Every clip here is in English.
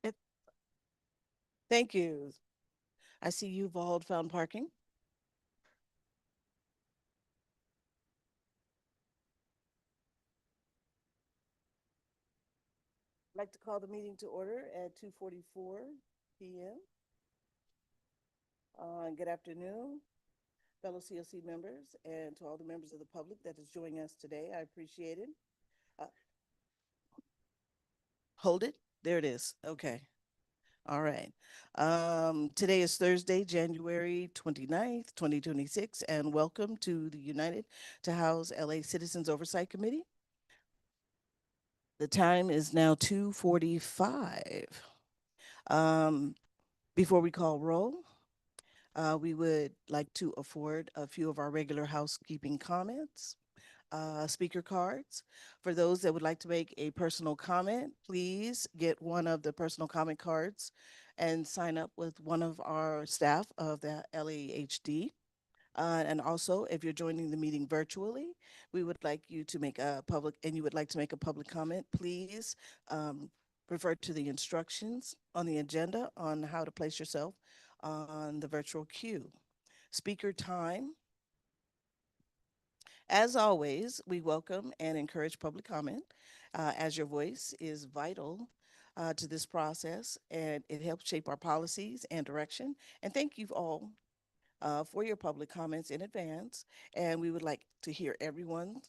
It- Thank you. I see you've all found parking. I'd like to call the meeting to order at 2:44 p.m. Good afternoon, fellow COC members, and to all the members of the public that is joining us today. I appreciate it. Uh, Hold it. There it is. Okay. All right. Today is Thursday, January 29th, 2026, and welcome to the United to House LA Citizens Oversight Committee. The time is now 2:45. Um, Before we call roll, we would like to afford a few of our regular housekeeping comments. Speaker cards. For those that would like to make a personal comment, please get one of the personal comment cards and sign up with one of our staff of the LAHD. And also, if you're joining the meeting virtually, we would like you to make a public, and you would like to make a public comment, please refer to the instructions on the agenda on how to place yourself on the virtual queue. Speaker time. As always, we welcome and encourage public comment as your voice is vital to this process and it helps shape our policies and direction. And thank you all for your public comments in advance. And we would like to hear everyone.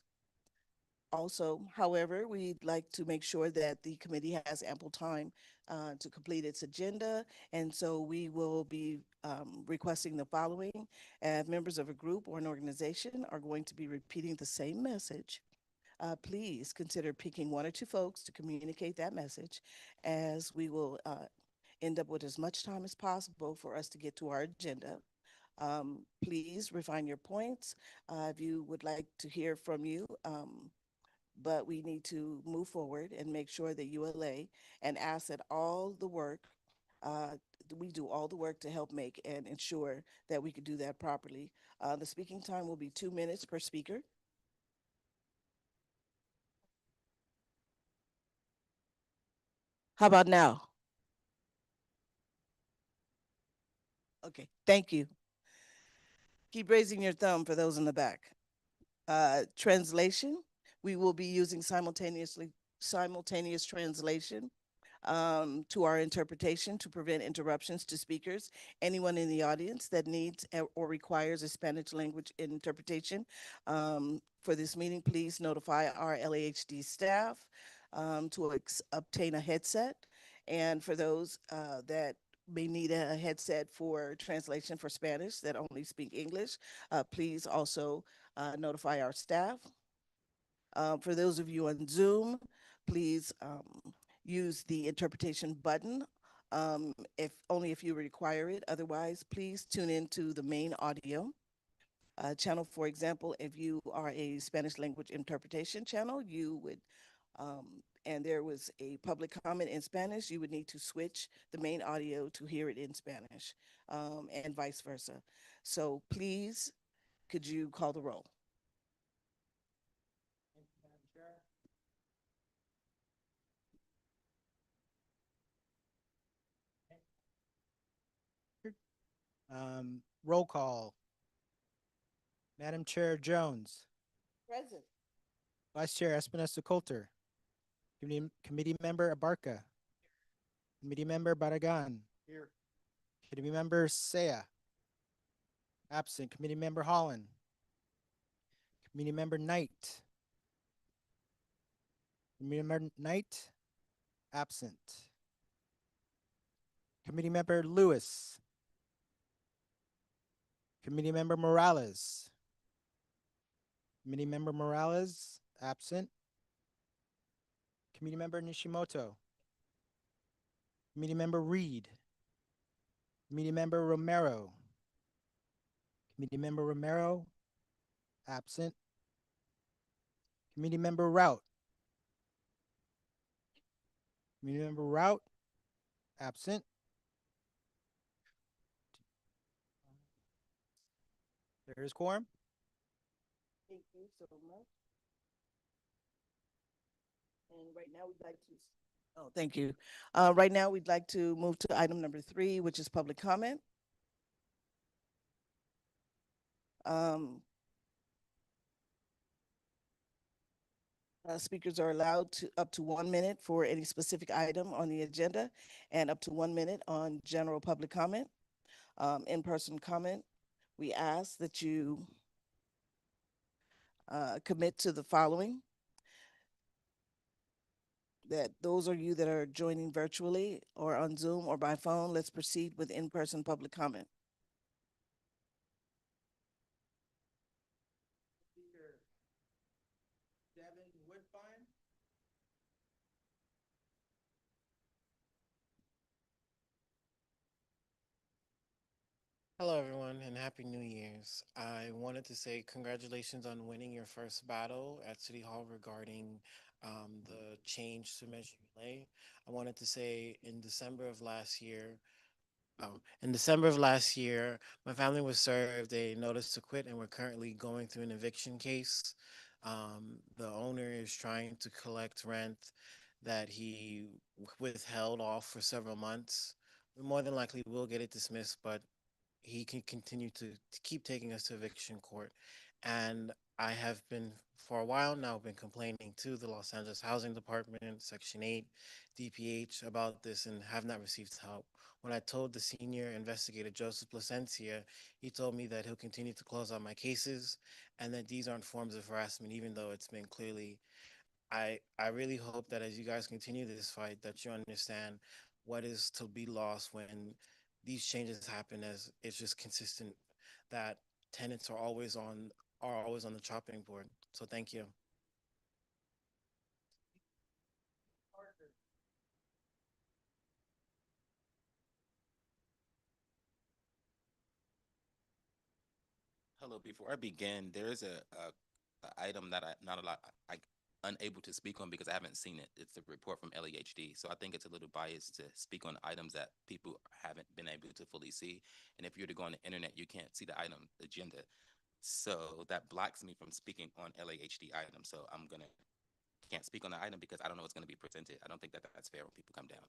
Also, however, we'd like to make sure that the committee has ample time to complete its agenda. And so we will be requesting the following. If members of a group or an organization are going to be repeating the same message, please consider picking one or two folks to communicate that message, as we will end up with as much time as possible for us to get to our agenda. Please refine your points. If you would like to hear from you, but we need to move forward and make sure that ULA and ask that all the work, uh, we do all the work to help make and ensure that we could do that properly. The speaking time will be 2 minutes per speaker. How about now? Okay, thank you. Keep raising your thumb for those in the back. Translation, we will be using simultaneous translation to our interpretation to prevent interruptions to speakers. Anyone in the audience that needs or requires a Spanish language interpretation for this meeting, please notify our LAHD staff to obtain a headset. And for those that may need a headset for translation for Spanish that only speak English, please also notify our staff. For those of you on Zoom, please use the interpretation button if only if you require it. Otherwise, please tune into the main audio channel. For example, if you are a Spanish language interpretation channel, you would and there was a public comment in Spanish, you would need to switch the main audio to hear it in Spanish, and vice versa. So please, could you call the roll? Roll call. Madam Chair Jones, Present. Vice Chair Espinosa Coulter, Committee Member Abarca, Committee Member Barragan, Here. Committee Member Saya, absent. Committee Member Holland, Committee Member Knight, Committee Member Knight, absent. Committee Member Lewis, Committee Member Morales, Committee Member Morales, absent. Committee Member Nishimoto, Committee Member Reed, Committee Member Romero, Committee Member Romero, absent. Committee Member Rout, Committee Member Rout, absent. There is quorum. Thank you so much. And right now we'd like to. Oh, thank you. Right now we'd like to move to item number 3, which is public comment. Um, Speakers are allowed to up to 1 minute for any specific item on the agenda and up to 1 minute on general public comment. In-person comment, we ask that you commit to the following: that those of you that are joining virtually or on Zoom or by phone, let's proceed with in-person public comment. Speaker Devin Woodbine. Hello, everyone, and Happy New Year's. I wanted to say congratulations on winning your first battle at City Hall regarding the change to Measure ULA. I wanted to say in December of last year, my family was served a notice to quit, and we're currently going through an eviction case. The owner is trying to collect rent that he withheld off for several months. We more than likely will get it dismissed, but he can continue to keep taking us to eviction court. And I have been, for a while now, been complaining to the Los Angeles Housing Department, Section 8, DPH about this and have not received help. When I told the senior investigator, Joseph Placencia, he told me that he'll continue to close out my cases and that these aren't forms of harassment, even though it's been clearly. I really hope that as you guys continue this fight, that you understand what is to be lost when these changes happen, as it's just consistent that tenants are always on the chopping board. So thank you. Hello. Before I begin, there is a item that I not a lot I unable to speak on because I haven't seen it. It's a report from LAHD, so I think it's a little biased to speak on items that people haven't been able to fully see. And if you're to go on the internet, you can't see the item agenda, so that blocks me from speaking on LAHD items. So I'm gonna can't speak on the item because I don't know what's gonna be presented. I don't think that that's fair when people come down.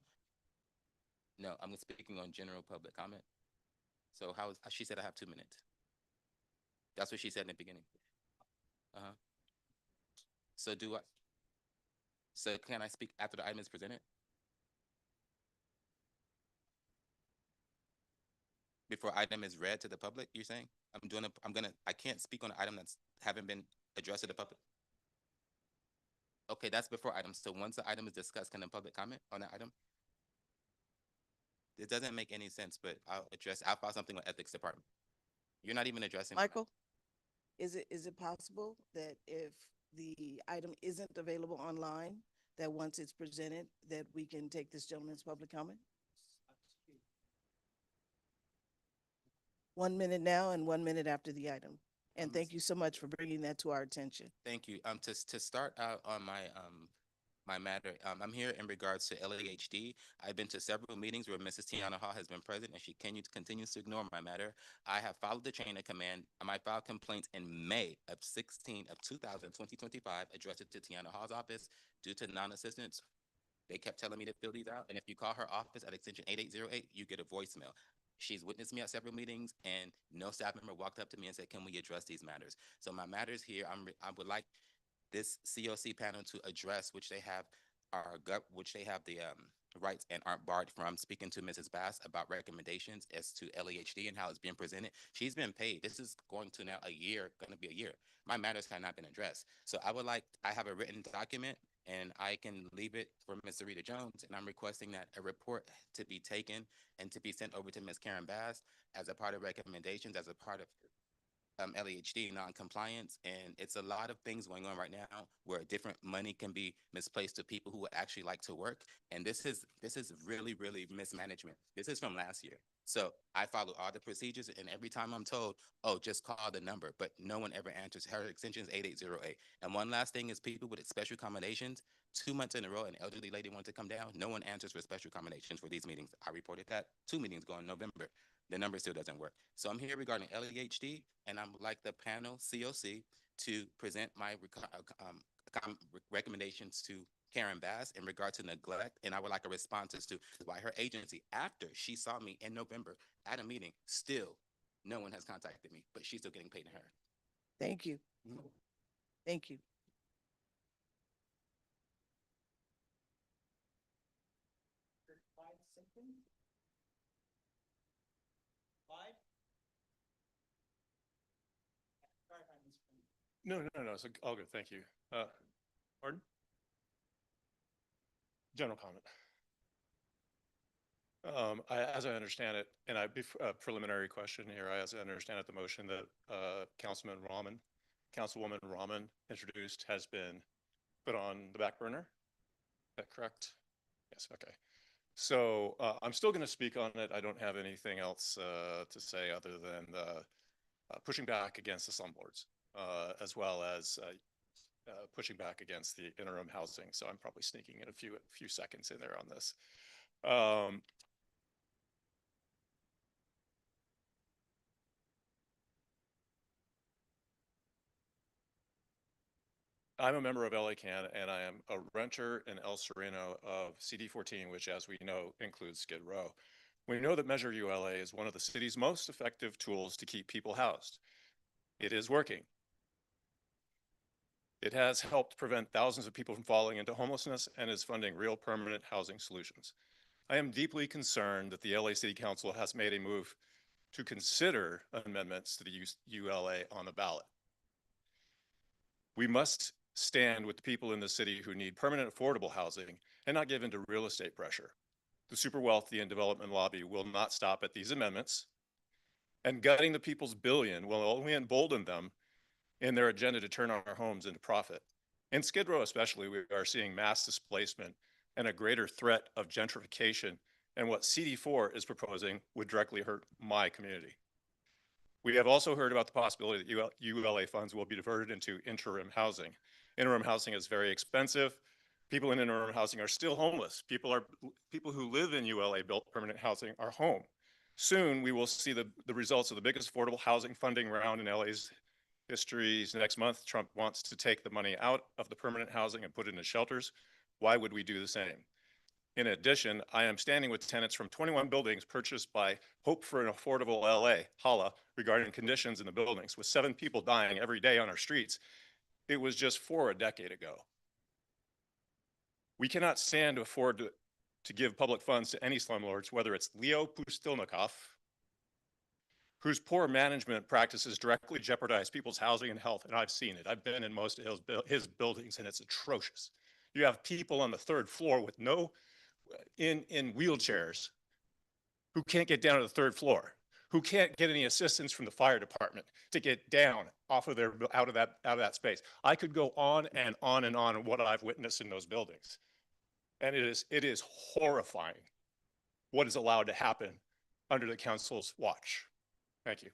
No, I'm speaking on general public comment. So how is, she said I have 2 minutes. That's what she said in the beginning. Uh-huh. So do I? So can I speak after the item is presented? Before item is read to the public, you're saying? I can't speak on an item that's haven't been addressed to the public. Okay, that's before items. So once the item is discussed, can the public comment on the item? It doesn't make any sense, but I'll file something with ethics department. You're not even addressing. Michael, is it possible that if the item isn't available online, that once it's presented, that we can take this gentleman's public comment? 1 minute now and 1 minute after the item. And thank you so much for bringing that to our attention. Thank you. To start out on my matter, I'm here in regards to LAHD. I've been to several meetings where Mrs. Tiana Hall has been present, and she continues to ignore my matter. I have followed the chain of command. I filed complaints in May of 2025, addressed it to Tiana Hall's office due to non-assistance. They kept telling me to fill these out, and if you call her office at extension 8808, you get a voicemail. She's witnessed me at several meetings, and no staff member walked up to me and said, "Can we address these matters?" So my matters here, I would like this COC panel to address, which they have which they have the rights and aren't barred from speaking to Mrs. Bass about recommendations as to LAHD and how it's being presented. She's been paid. This is going to now going to be a year. My matters have not been addressed. So I have a written document and I can leave it for Ms. Sarita Jones, and I'm requesting that a report to be taken and to be sent over to Ms. Karen Bass as a part of recommendations, as a part of LAHD non-compliance, and it's a lot of things going on right now where different money can be misplaced to people who would actually like to work, and this is really mismanagement. This is from last year. So I follow all the procedures, and every time I'm told, "Oh, just call the number," but no one ever answers. Her extension is 8808. And one last thing is people with special accommodations. 2 months in a row, an elderly lady wanted to come down. No one answers for special accommodations for these meetings. I reported that 2 meetings ago in November. The number still doesn't work. So I'm here regarding LAHD, and I would like the panel COC to present my recommendations to Karen Bass in regard to neglect, and I would like a response as to why her agency, after she saw me in November at a meeting, still no one has contacted me, but she's still getting paid to her. Thank you. Thank you. Five. No, it's all good, thank you. Pardon? General comment. As I understand it, and preliminary question here, as I understand it, the motion that Councilwoman Rahman introduced has been put on the back burner. Is that correct? Yes, okay. So I'm still going to speak on it. I don't have anything else to say other than pushing back against the slum boards, as well as pushing back against the interim housing. So I'm probably sneaking in a few seconds in there on this. I'm a member of LACAN, and I am a renter in El Sereno of CD14, which, as we know, includes Skid Row. We know that Measure ULA is one of the city's most effective tools to keep people housed. It is working. It has helped prevent thousands of people from falling into homelessness and is funding real permanent housing solutions. I am deeply concerned that the LA City Council has made a move to consider amendments to the ULA on the ballot. We must stand with the people in the city who need permanent affordable housing and not give in to real estate pressure. The super wealthy and development lobby will not stop at these amendments, and gutting the people's billion will only embolden them in their agenda to turn our homes into profit. In Skid Row especially, we are seeing mass displacement and a greater threat of gentrification, and what CD4 is proposing would directly hurt my community. We have also heard about the possibility that ULA funds will be diverted into interim housing. Interim housing is very expensive. People in interim housing are still homeless. People who live in ULA built permanent housing are home. Soon we will see the results of the biggest affordable housing funding round in LA's history. Next month, Trump wants to take the money out of the permanent housing and put it into shelters. Why would we do the same? In addition, I am standing with tenants from 21 buildings purchased by Hope for an Affordable LA, HALA, regarding conditions in the buildings, with 7 people dying every day on our streets. It was just 4 a decade ago. We cannot stand to afford to give public funds to any slumlords, whether it's Leo Pustilnikov, whose poor management practices directly jeopardize people's housing and health, and I've seen it. I've been in most of his buildings, and it's atrocious. You have people on the 3rd floor with in wheelchairs who can't get down to the 3rd floor, who can't get any assistance from the fire department to get down out of that space. I could go on and on and on what I've witnessed in those buildings. And it is horrifying what is allowed to happen under the council's watch. Thank you.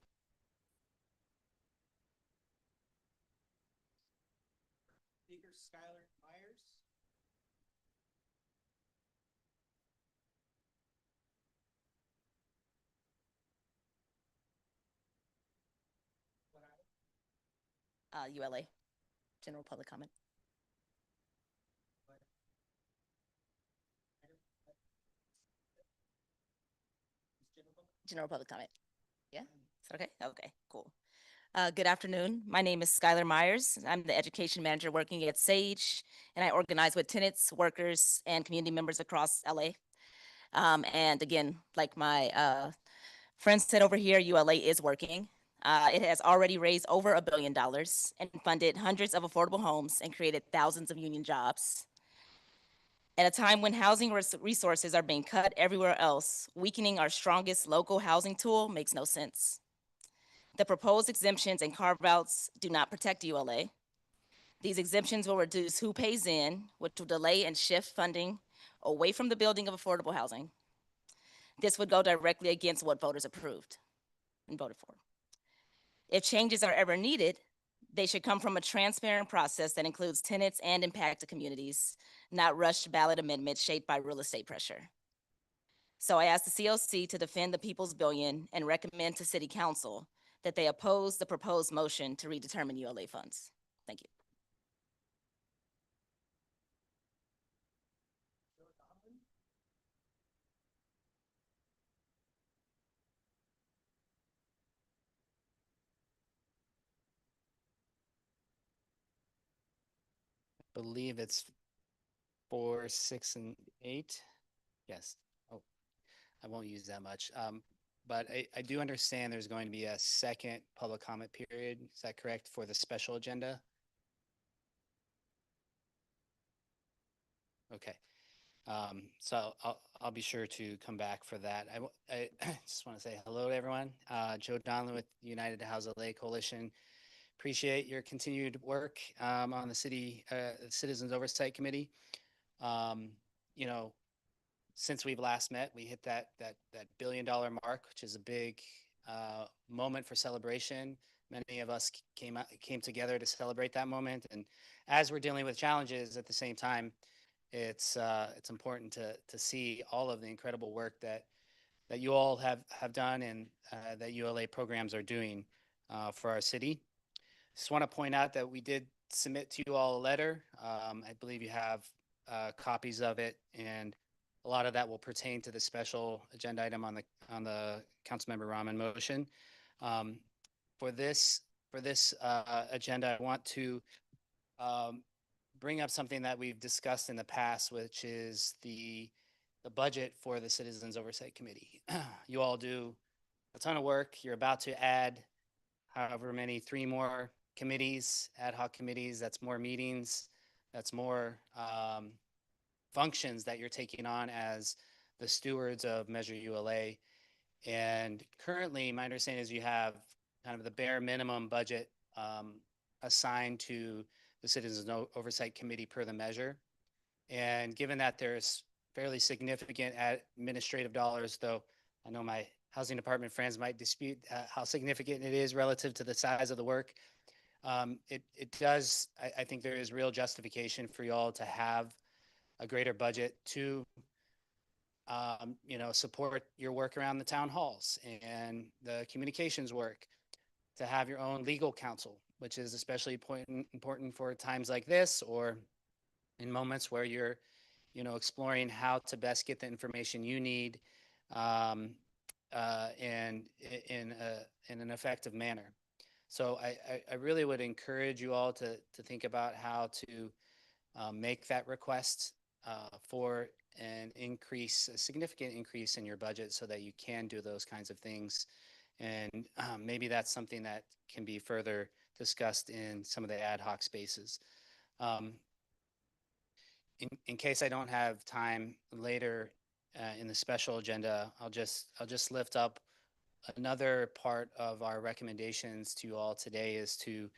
Speaker Skylar Myers. ULA, general public comment. General public comment. Yeah, is that okay? Okay, cool. Good afternoon. My name is Skylar Myers. I'm the education manager working at Sage, and I organize with tenants, workers, and community members across LA. And again, like my friend said over here, ULA is working. It has already raised over $1 billion and funded hundreds of affordable homes and created thousands of union jobs. At a time when housing resources are being cut everywhere else, weakening our strongest local housing tool makes no sense. The proposed exemptions and carve-outs do not protect ULA. These exemptions will reduce who pays in, which will delay and shift funding away from the building of affordable housing. This would go directly against what voters approved and voted for. If changes are ever needed, they should come from a transparent process that includes tenants and impacted communities, not rushed ballot amendments shaped by real estate pressure. So I ask the COC to defend the people's billion and recommend to City Council that they oppose the proposed motion to redetermine ULA funds. Thank you. Believe it's 4, 6, and 8. Yes. Oh, I won't use that much. But I do understand there's going to be a second public comment period. Is that correct for the special agenda? Okay. So I'll be sure to come back for that. I just want to say hello to everyone. Joe Donlin with United to House LA Coalition. Appreciate your continued work on the city Citizens Oversight Committee. You know, since we've last met, we hit that $1 billion mark, which is a big moment for celebration. Many of us came together to celebrate that moment, and as we're dealing with challenges at the same time, it's important to see all of the incredible work that you all have done and that ULA programs are doing for our city. Just want to point out that we did submit to you all a letter. I believe you have copies of it, and a lot of that will pertain to the special agenda item on the Councilmember Rahman motion. For this agenda, I want to bring up something that we've discussed in the past, which is the budget for the Citizens Oversight Committee. You all do a ton of work. You're about to add however many, 3 more committees, ad hoc committees. That's more meetings. That's more functions that you're taking on as the stewards of Measure ULA. And currently, my understanding is you have kind of the bare minimum budget assigned to the Citizens Oversight Committee per the measure. And given that there's fairly significant administrative dollars, though I know my housing department friends might dispute how significant it is relative to the size of the work, it does, I think there is real justification for you all to have a greater budget to support your work around the town halls and the communications work, to have your own legal counsel, which is especially important for times like this, or in moments where you're, exploring how to best get the information you need and in an effective manner. So I really would encourage you all to think about how to make that request for a significant increase in your budget so that you can do those kinds of things. And maybe that's something that can be further discussed in some of the ad hoc spaces. In case I don't have time later in the special agenda, I'll just lift up another part of our recommendations to you all today is to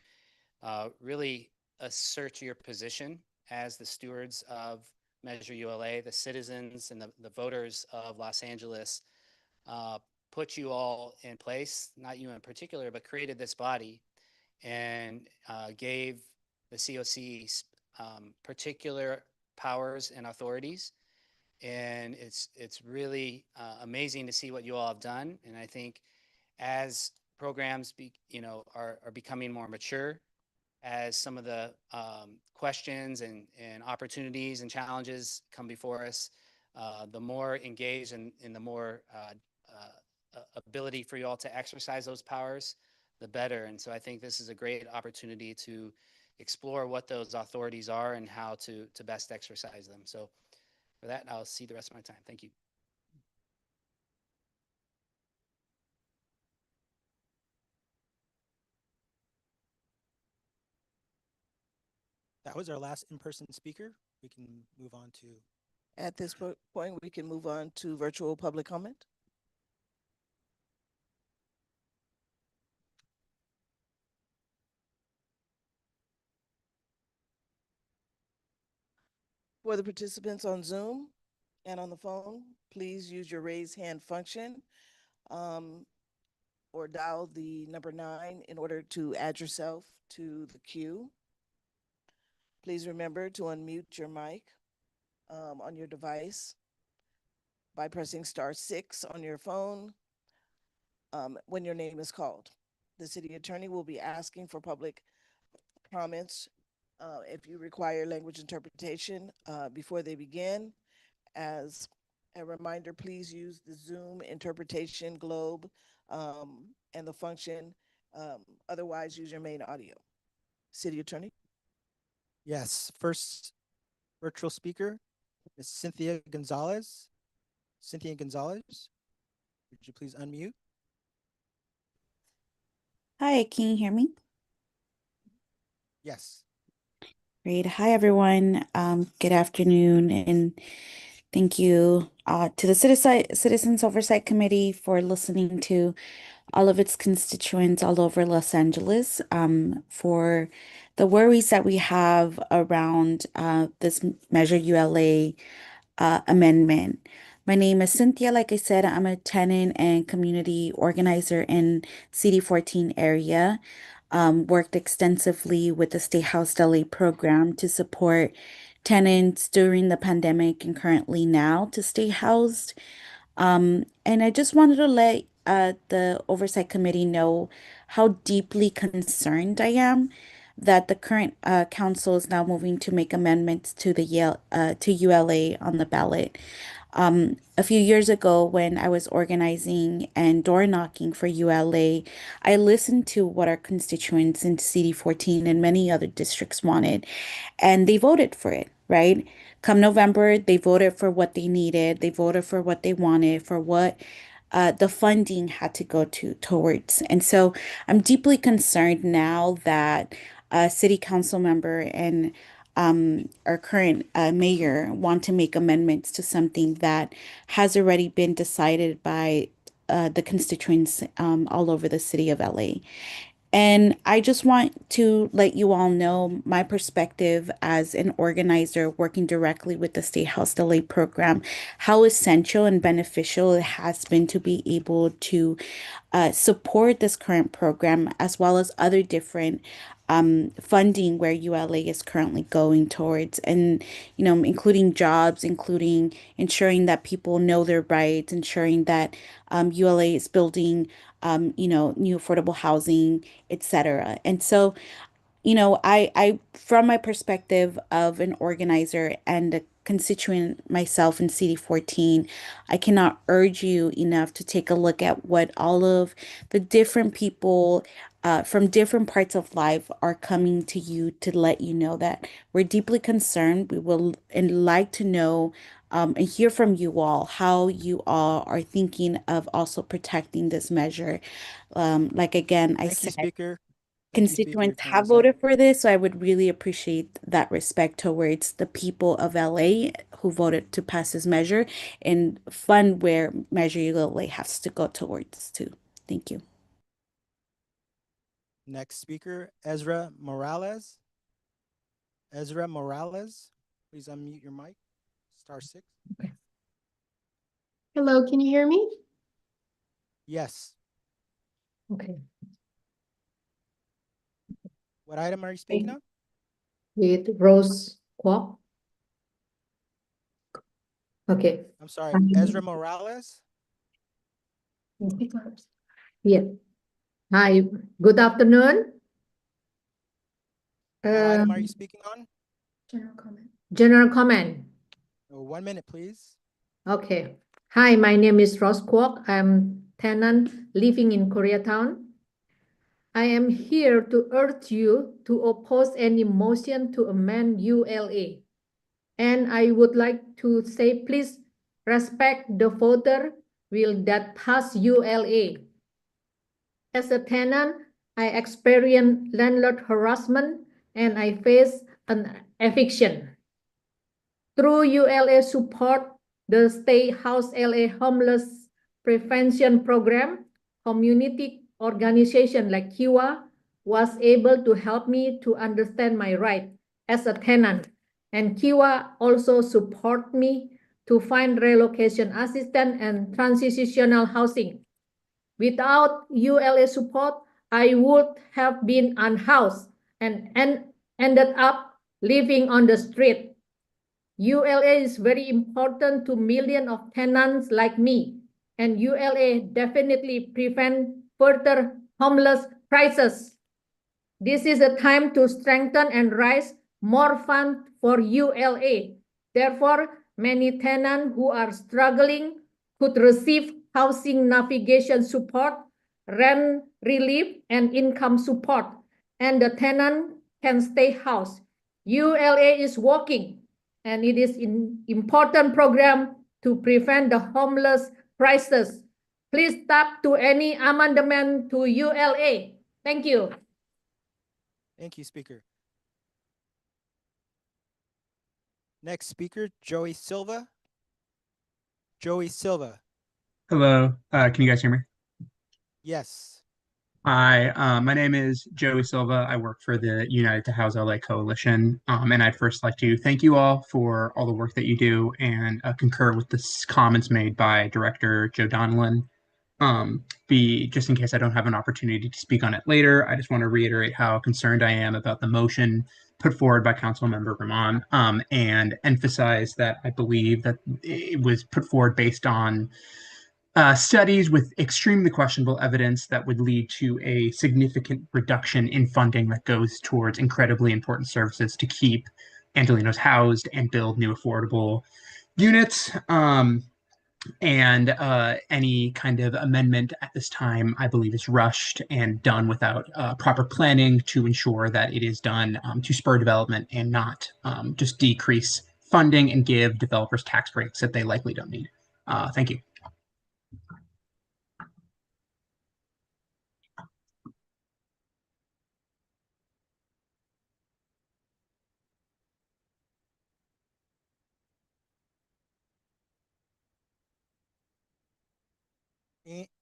really assert your position as the stewards of Measure ULA. The citizens and the voters of Los Angeles put you all in place, not you in particular, but created this body and gave the COC particular powers and authorities. And it's really amazing to see what you all have done. And I think as programs are becoming more mature, as some of the questions and opportunities and challenges come before us, the more engaged and the more ability for you all to exercise those powers, the better. And so I think this is a great opportunity to explore what those authorities are and how to best exercise them. So for that, I'll see the rest of my time. Thank you. That was our last in-person speaker. We can move on to, At this point, we can move on to virtual public comment. For the participants on Zoom and on the phone, please use your raise hand function or dial the number 9 in order to add yourself to the queue. Please remember to unmute your mic on your device by pressing *6 on your phone when your name is called. The city attorney will be asking for public comments if you require language interpretation before they begin. As a reminder, please use the Zoom interpretation globe and the function. Otherwise, use your main audio. City attorney. yes, first virtual speaker is Cynthia Gonzalez. Cynthia Gonzalez, would you please unmute? Hi, can you hear me? Yes. Great. Hi, everyone. Good afternoon, and thank you to the Citizens Oversight Committee for listening to all of its constituents all over Los Angeles for the worries that we have around this Measure ULA amendment. My name is Cynthia. Like I said, I'm a tenant and community organizer in CD14 area. Worked extensively with the State House LA program to support tenants during the pandemic and currently now to stay housed. And I just wanted to let the Oversight Committee know how deeply concerned I am that the current council is now moving to make amendments to the to ULA on the ballot. A few years ago, when I was organizing and door knocking for ULA, I listened to what our constituents in CD14 and many other districts wanted, and they voted for it, right? Come November, they voted for what they needed, they voted for what they wanted, for what the funding had to go towards. And so I'm deeply concerned now that a city council member and our current mayor want to make amendments to something that has already been decided by the constituents all over the city of LA. And I just want to let you all know my perspective as an organizer working directly with the State House LA program, how essential and beneficial it has been to be able to support this current program as well as other different funding where ULA is currently going towards, and including jobs, including ensuring that people know their rights, ensuring that ULA is building new affordable housing, etc. And so I, from my perspective of an organizer and a constituent myself in CD14, I cannot urge you enough to take a look at what all of the different people from different parts of life are coming to you to let you know that we're deeply concerned. We will and like to know and hear from you all how you all are thinking of also protecting this measure. Like again, I Thank you, said, speaker. Thank you, speaker. Your constituents time have is up. voted for this, so I would really appreciate that respect towards the people of LA who voted to pass this measure and fund where Measure ULA has to go towards too. Thank you. Next speaker, Ezra Morales. Ezra Morales, please unmute your mic. *6. Hello, can you hear me? Yes. Okay. What item are you speaking on? With Rose Kwok. Okay. I'm sorry, Ezra Morales. Yeah. Hi, good afternoon. What item are you speaking on? General comment. General comment. 1 minute, please. Okay. Hi, my name is Rose Kwok. I'm tenant living in Koreatown. I am here to urge you to oppose any motion to amend ULA. And I would like to say, please respect the voter will that pass ULA. As a tenant, I experience landlord harassment and I face an eviction. Through ULA support, the State House LA Homeless Prevention Program, community organization like KIWA was able to help me to understand my right as a tenant. And KIWA also support me to find relocation assistance and transitional housing. Without ULA support, I would have been unhoused and ended up living on the street. ULA is very important to millions of tenants like me, and ULA definitely prevent further homeless crisis. This is a time to strengthen and raise more funds for ULA. Therefore, many tenants who are struggling could receive housing navigation support, rent relief, and income support, and the tenant can stay housed. ULA is working, and it is an important program to prevent the homeless crisis. Please stop to any amendment to ULA. Thank you. Thank you, Speaker. Next speaker, Joey Silva. Joey Silva. Hello, can you guys hear me? Yes. Hi, my name is Joey Silva. I work for the United to House LA Coalition, and I'd first like to thank you all for all the work that you do and concur with the comments made by Director Joe Donlin. Just in case I don't have an opportunity to speak on it later, I just want to reiterate how concerned I am about the motion put forward by Councilmember Rahman, and emphasize that I believe that it was put forward based on studies with extremely questionable evidence that would lead to a significant reduction in funding that goes towards incredibly important services to keep Angelenos housed and build new affordable units. And any kind of amendment at this time, I believe, is rushed and done without proper planning to ensure that it is done to spur development and not just decrease funding and give developers tax breaks that they likely don't need. Thank you.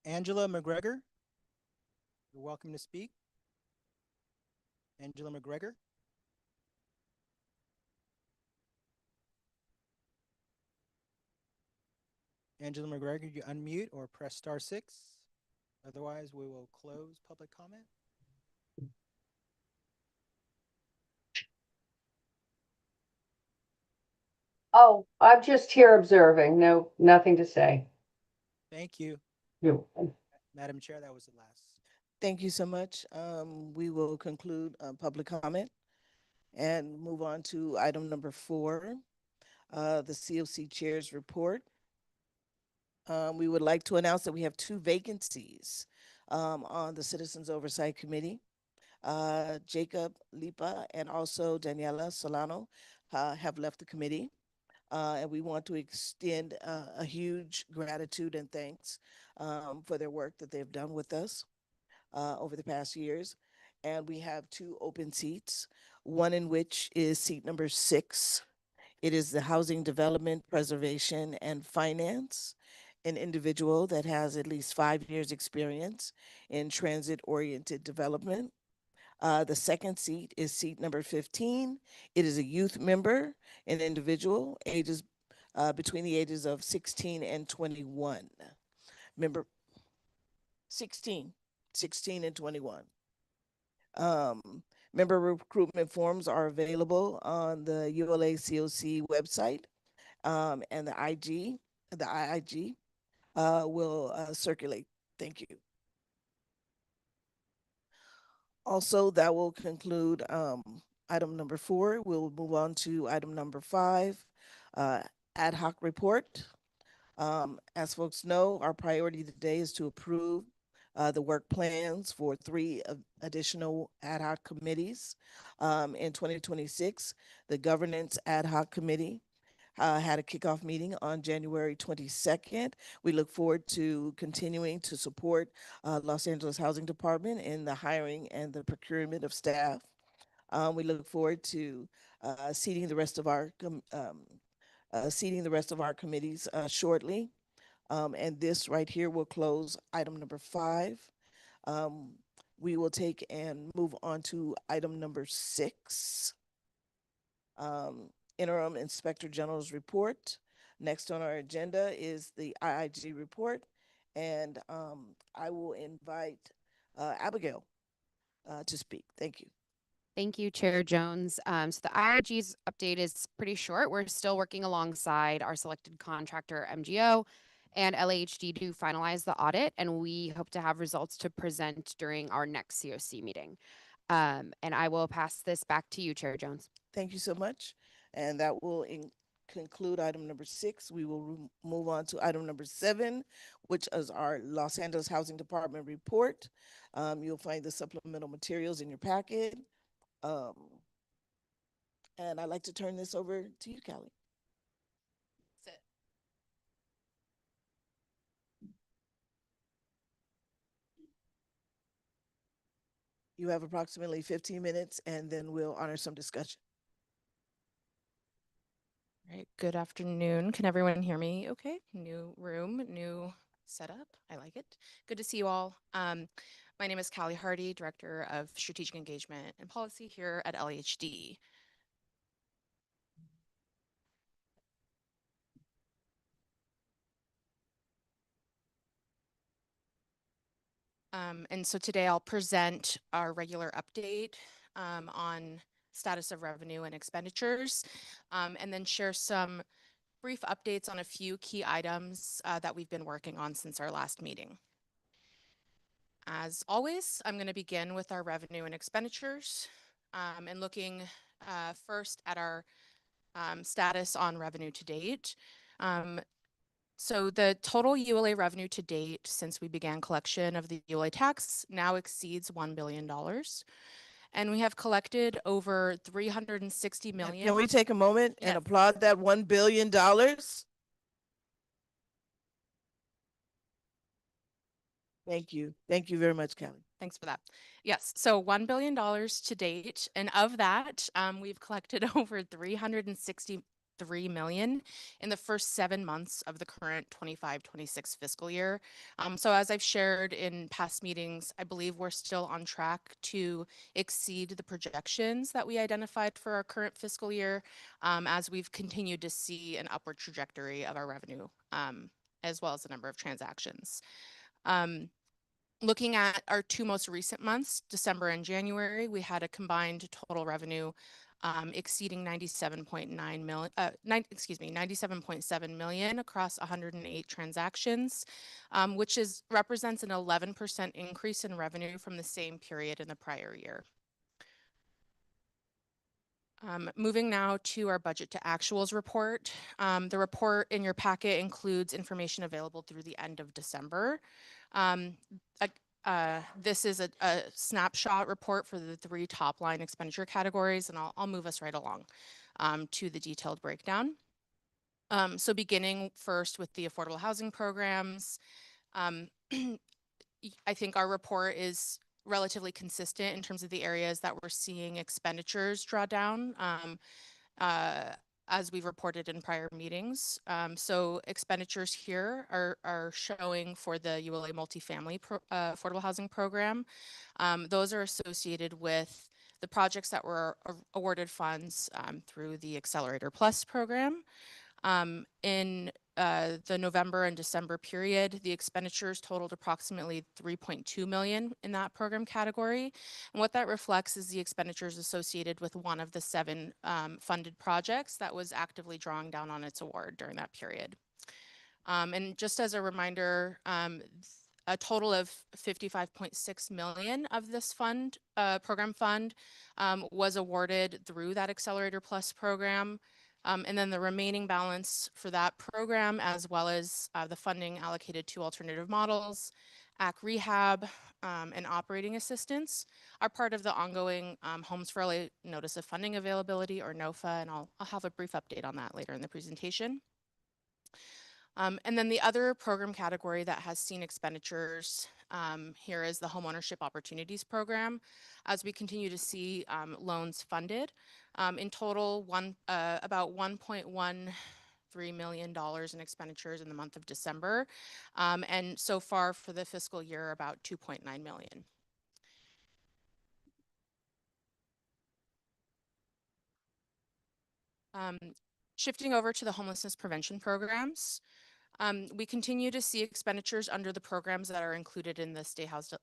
Angela McGregor. You're welcome to speak. Angela McGregor. Angela McGregor, you unmute or press *6. Otherwise, we will close public comment. Oh, I'm just here observing. No, nothing to say. Thank you. You're welcome. Madam Chair, that was the last. Thank you so much. We will conclude public comment and move on to item number 4, the COC Chair's report. We would like to announce that we have 2 vacancies on the Citizens Oversight Committee. Jacob Lipa and also Daniela Solano have left the committee. And we want to extend a huge gratitude and thanks for their work that they've done with us over the past years. And we have 2 open seats, one in which is seat number 6. It is the Housing Development, Preservation, and Finance, an individual that has at least 5 years experience in transit-oriented development. The second seat is seat number 15. It is a youth member, an individual, ages between the ages of 16 and 21. Member 16 and 21. Member recruitment forms are available on the ULA COC website, and the IIG will circulate. Thank you. Also, that will conclude item number 4. We'll move on to item number 5, Ad Hoc Report. As folks know, our priority today is to approve the work plans for three additional ad hoc committees. In 2026, the Governance Ad Hoc Committee had a kickoff meeting on January 22nd. We look forward to continuing to support Los Angeles Housing Department in the hiring and the procurement of staff. We look forward to seating the rest of our committees shortly. And this right here will close item number 5. Um, we will take and move on to item number 6. Interim Inspector General's report. Next on our agenda is the IIG report. And I will invite Abigail to speak. Thank you. Thank you, Chair Jones. So the IIG's update is pretty short. We're still working alongside our selected contractor, MGO, and LAHD to finalize the audit, and we hope to have results to present during our next COC meeting. And I will pass this back to you, Chair Jones. Thank you so much. And that will conclude item number 6. We will move on to item number 7, which is our Los Angeles Housing Department report. You'll find the supplemental materials in your packet. And I'd like to turn this over to you, Callie. Sit. You have approximately 15 minutes, and then we'll honor some discussion. All right, good afternoon. Can everyone hear me okay? New room, new setup. I like it. Good to see you all. My name is Callie Hardy, Director of Strategic Engagement and Policy here at LAHD. And so today I'll present our regular update on status of revenue and expenditures, and then share some brief updates on a few key items that we've been working on since our last meeting. As always, I'm going to begin with our revenue and expenditures, and looking first at our status on revenue to date. So the total ULA revenue to date since we began collection of the ULA tax now exceeds $1 billion. And we have collected over 360 million. Can we take a moment and Yes. applaud that $1 billion? Thank you. Thank you very much, Callie. Thanks for that. Yes, so $1 billion to date. And of that, we've collected over 363 million in the first 7 months of the current 25-26 fiscal year. So as I've shared in past meetings, I believe we're still on track to exceed the projections that we identified for our current fiscal year, as we've continued to see an upward trajectory of our revenue, as well as the number of transactions. Looking at our 2 most recent months, December and January, we had a combined total revenue exceeding 97.7 million across 108 transactions, which represents an 11% increase in revenue from the same period in the prior year. Moving now to our budget to actuals report. The report in your packet includes information available through the end of December. This is a snapshot report for the 3 top line expenditure categories, and I'll move us right along to the detailed breakdown. So beginning first with the affordable housing programs, I think our report is relatively consistent in terms of the areas that we're seeing expenditures draw down, as we've reported in prior meetings. So expenditures here are showing for the ULA multifamily affordable housing program. Those are associated with the projects that were awarded funds through the Accelerator Plus program. In the November and December period, the expenditures totaled approximately 3.2 million in that program category. And what that reflects is the expenditures associated with one of the 7 funded projects that was actively drawing down on its award during that period. And just as a reminder, a total of 55.6 million of this fund, program fund, was awarded through that Accelerator Plus program. And then the remaining balance for that program, as well as the funding allocated to alternative models, AC rehab, and operating assistance are part of the ongoing Homes for LA Notice of Funding Availability, or NOFA, and I'll have a brief update on that later in the presentation. And then the other program category that has seen expenditures here is the Homeownership Opportunities Program, as we continue to see loans funded. In total, about $1.13 million in expenditures in the month of December, and so far for the fiscal year, about $2.9 million. Shifting over to the homelessness prevention programs, we continue to see expenditures under the programs that are included in the Stay Housed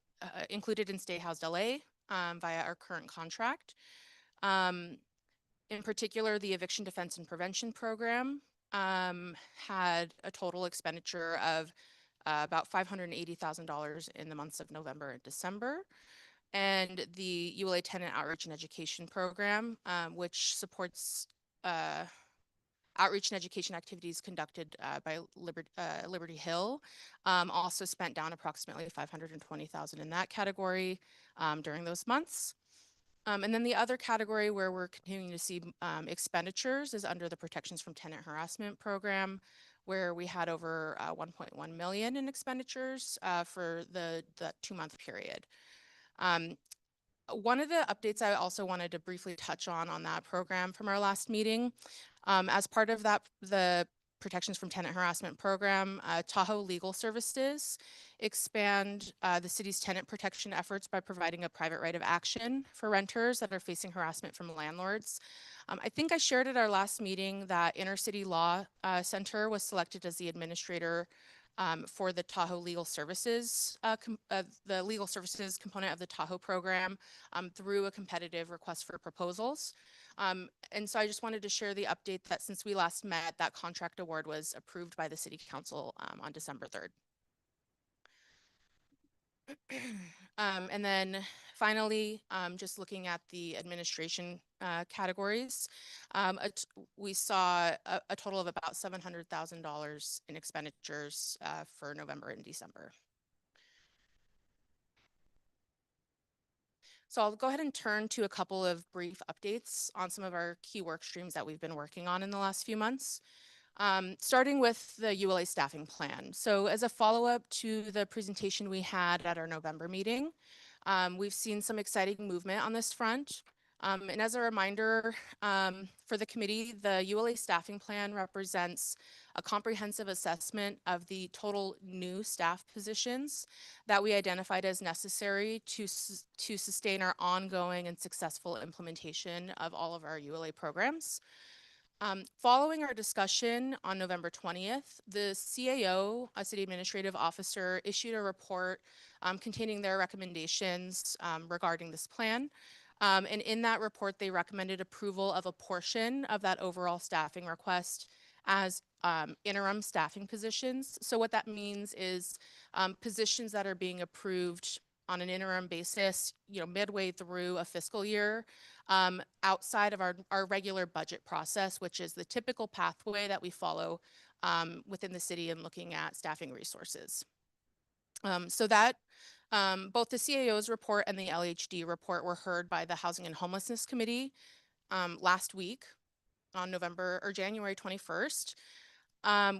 LA via our current contract. In particular, the Eviction Defense and Prevention Program had a total expenditure of about $580,000 in the months of November and December. And the ULA Tenant Outreach and Education Program, which supports outreach and education activities conducted by Liberty Hill, also spent down approximately $520,000 in that category during those months. And then the other category where we're continuing to see expenditures is under the Protections from Tenant Harassment Program, where we had over 1.1 million in expenditures for the 2-month period. One of the updates I also wanted to briefly touch on that program from our last meeting, as part of that, the Protections from Tenant Harassment Program, Tahoe Legal Services expand the city's tenant protection efforts by providing a private right of action for renters that are facing harassment from landlords. I think I shared at our last meeting that Intercity Law Center was selected as the administrator for the Tahoe Legal Services, the legal services component of the Tahoe program through a competitive request for proposals. And so I just wanted to share the update that since we last met, that contract award was approved by the City Council on December 3rd. And then finally, just looking at the administration categories, we saw a total of about $700,000 in expenditures for November and December. So I'll go ahead and turn to a couple of brief updates on some of our key work streams that we've been working on in the last few months. Starting with the ULA staffing plan. So as a follow-up to the presentation we had at our November meeting, we've seen some exciting movement on this front. And as a reminder, for the committee, the ULA staffing plan represents a comprehensive assessment of the total new staff positions that we identified as necessary to sustain our ongoing and successful implementation of all of our ULA programs. Following our discussion on November 20th, the CAO, a City Administrative Officer, issued a report containing their recommendations regarding this plan. And in that report, they recommended approval of a portion of that overall staffing request as interim staffing positions. So what that means is positions that are being approved on an interim basis, midway through a fiscal year, outside of our regular budget process, which is the typical pathway that we follow within the city in looking at staffing resources. So that both the CAO's report and the LHD report were heard by the Housing and Homelessness Committee last week on January 21st.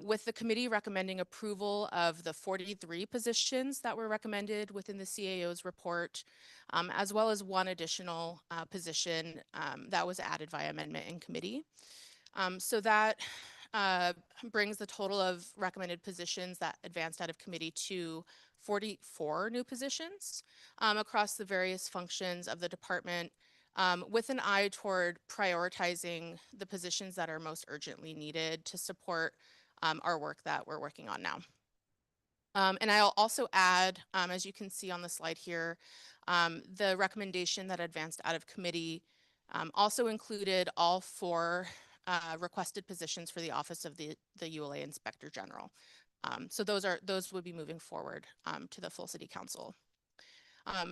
With the committee recommending approval of the 43 positions that were recommended within the CAO's report, as well as one additional position that was added via amendment in committee. So that brings the total of recommended positions that advanced out of committee to 44 new positions across the various functions of the department, with an eye toward prioritizing the positions that are most urgently needed to support our work that we're working on now. And I'll also add, as you can see on the slide here, the recommendation that advanced out of committee also included all 4 requested positions for the office of the ULA Inspector General. So those would be moving forward to the full City Council.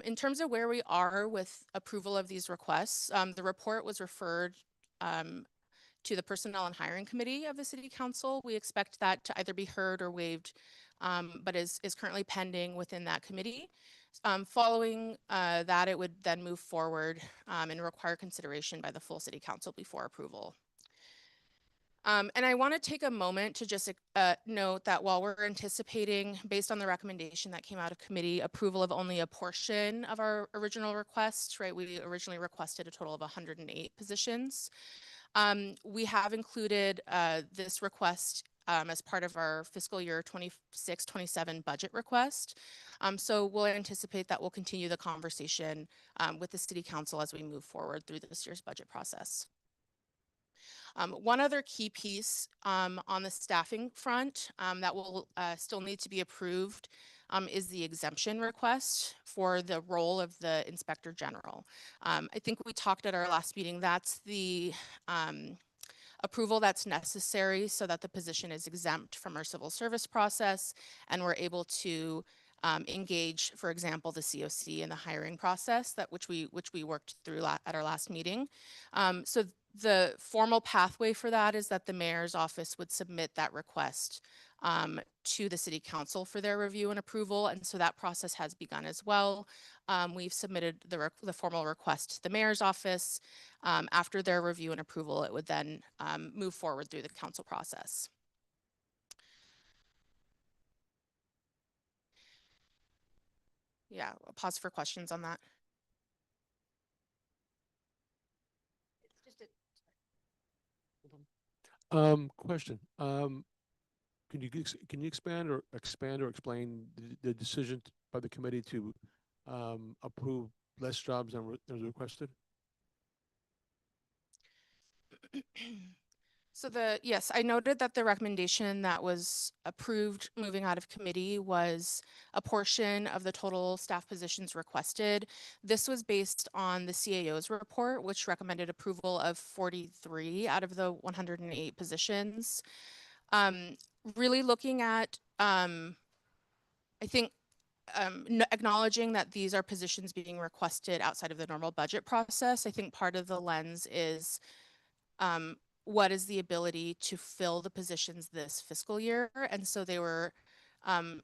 In terms of where we are with approval of these requests, the report was referred to the Personnel and Hiring Committee of the City Council. We expect that to either be heard or waived, but is currently pending within that committee. Following that, it would then move forward and require consideration by the full City Council before approval. And I want to take a moment to just note that while we're anticipating, based on the recommendation that came out of committee, approval of only a portion of our original request, right? We originally requested a total of 108 positions. We have included this request as part of our fiscal year 26-27 budget request. So we'll anticipate that we'll continue the conversation with the City Council as we move forward through this year's budget process. One other key piece on the staffing front that will still need to be approved is the exemption request for the role of the Inspector General. I think we talked at our last meeting, that's the approval that's necessary so that the position is exempt from our civil service process and we're able to engage, for example, the COC in the hiring process which we worked through at our last meeting. So the formal pathway for that is that the mayor's office would submit that request to the City Council for their review and approval, and so that process has begun as well. We've submitted the formal request to the mayor's office. After their review and approval, it would then move forward through the council process. Yeah, I'll pause for questions on that. Question. Can you expand or explain the decision by the committee to approve less jobs than requested? So yes, I noted that the recommendation that was approved moving out of committee was a portion of the total staff positions requested. This was based on the CAO's report, which recommended approval of 43 out of the 108 positions. Really looking at, I think, acknowledging that these are positions being requested outside of the normal budget process. I think part of the lens is what is the ability to fill the positions this fiscal year? And so they were, I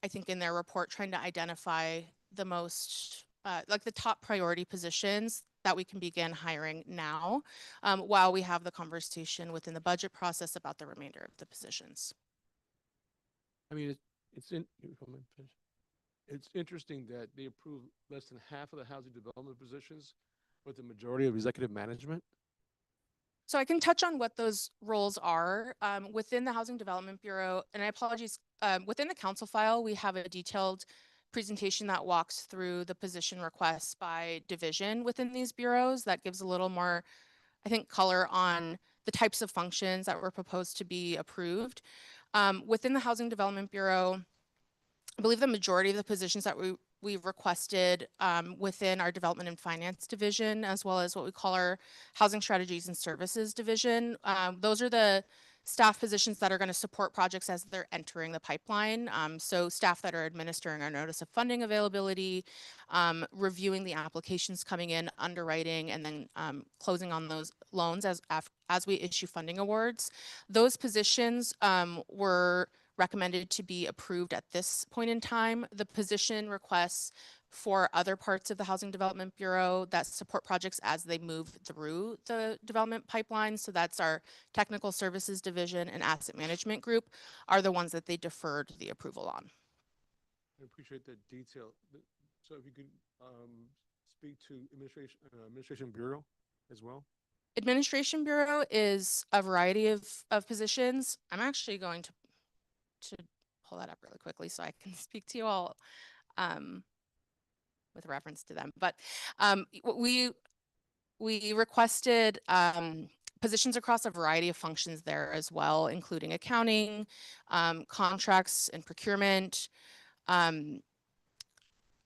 think in their report, trying to identify the most, like the top priority positions that we can begin hiring now while we have the conversation within the budget process about the remainder of the positions. I mean, it's interesting that they approved less than half of the housing development positions, but the majority of executive management. So I can touch on what those roles are within the Housing Development Bureau, and I apologize, within the council file, we have a detailed presentation that walks through the position requests by division within these bureaus that gives a little more, I think, color on the types of functions that were proposed to be approved. Within the Housing Development Bureau, I believe the majority of the positions that we've requested within our Development and Finance division, as well as what we call our Housing Strategies and Services division. Those are the staff positions that are going to support projects as they're entering the pipeline. So staff that are administering our notice of funding availability, reviewing the applications coming in, underwriting, and then closing on those loans as we issue funding awards. Those positions were recommended to be approved at this point in time. The position requests for other parts of the Housing Development Bureau that support projects as they move through the development pipeline. So that's our Technical Services Division and Asset Management Group are the ones that they deferred the approval on. I appreciate that detail. So if you could speak to Administration Bureau as well. Administration Bureau is a variety of positions. I'm actually going to pull that up really quickly so I can speak to you all with reference to them. But we requested positions across a variety of functions there as well, including accounting, contracts and procurement,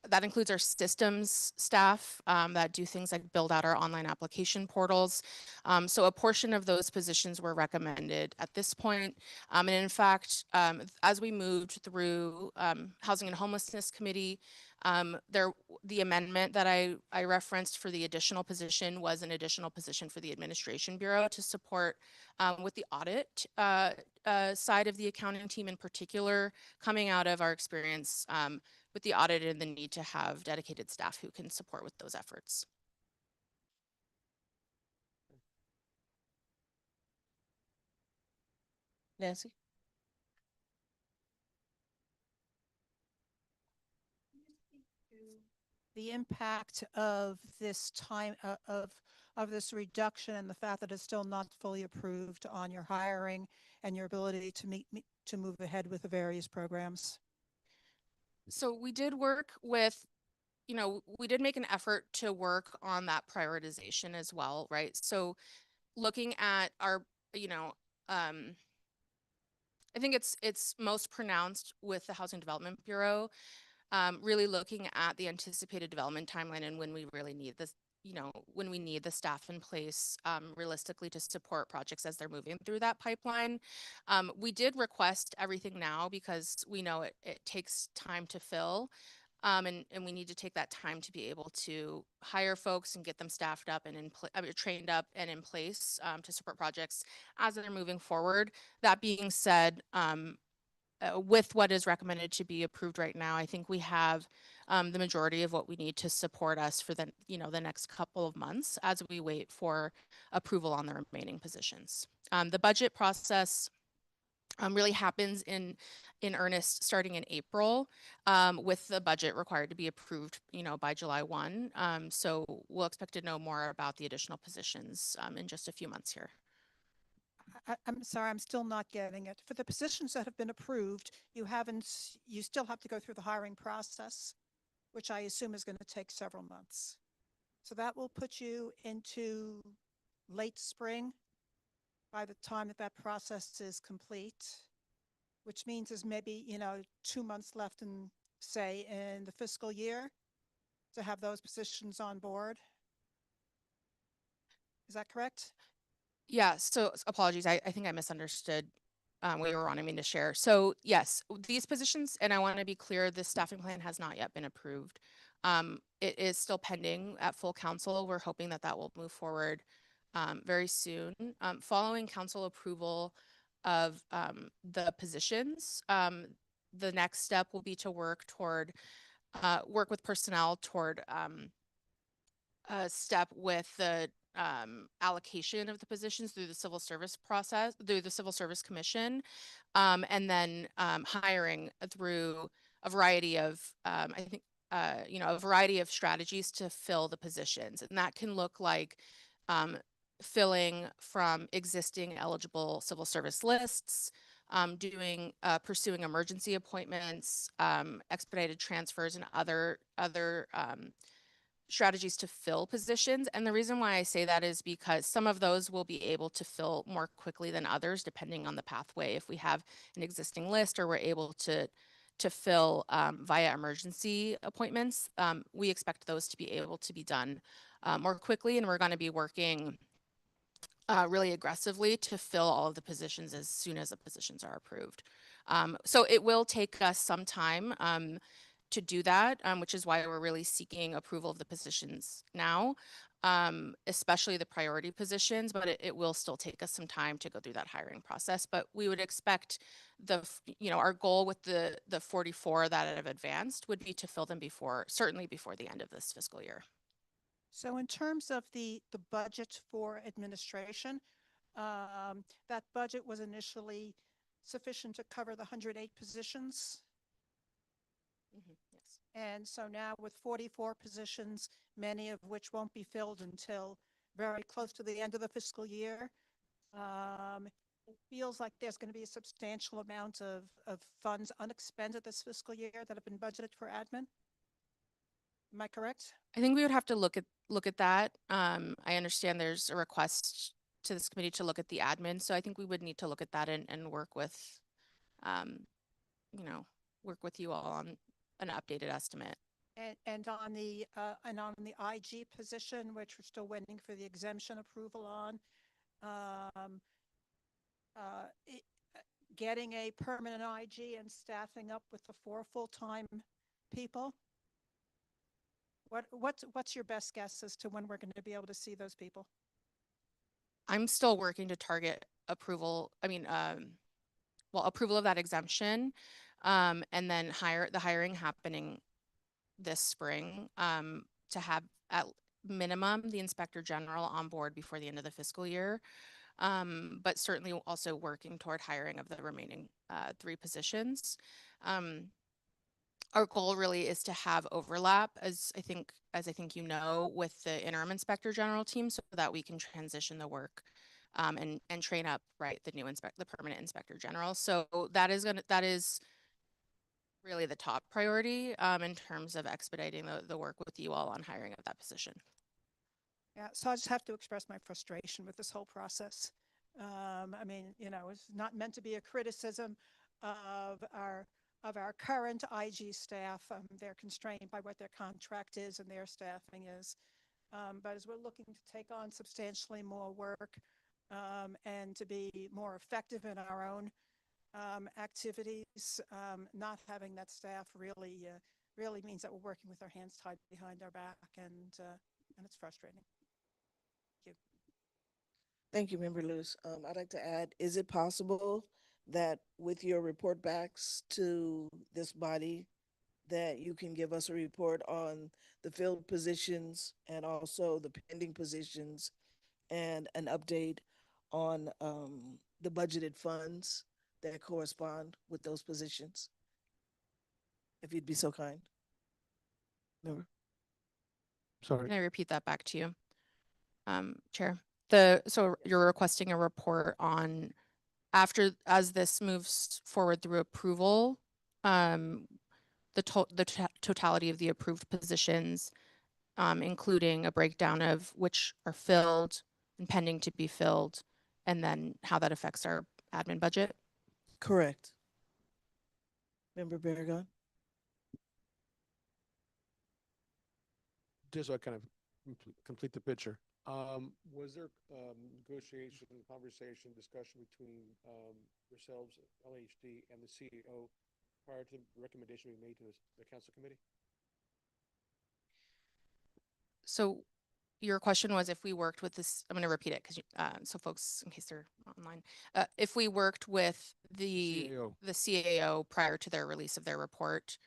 that includes our systems staff that do things like build out our online application portals. So a portion of those positions were recommended at this point. And in fact, as we moved through Housing and Homelessness Committee, the amendment that I referenced for the additional position was an additional position for the Administration Bureau to support with the audit side of the accounting team in particular, coming out of our experience with the audit and the need to have dedicated staff who can support with those efforts. Nancy? The impact of this time of this reduction and the fact that it's still not fully approved on your hiring and your ability to move ahead with the various programs. So we did work with, we did make an effort to work on that prioritization as well, right? So looking at our, I think it's most pronounced with the Housing Development Bureau, really looking at the anticipated development timeline and when we really need this, when we need the staff in place realistically to support projects as they're moving through that pipeline. We did request everything now because we know it takes time to fill. And we need to take that time to be able to hire folks and get them staffed up and trained up and in place to support projects as they're moving forward. That being said, with what is recommended to be approved right now, I think we have the majority of what we need to support us for the next couple of months as we wait for approval on the remaining positions. The budget process really happens in earnest starting in April, with the budget required to be approved, by July 1. So we'll expect to know more about the additional positions in just a few months here. I'm sorry, I'm still not getting it. For the positions that have been approved, you still have to go through the hiring process, which I assume is going to take several months. So that will put you into late spring by the time that process is complete, which means there's maybe, 2 months left in the fiscal year to have those positions on board. Is that correct? Yeah, so apologies. I think I misunderstood what you were wanting me to share. So yes, these positions, and I want to be clear, the staffing plan has not yet been approved. It is still pending at full council. We're hoping that will move forward very soon. Following council approval of the positions, the next step will be to work with personnel toward a step with the allocation of the positions through the civil service process, through the Civil Service Commission, and then hiring through a variety of, a variety of strategies to fill the positions. And that can look like filling from existing eligible civil service lists, pursuing emergency appointments, expedited transfers, and other strategies to fill positions. And the reason why I say that is because some of those will be able to fill more quickly than others, depending on the pathway. If we have an existing list or we're able to fill via emergency appointments, we expect those to be able to be done more quickly. And we're going to be working really aggressively to fill all of the positions as soon as the positions are approved. So it will take us some time to do that, which is why we're really seeking approval of the positions now, especially the priority positions, but it will still take us some time to go through that hiring process. But we would expect our goal with the 44 that have advanced would be to fill them certainly before the end of this fiscal year. So in terms of the budget for administration, that budget was initially sufficient to cover the 108 positions. Yes. And so now with 44 positions, many of which won't be filled until very close to the end of the fiscal year, it feels like there's going to be a substantial amount of funds unexpended this fiscal year that have been budgeted for admin. Am I correct? I think we would have to look at that. I understand there's a request to this committee to look at the admin, so I think we would need to look at that and work with, work with you all on an updated estimate. And on the IG position, which we're still waiting for the exemption approval on, getting a permanent IG and staffing up with the 4 full-time people. What's your best guess as to when we're going to be able to see those people? I'm still working to target approval. Approval of that exemption, and then hiring happening this spring, to have at minimum the Inspector General on board before the end of the fiscal year. But certainly also working toward hiring of the remaining 3 positions. Our goal really is to have overlap, as I think you know, with the Interim Inspector General team, so that we can transition the work and train up the permanent Inspector General. So that is really the top priority in terms of expediting the work with you all on hiring of that position. Yeah, so I just have to express my frustration with this whole process. I mean, it's not meant to be a criticism of our current IG staff. They're constrained by what their contract is and their staffing is. But as we're looking to take on substantially more work and to be more effective in our own activities, not having that staff really means that we're working with our hands tied behind our back, and it's frustrating. Thank you. Thank you, Member Lewis. I'd like to add, is it possible that with your report backs to this body, that you can give us a report on the filled positions and also the pending positions and an update on the budgeted funds that correspond with those positions? If you'd be so kind. Member? Sorry. Can I repeat that back to you, Chair? So you're requesting a report on as this moves forward through approval, the totality of the approved positions, including a breakdown of which are filled and pending to be filled, and then how that affects our admin budget. Correct. Member Barragon? Just so I kind of complete the picture. Was there negotiation, conversation, discussion between yourselves, LAHD, and the CEO prior to the recommendation being made to the council committee? So your question was if we worked with this, I'm going to repeat it because so folks, in case they're online, if we worked with the CAO prior to their release of their report.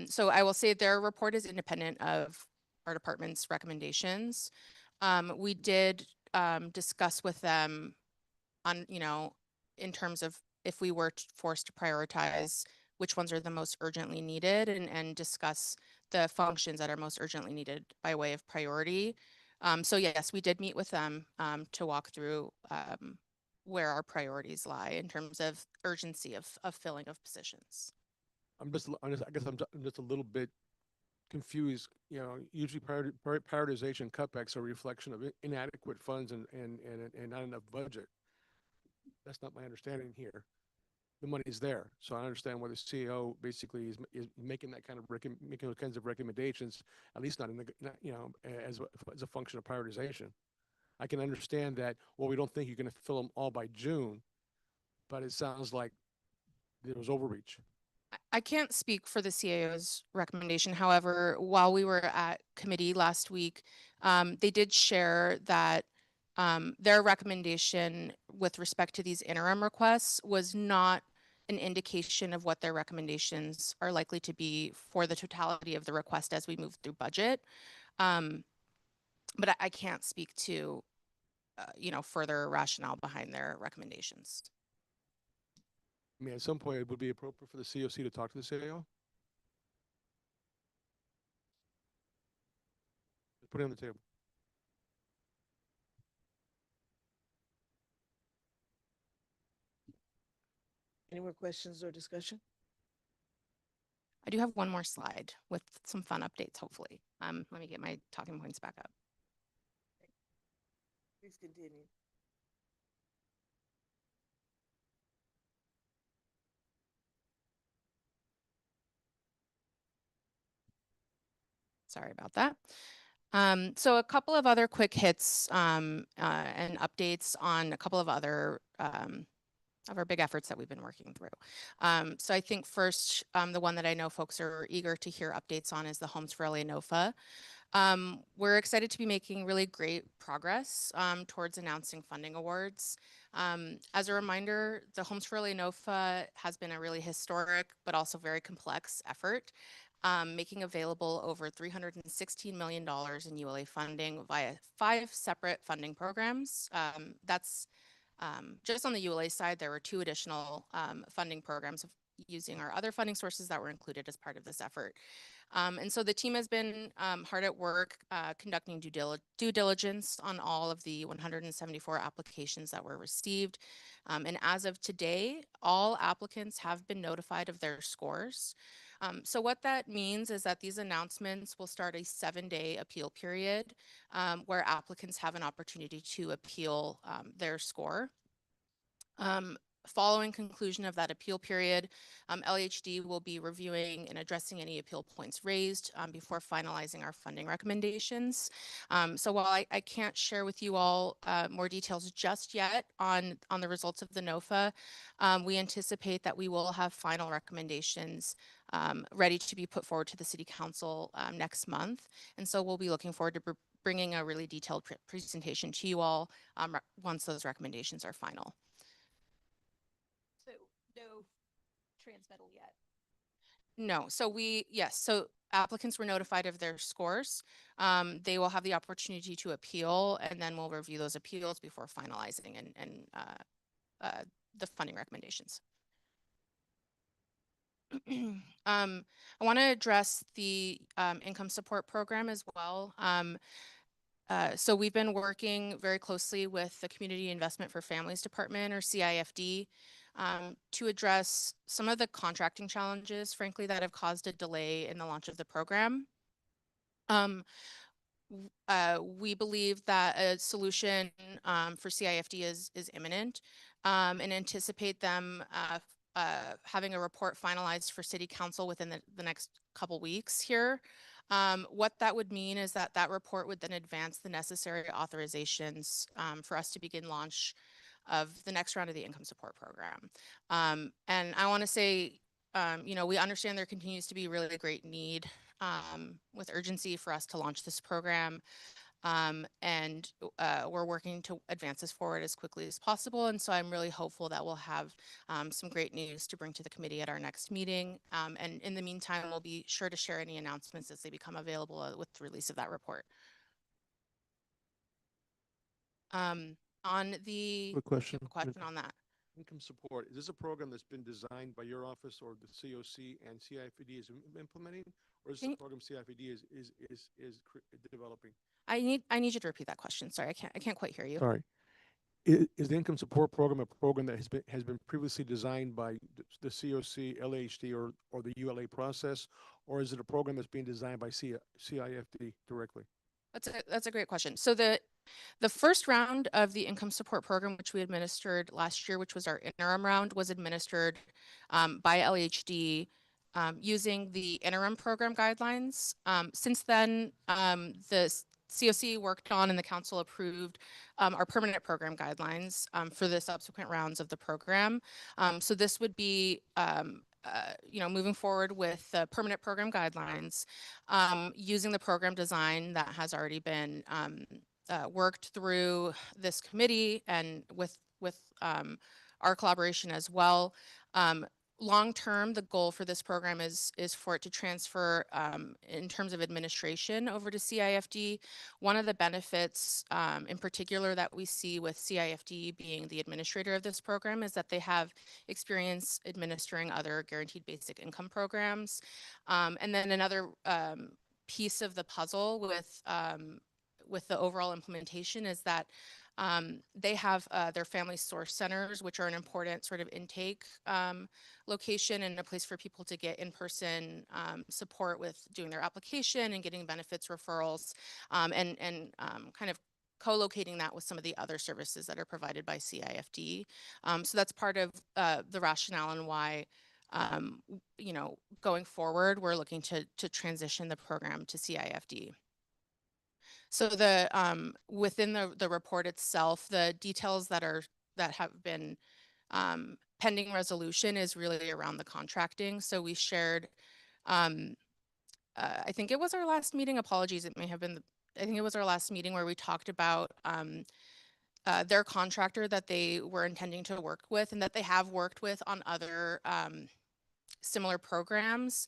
So I will say their report is independent of our department's recommendations. We did discuss with them on, in terms of if we were forced to prioritize which ones are the most urgently needed, and discuss the functions that are most urgently needed by way of priority. So yes, we did meet with them to walk through where our priorities lie in terms of urgency of filling of positions. I guess I'm just a little bit confused. Usually prioritization cutbacks are a reflection of inadequate funds and not enough budget. That's not my understanding here. The money is there, so I understand why the CEO basically is making that kind of making those kinds of recommendations. At least not in the as a function of prioritization. I can understand that. Well, we don't think you're going to fill them all by June, but it sounds like there was overreach. I can't speak for the CAO's recommendation. However, while we were at committee last week, they did share that their recommendation with respect to these interim requests was not an indication of what their recommendations are likely to be for the totality of the request as we move through budget. But I can't speak to, further rationale behind their recommendations. I mean, at some point, it would be appropriate for the COC to talk to the CAO. Put it on the table. Any more questions or discussion? I do have one more slide with some fun updates, hopefully. Let me get my talking points back up. Please continue. Sorry about that. So a couple of other quick hits and updates on a couple of other of our big efforts that we've been working through. So I think first, the one that I know folks are eager to hear updates on is the Homes for LA NOFA. We're excited to be making really great progress towards announcing funding awards. As a reminder, the Homes for LA NOFA has been a really historic but also very complex effort, making available over $316 million in ULA funding via 5 separate funding programs. That's just on the ULA side. There were 2 additional funding programs using our other funding sources that were included as part of this effort. And so the team has been hard at work conducting due diligence on all of the 174 applications that were received. And as of today, all applicants have been notified of their scores. So what that means is that these announcements will start a 7-day appeal period where applicants have an opportunity to appeal their score. Following conclusion of that appeal period, LAHD will be reviewing and addressing any appeal points raised before finalizing our funding recommendations. So while I can't share with you all more details just yet on the results of the NOFA, we anticipate that we will have final recommendations ready to be put forward to the City Council next month. And so we'll be looking forward to bringing a really detailed presentation to you all once those recommendations are final. So no transmittal yet. No, so so applicants were notified of their scores. They will have the opportunity to appeal, and then we'll review those appeals before finalizing the funding recommendations. I want to address the income support program as well. So we've been working very closely with the Community Investment for Families Department, or CIFD, to address some of the contracting challenges, frankly, that have caused a delay in the launch of the program. We believe that a solution for CIFD is imminent, and anticipate them having a report finalized for City Council within the next couple weeks here. What that would mean is that that report would then advance the necessary authorizations for us to begin launch of the next round of the income support program. And I want to say, we understand there continues to be really great need with urgency for us to launch this program. And we're working to advance this forward as quickly as possible. And so I'm really hopeful that we'll have some great news to bring to the committee at our next meeting. And in the meantime, we'll be sure to share any announcements as they become available with the release of that report. On the Quick question. question on that. Income support, is this a program that's been designed by your office or the COC and CIFD is implementing, or is this a program CIFD is developing? I need you to repeat that question. Sorry, I can't quite hear you. Sorry. Is the income support program a program that has been previously designed by the COC, LAHD, or the ULA process, or is it a program that's being designed by CIFD directly? That's a great question. So the first round of the income support program, which we administered last year, which was our interim round, was administered by LAHD using the interim program guidelines. Since then, the COC worked on and the council approved our permanent program guidelines for the subsequent rounds of the program. So this would be moving forward with the permanent program guidelines, using the program design that has already been worked through this committee and with our collaboration as well. Long term, the goal for this program is for it to transfer in terms of administration over to CIFD. One of the benefits in particular that we see with CIFD being the administrator of this program is that they have experience administering other guaranteed basic income programs. And then another piece of the puzzle with the overall implementation is that they have their family source centers, which are an important sort of intake location and a place for people to get in-person support with doing their application and getting benefits referrals, and kind of co-locating that with some of the other services that are provided by CIFD. So that's part of the rationale and why going forward, we're looking to transition the program to CIFD. So within the report itself, the details that have been pending resolution is really around the contracting. So we shared, I think it was our last meeting, apologies, it may have been, I think it was our last meeting where we talked about their contractor that they were intending to work with and that they have worked with on other similar programs.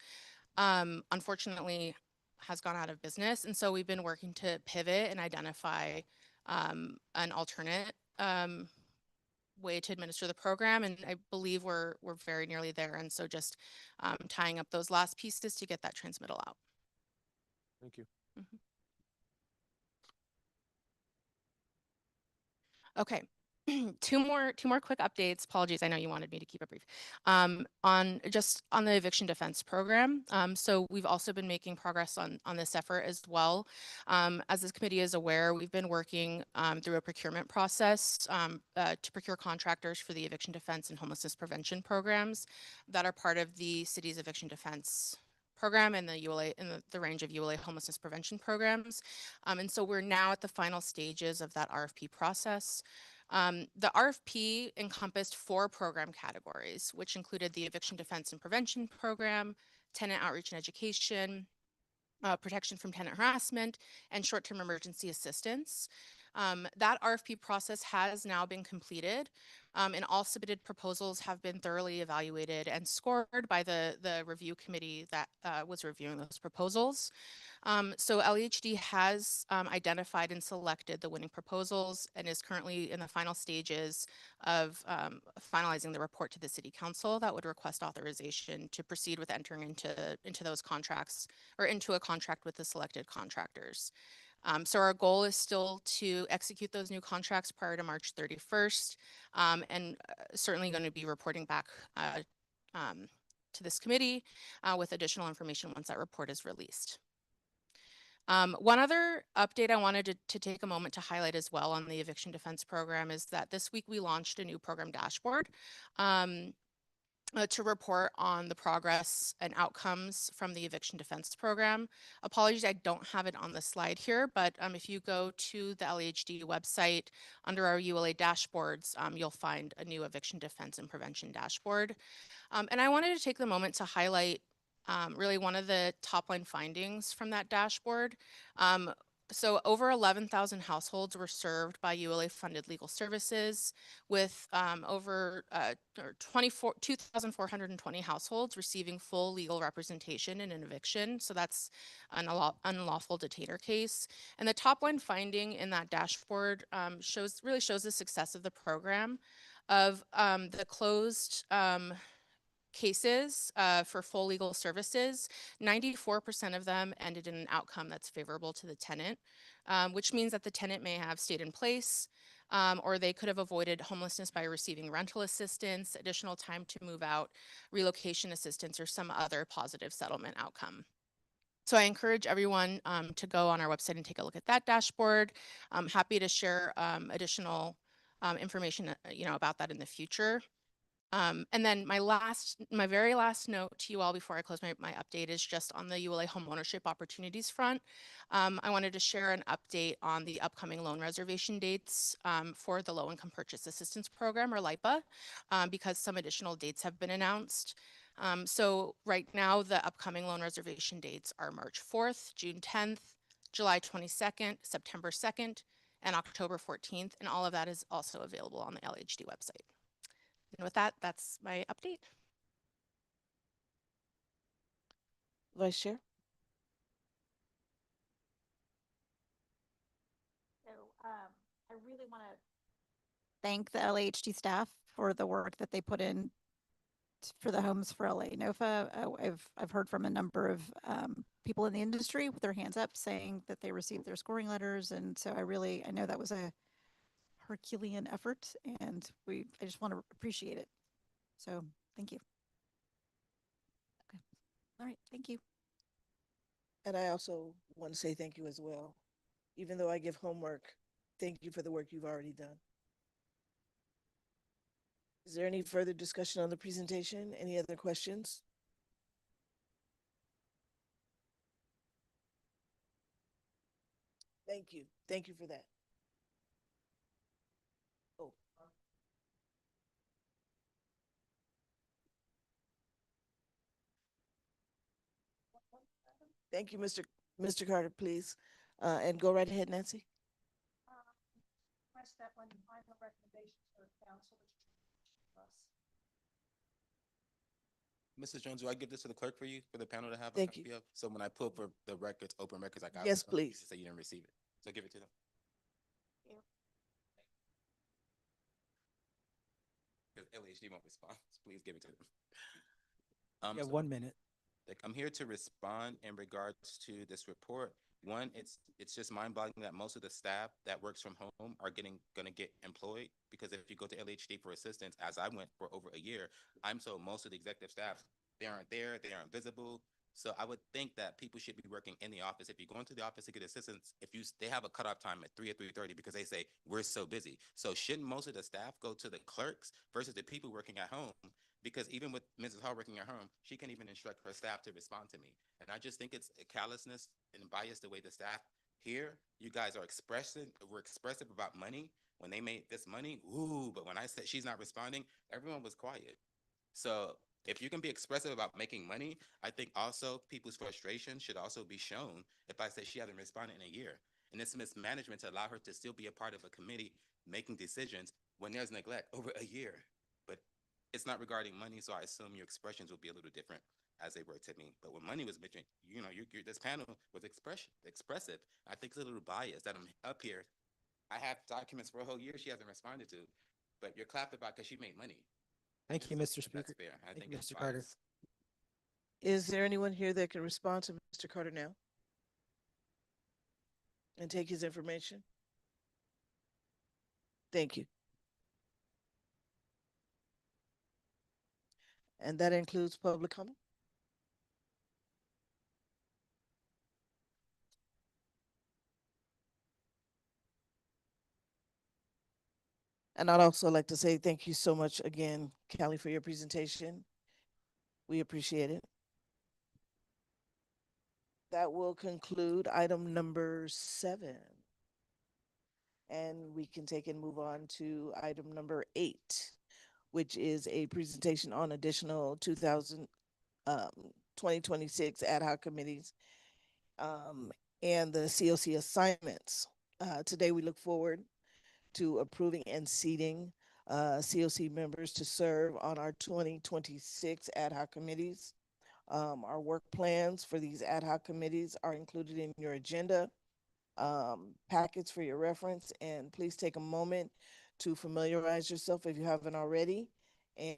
Unfortunately has gone out of business. And so we've been working to pivot and identify an alternate way to administer the program. And I believe we're very nearly there. And so just tying up those last pieces to get that transmittal out. Thank you. Mm-hmm. Okay. two more quick updates. Apologies, I know you wanted me to keep it brief. On the eviction defense program. So we've also been making progress on this effort as well. As this committee is aware, we've been working through a procurement process to procure contractors for the eviction defense and homelessness prevention programs that are part of the city's eviction defense program and the ULA in the range of ULA homelessness prevention programs. And so we're now at the final stages of that RFP process. The RFP encompassed 4 program categories, which included the eviction defense and prevention program, tenant outreach and education, protection from tenant harassment, and short-term emergency assistance. That RFP process has now been completed, and all submitted proposals have been thoroughly evaluated and scored by the review committee that was reviewing those proposals. So LAHD has identified and selected the winning proposals and is currently in the final stages of finalizing the report to the City Council that would request authorization to proceed with entering into those contracts or into a contract with the selected contractors. So our goal is still to execute those new contracts prior to March 31st, and certainly going to be reporting back to this committee with additional information once that report is released. One other update I wanted to take a moment to highlight as well on the eviction defense program is that this week we launched a new program dashboard to report on the progress and outcomes from the eviction defense program. Apologies, I don't have it on the slide here, but if you go to the LAHD website under our ULA dashboards, you'll find a new eviction defense and prevention dashboard. And I wanted to take the moment to highlight really one of the top line findings from that dashboard. So over 11,000 households were served by ULA funded legal services, with over 2,420 households receiving full legal representation in an eviction. So that's an unlawful detainer case. And the top line finding in that dashboard really shows the success of the program of the closed cases for full legal services. 94% of them ended in an outcome that's favorable to the tenant, which means that the tenant may have stayed in place, or they could have avoided homelessness by receiving rental assistance, additional time to move out, relocation assistance, or some other positive settlement outcome. So I encourage everyone to go on our website and take a look at that dashboard. I'm happy to share additional information about that in the future. And then my very last note to you all before I close my update is just on the ULA homeownership opportunities front. I wanted to share an update on the upcoming loan reservation dates for the Low Income Purchase Assistance Program, or LIPA, because some additional dates have been announced. So right now, the upcoming loan reservation dates are March 4th, June 10th, July 22nd, September 2nd, and October 14th, and all of that is also available on the LHD website. And with that, that's my update. Vice Chair. So I really want to thank the LAHD staff for the work that they put in for the Homes for LA NOFA. I've heard from a number of people in the industry with their hands up saying that they received their scoring letters, and so I know that was a Herculean effort, and I just want to appreciate it. So thank you. Okay. All right. Thank you. And I also want to say thank you as well. Even though I give homework, thank you for the work you've already done. Is there any further discussion on the presentation? Any other questions? Thank you. Thank you for that. Oh. Thank you, Mr. Carter, please. And go right ahead, Nancy. Press that one, final recommendations for council. Mrs. Jones, do I give this to the clerk for you, for the panel to have a Thank copy you. of? So when I pull for the records, open records, I got. Yes, please. Say you didn't receive it. So give it to them. Because LHD won't respond. Please give it to them. You have So 1 minute. I'm here to respond in regards to this report. One, it's just mind-boggling that most of the staff that works from home are gonna get employed, because if you go to LHD for assistance, as I went for over a year, I'm told most of the executive staff, they aren't there, they aren't visible. So I would think that people should be working in the office. If you go into the office to get assistance, they have a cutoff time at 3 or 3:30 because they say we're so busy. So shouldn't most of the staff go to the clerks versus the people working at home? Because even with Mrs. Hall working at home, she can't even instruct her staff to respond to me. And I just think it's a callousness and bias the way the staff here, you guys are we're expressive about money. When they made this money, ooh, but when I said she's not responding, everyone was quiet. So if you can be expressive about making money, I think also people's frustration should also be shown if I say she hasn't responded in a year. And it's mismanagement to allow her to still be a part of a committee making decisions when there's neglect over a year. But it's not regarding money, so I assume your expressions will be a little different as they were to me. But when money was mentioned, this panel was expressive. I think it's a little biased that I'm up here. I have documents for a whole year she hasn't responded to, but you're clapped about because she made money. Thank you, Mr. Speaker. That's fair. I Thank think you, it's Mr. Carter. biased. Is there anyone here that can respond to Mr. Carter now and take his information? Thank you. And that includes public comment? And I'd also like to say thank you so much again, Callie, for your presentation. We appreciate it. That will conclude item number 7. And we can take and move on to item number 8, which is a presentation on additional 2026 ad hoc committees and the COC assignments. Today, we look forward to approving and seating COC members to serve on our 2026 ad hoc committees. Our work plans for these ad hoc committees are included in your agenda packets for your reference, and please take a moment to familiarize yourself if you haven't already,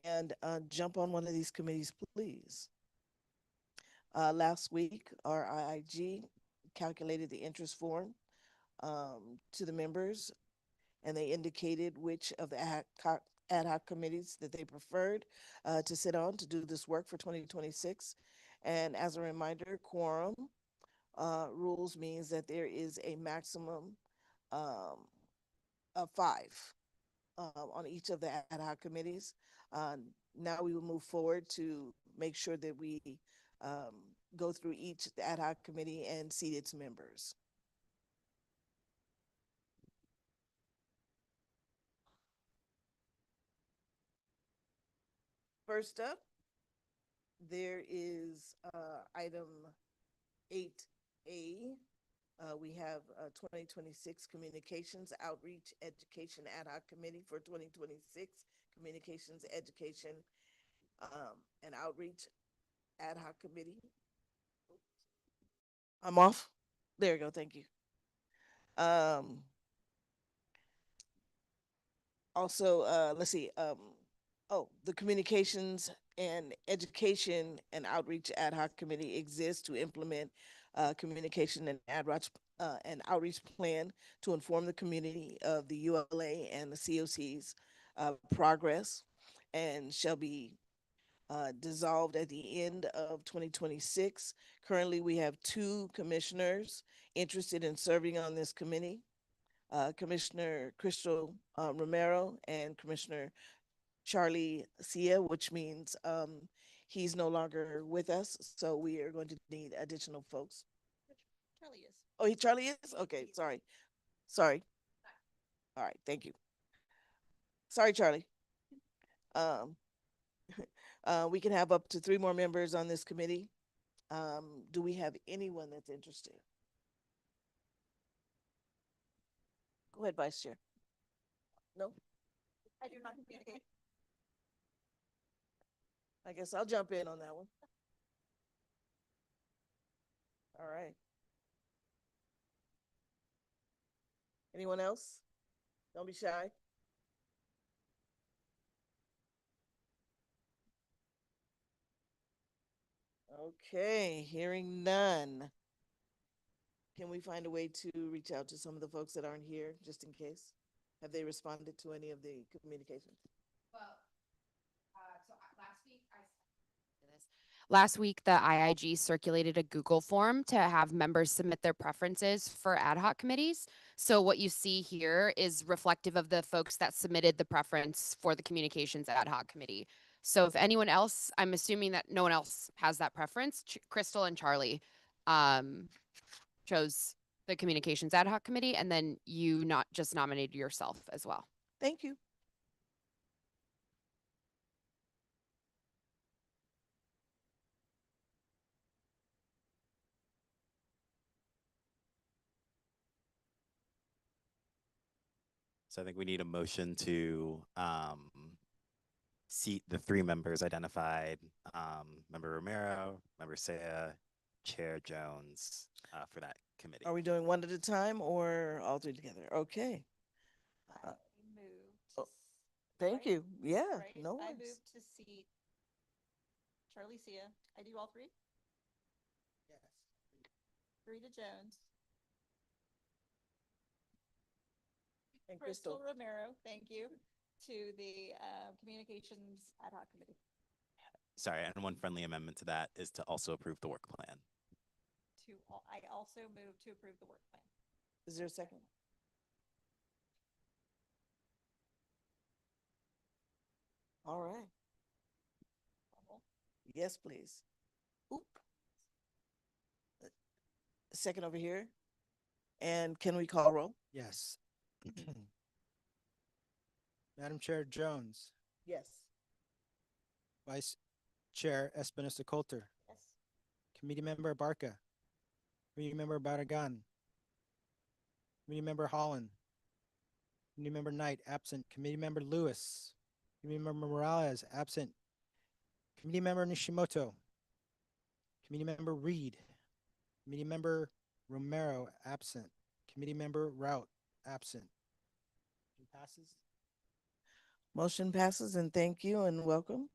and jump on one of these committees, please. Last week, our IIG calculated the interest form to the members, and they indicated which of the ad hoc committees that they preferred to sit on to do this work for 2026. And as a reminder, quorum rules means that there is a maximum of 5 on each of the ad hoc committees. Now we will move forward to make sure that we go through each ad hoc committee and seat its members. First up, there is item 8A. We have 2026 Communications Outreach Education Ad Hoc Committee for 2026 Communications Education and Outreach Ad Hoc Committee. I'm off. There you go. Thank you. Also, let's see. The Communications and Education and Outreach Ad Hoc Committee exists to implement communication and outreach plan to inform the community of the ULA and the COC's progress, and shall be dissolved at the end of 2026. Currently, we have 2 commissioners interested in serving on this committee, Commissioner Crystal Romero and Commissioner Charlie Sia, which means he's no longer with us. So we are going to need additional folks. Charlie is. Oh, Charlie is? Okay, sorry. Sorry. All right, thank you. Sorry, Charlie. Um, we can have up to 3 more members on this committee. Do we have anyone that's interested? Go ahead, Vice Chair. No? I do not communicate. I guess I'll jump in on that one. All right. Anyone else? Don't be shy. Okay, hearing none. Can we find a way to reach out to some of the folks that aren't here, just in case? Have they responded to any of the communications? Well, so last week, the IIG circulated a Google form to have members submit their preferences for ad hoc committees. So what you see here is reflective of the folks that submitted the preference for the communications ad hoc committee. So if anyone else, I'm assuming that no one else has that preference, Crystal and Charlie chose the communications ad hoc committee, and then you not just nominated yourself as well. Thank you. So I think we need a motion to seat the 3 members identified, Member Romero, Member Saya, Chair Jones, for that committee. Are we doing one at a time or all 3 together? Okay. Move. Thank you. Yeah, Right? no I worries. move to seat Charlie Sia. I do all 3? Yes. 3 to Jones. And Crystal Crystal. Romero, thank you, to the Communications Ad Hoc Committee. Sorry, and one friendly amendment to that is to also approve the work plan. I also move to approve the work plan. Is there a second? All right. Yes, please. Oop. Second over here. And can we call roll? Yes. Madam Chair Jones, Yes. Vice Chair Espinosa Coulter, Yes. Committee Member Barca, Committee Member Barragan, Committee Member Holland, Committee Member Knight, absent, Committee Member Lewis, Committee Member Morales, absent, Committee Member Nishimoto, Committee Member Reed, Committee Member Romero, absent, Committee Member Rout, absent. Passes. Motion passes, and thank you and welcome.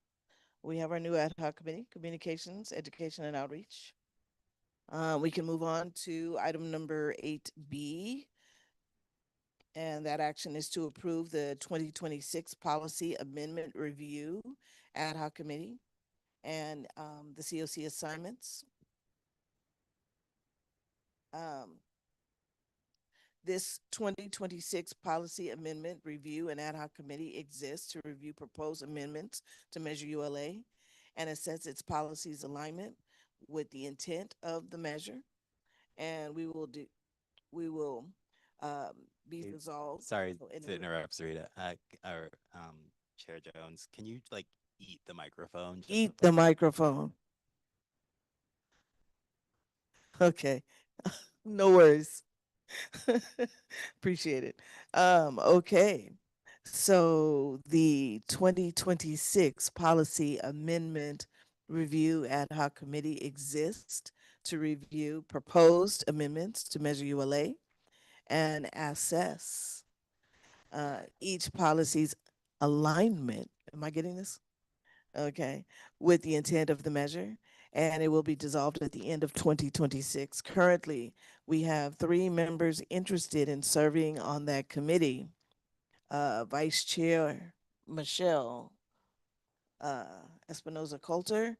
We have our new ad hoc committee, Communications, Education, and Outreach. We can move on to item number 8B. And that action is to approve the 2026 Policy Amendment Review Ad Hoc Committee and the COC assignments. This 2026 Policy Amendment Review and Ad Hoc Committee exists to review proposed amendments to Measure ULA and assess its policies alignment with the intent of the measure. And we will be Hey, resolved. Sorry So to interrupt, Sarita. Our Chair Jones, can you like eat the microphone? just Eat so- the microphone. Okay, no worries. Appreciate it. Okay. So the 2026 Policy Amendment Review Ad Hoc Committee exists to review proposed amendments to Measure ULA and assess each policy's alignment. Am I getting this? Okay, with the intent of the measure, and it will be dissolved at the end of 2026. Currently, we have 3 members interested in serving on that committee. Vice Chair Michelle Espinosa Coulter,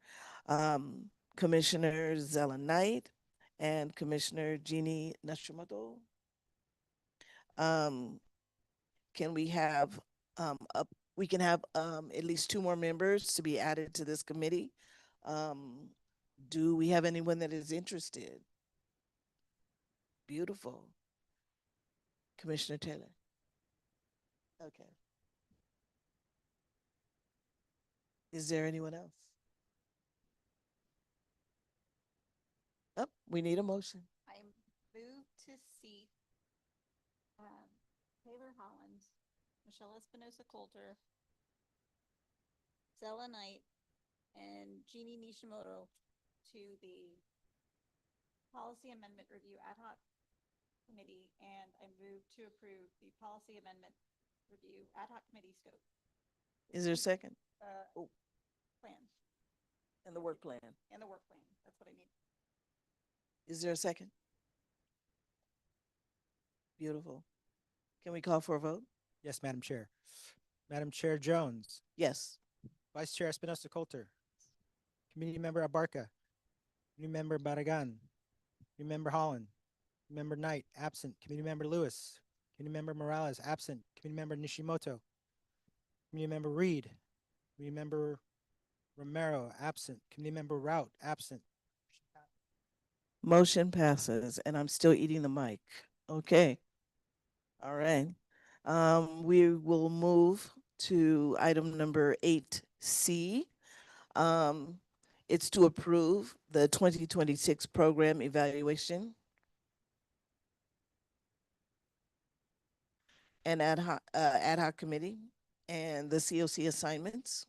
Commissioner Zella Knight, and Commissioner Jeannie Nashimoto. Can we have up we can have at least 2 more members to be added to this committee. Um, do we have anyone that is interested? Beautiful. Commissioner Taylor. Okay. Is there anyone else? Oh, we need a motion. I move to seat Taylor Holland, Michelle Espinosa Coulter, Zella Knight, and Jeannie Nishimoto to the Policy Amendment Review Ad Hoc Committee, and I move to approve the Policy Amendment Review Ad Hoc Committee scope. Is there a second? Oh. Plan. And the work plan. And the work plan. That's what I need. Is there a second? Beautiful. Can we call for a vote? Yes, Madam Chair. Madam Chair Jones, Yes. Vice Chair Espinosa Coulter, Committee Member Abarca, Committee Member Barragan, Committee Member Holland, Committee Member Knight, absent. Committee Member Lewis, Committee Member Morales, absent. Committee Member Nishimoto, Committee Member Reed, Committee Member Romero, absent. Committee Member Rout, absent. Motion passes, and I'm still eating the mic. Okay. All right. We will move to item number 8C. It's to approve the 2026 program evaluation and ad hoc committee and the COC assignments.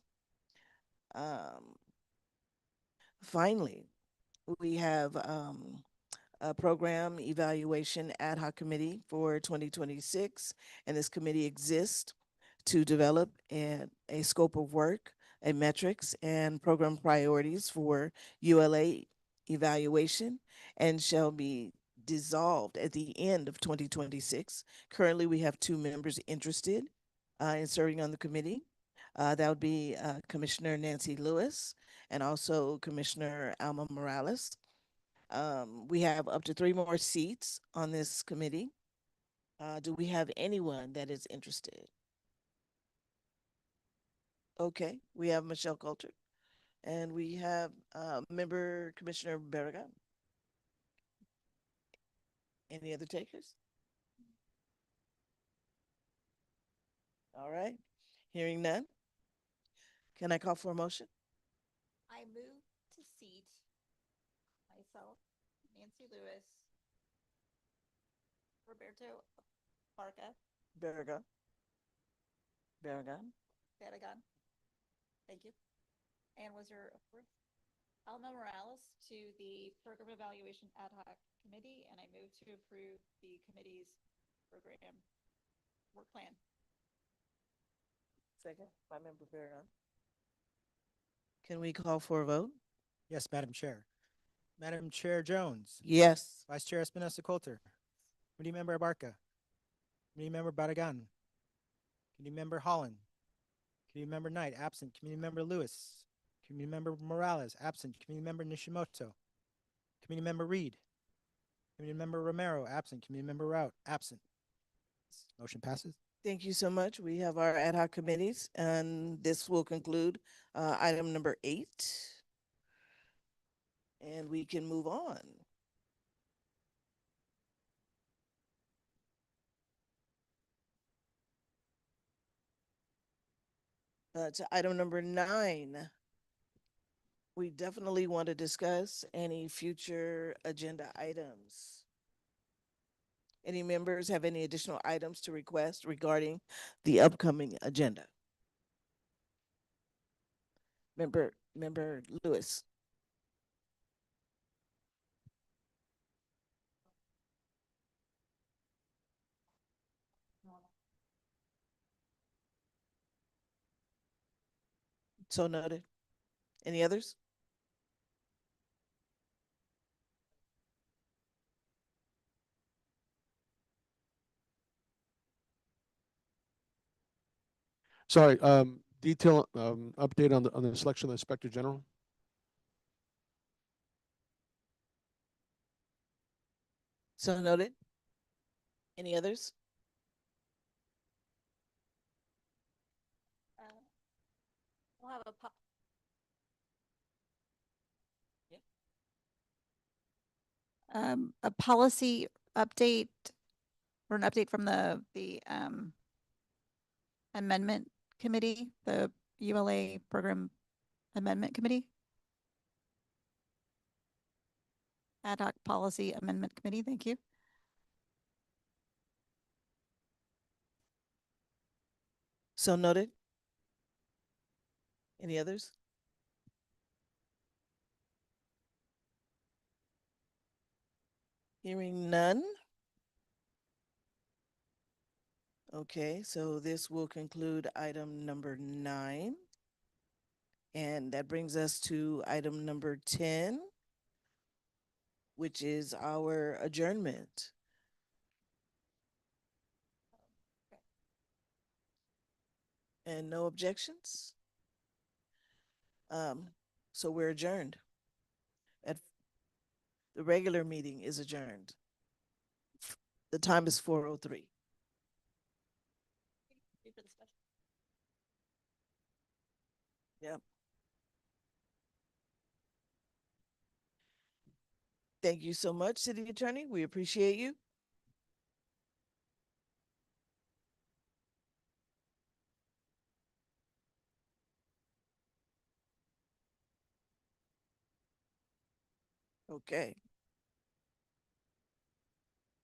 Finally, we have a program evaluation ad hoc committee for 2026, and this committee exists to develop a scope of work, a metrics and program priorities for ULA evaluation, and shall be dissolved at the end of 2026. Currently, we have 2 members interested in serving on the committee. That would be Commissioner Nancy Lewis and also Commissioner Alma Morales. We have up to 3 more seats on this committee. Do we have anyone that is interested? Okay, we have Michelle Coulter and we have member Commissioner Barragan. Any other takers? All right, hearing none. Can I call for a motion? I move to seat myself, Nancy Lewis, Roberto Barca, Barragan. Barragan. Thank you. And was there a fourth? Alma Morales to the Program Evaluation Ad Hoc Committee, and I move to approve the committee's program work plan. Second by member Barragan. Can we call for a vote? Yes, Madam Chair. Madam Chair Jones, Yes. Vice Chair Espinosa Coulter, Committee Member Abarca, Committee Member Barragan, Committee Member Holland, Committee Member Knight, absent. Committee Member Lewis, Committee Member Morales, absent. Committee Member Nishimoto, Committee Member Reed, Committee Member Romero, absent. Committee Member Rout, absent. Motion passes. Thank you so much. We have our ad hoc committees, and this will conclude item number 8. And we can move on. To item number 9. We definitely want to discuss any future agenda items. Any members have any additional items to request regarding the upcoming agenda? Member Lewis. So noted. Any others? Sorry, detail, update on the selection of the Inspector General. So noted. Any others? We'll have a policy update or an update from the amendment committee, the ULA program amendment committee. Ad hoc policy amendment committee. Thank you. So noted. Any others? Hearing none. Okay, so this will conclude item number 9. And that brings us to item number 10, which is our adjournment. And no objections? So we're adjourned. The regular meeting is adjourned. The time is 4:03. Yep. Thank you so much, City Attorney. We appreciate you. Okay.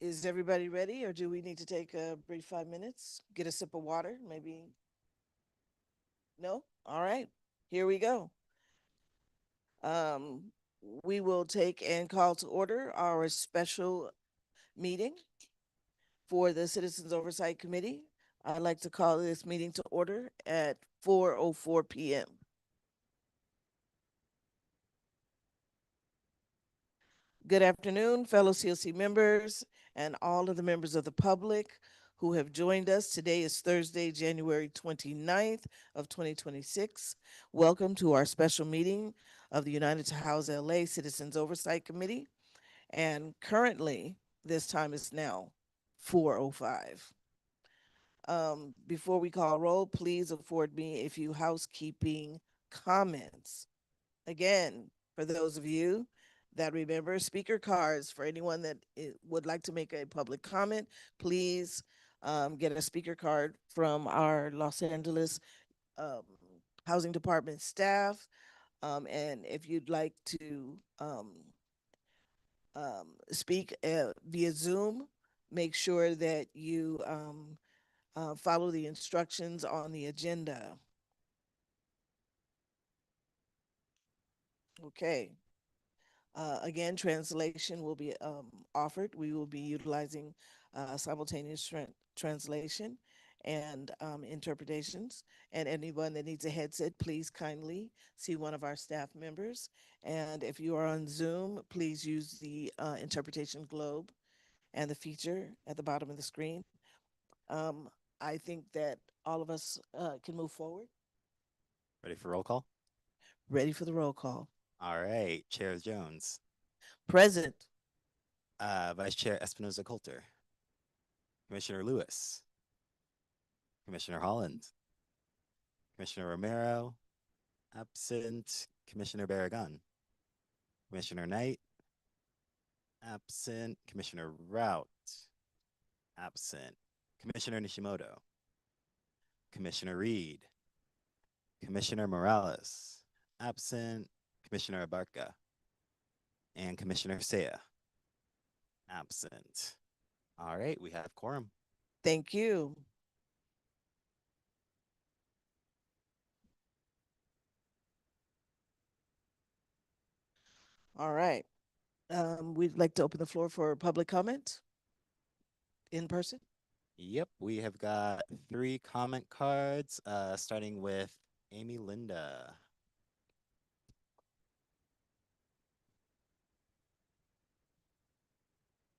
Is everybody ready, or do we need to take a brief 5 minutes? Get a sip of water, maybe? No? All right. Here we go. We will take and call to order our special meeting for the Citizens Oversight Committee. I'd like to call this meeting to order at 4:04 p.m. Good afternoon, fellow COC members and all of the members of the public who have joined us. Today is Thursday, January 29th of 2026. Welcome to our special meeting of the United to House LA Citizens Oversight Committee. And currently, this time is now 4:05. Before we call roll, please afford me a few housekeeping comments. Again, for those of you that remember speaker cards, for anyone that would like to make a public comment, please get a speaker card from our Los Angeles Housing Department staff. And if you'd like to speak via Zoom, make sure that you follow the instructions on the agenda. Okay. Again, translation will be offered. We will be utilizing simultaneous translation and interpretations. And anyone that needs a headset, please kindly see one of our staff members. And if you are on Zoom, please use the interpretation globe and the feature at the bottom of the screen. I think that all of us can move forward. Ready for roll call? Ready for the roll call. All right, Chair Jones. Present. Vice Chair Espinoza-Coulter. Commissioner Lewis. Commissioner Holland. Commissioner Romero. Absent. Commissioner Barragan. Commissioner Knight. Absent. Commissioner Rout. Absent. Commissioner Nishimoto. Commissioner Reed. Commissioner Morales. Absent. Commissioner Abarca. And Commissioner Saya. Absent. All right, we have quorum. Thank you. All right. We'd like to open the floor for public comment in person. Yep, we have got 3 comment cards, starting with Amy Linda.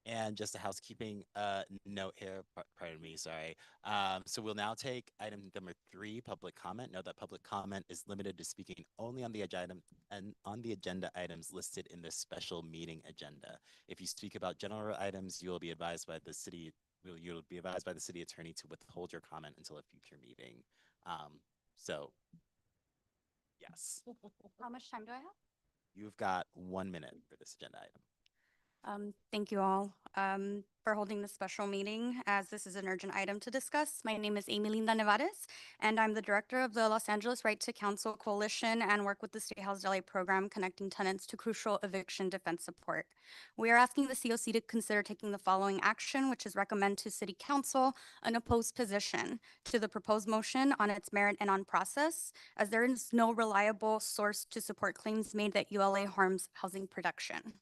And just a housekeeping note here, pardon me, sorry. So we'll now take item number 3, public comment. Note that public comment is limited to speaking only on the agenda and on the agenda items listed in the special meeting agenda. If you speak about general items, you will be advised by the city. You'll be advised by the city attorney to withhold your comment until a future meeting. So Yes. How much time do I have? You've got 1 minute for this agenda item. Thank you all for holding this special meeting, as this is an urgent item to discuss. My name is Amy Linda Nevares, and I'm the director of the Los Angeles Right to Counsel Coalition and work with the State House LA program connecting tenants to crucial eviction defense support. We are asking the COC to consider taking the following action, which is recommend to City Council an opposed position to the proposed motion on its merit and on process, as there is no reliable source to support claims made that ULA harms housing production.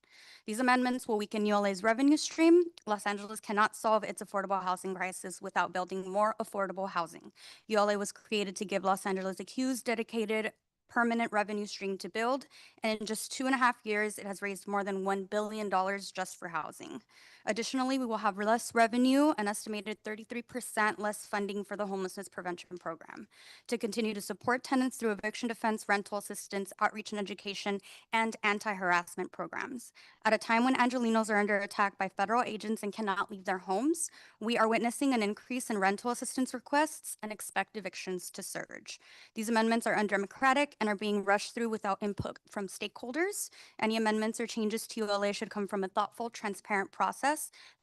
These amendments will weaken ULA's revenue stream. Los Angeles cannot solve its affordable housing crisis without building more affordable housing. ULA was created to give Los Angeles a huge, dedicated, permanent revenue stream to build, and in just 2.5 years, it has raised more than $1 billion just for housing. Additionally, we will have less revenue, an estimated 33% less funding for the homelessness prevention program, to continue to support tenants through eviction defense, rental assistance, outreach and education, and anti-harassment programs. At a time when Angelenos are under attack by federal agents and cannot leave their homes, we are witnessing an increase in rental assistance requests and expect evictions to surge. These amendments are undemocratic and are being rushed through without input from stakeholders. Any amendments or changes to ULA should come from a thoughtful, transparent process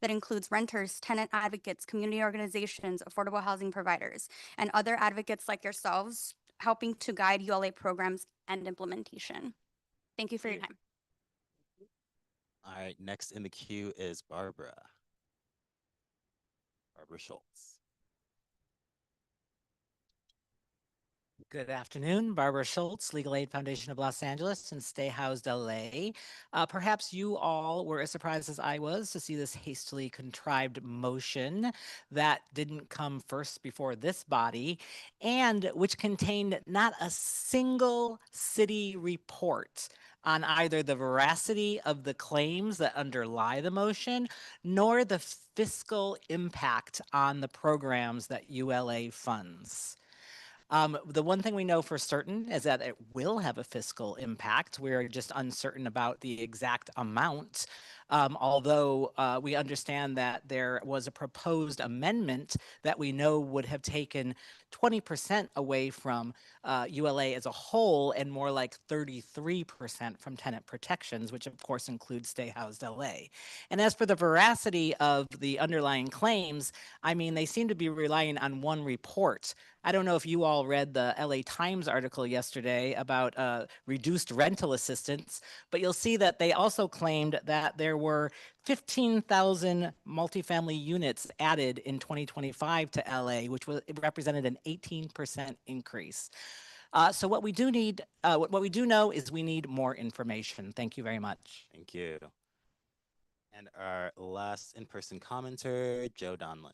that includes renters, tenant advocates, community organizations, affordable housing providers, and other advocates like yourselves, helping to guide ULA programs and implementation. Thank you for your time. All right, next in the queue is Barbara Schultz. Good afternoon, Barbara Schultz, Legal Aid Foundation of Los Angeles and Stay Housed LA. Perhaps you all were as surprised as I was to see this hastily contrived motion that didn't come first before this body and which contained not a single city report on either the veracity of the claims that underlie the motion, nor the fiscal impact on the programs that ULA funds. The one thing we know for certain is that it will have a fiscal impact. We're just uncertain about the exact amount. Although we understand that there was a proposed amendment that we know would have taken 20% away from ULA as a whole and more like 33% from tenant protections, which of course includes Stay Housed LA. And as for the veracity of the underlying claims, I mean, they seem to be relying on one report. I don't know if you all read the LA Times article yesterday about reduced rental assistance, but you'll see that they also claimed that there were 15,000 multifamily units added in 2025 to LA, which it represented an 18% increase. So what we do need, what we do know is we need more information. Thank you very much. Thank you. And our last in-person commenter, Joe Donlin.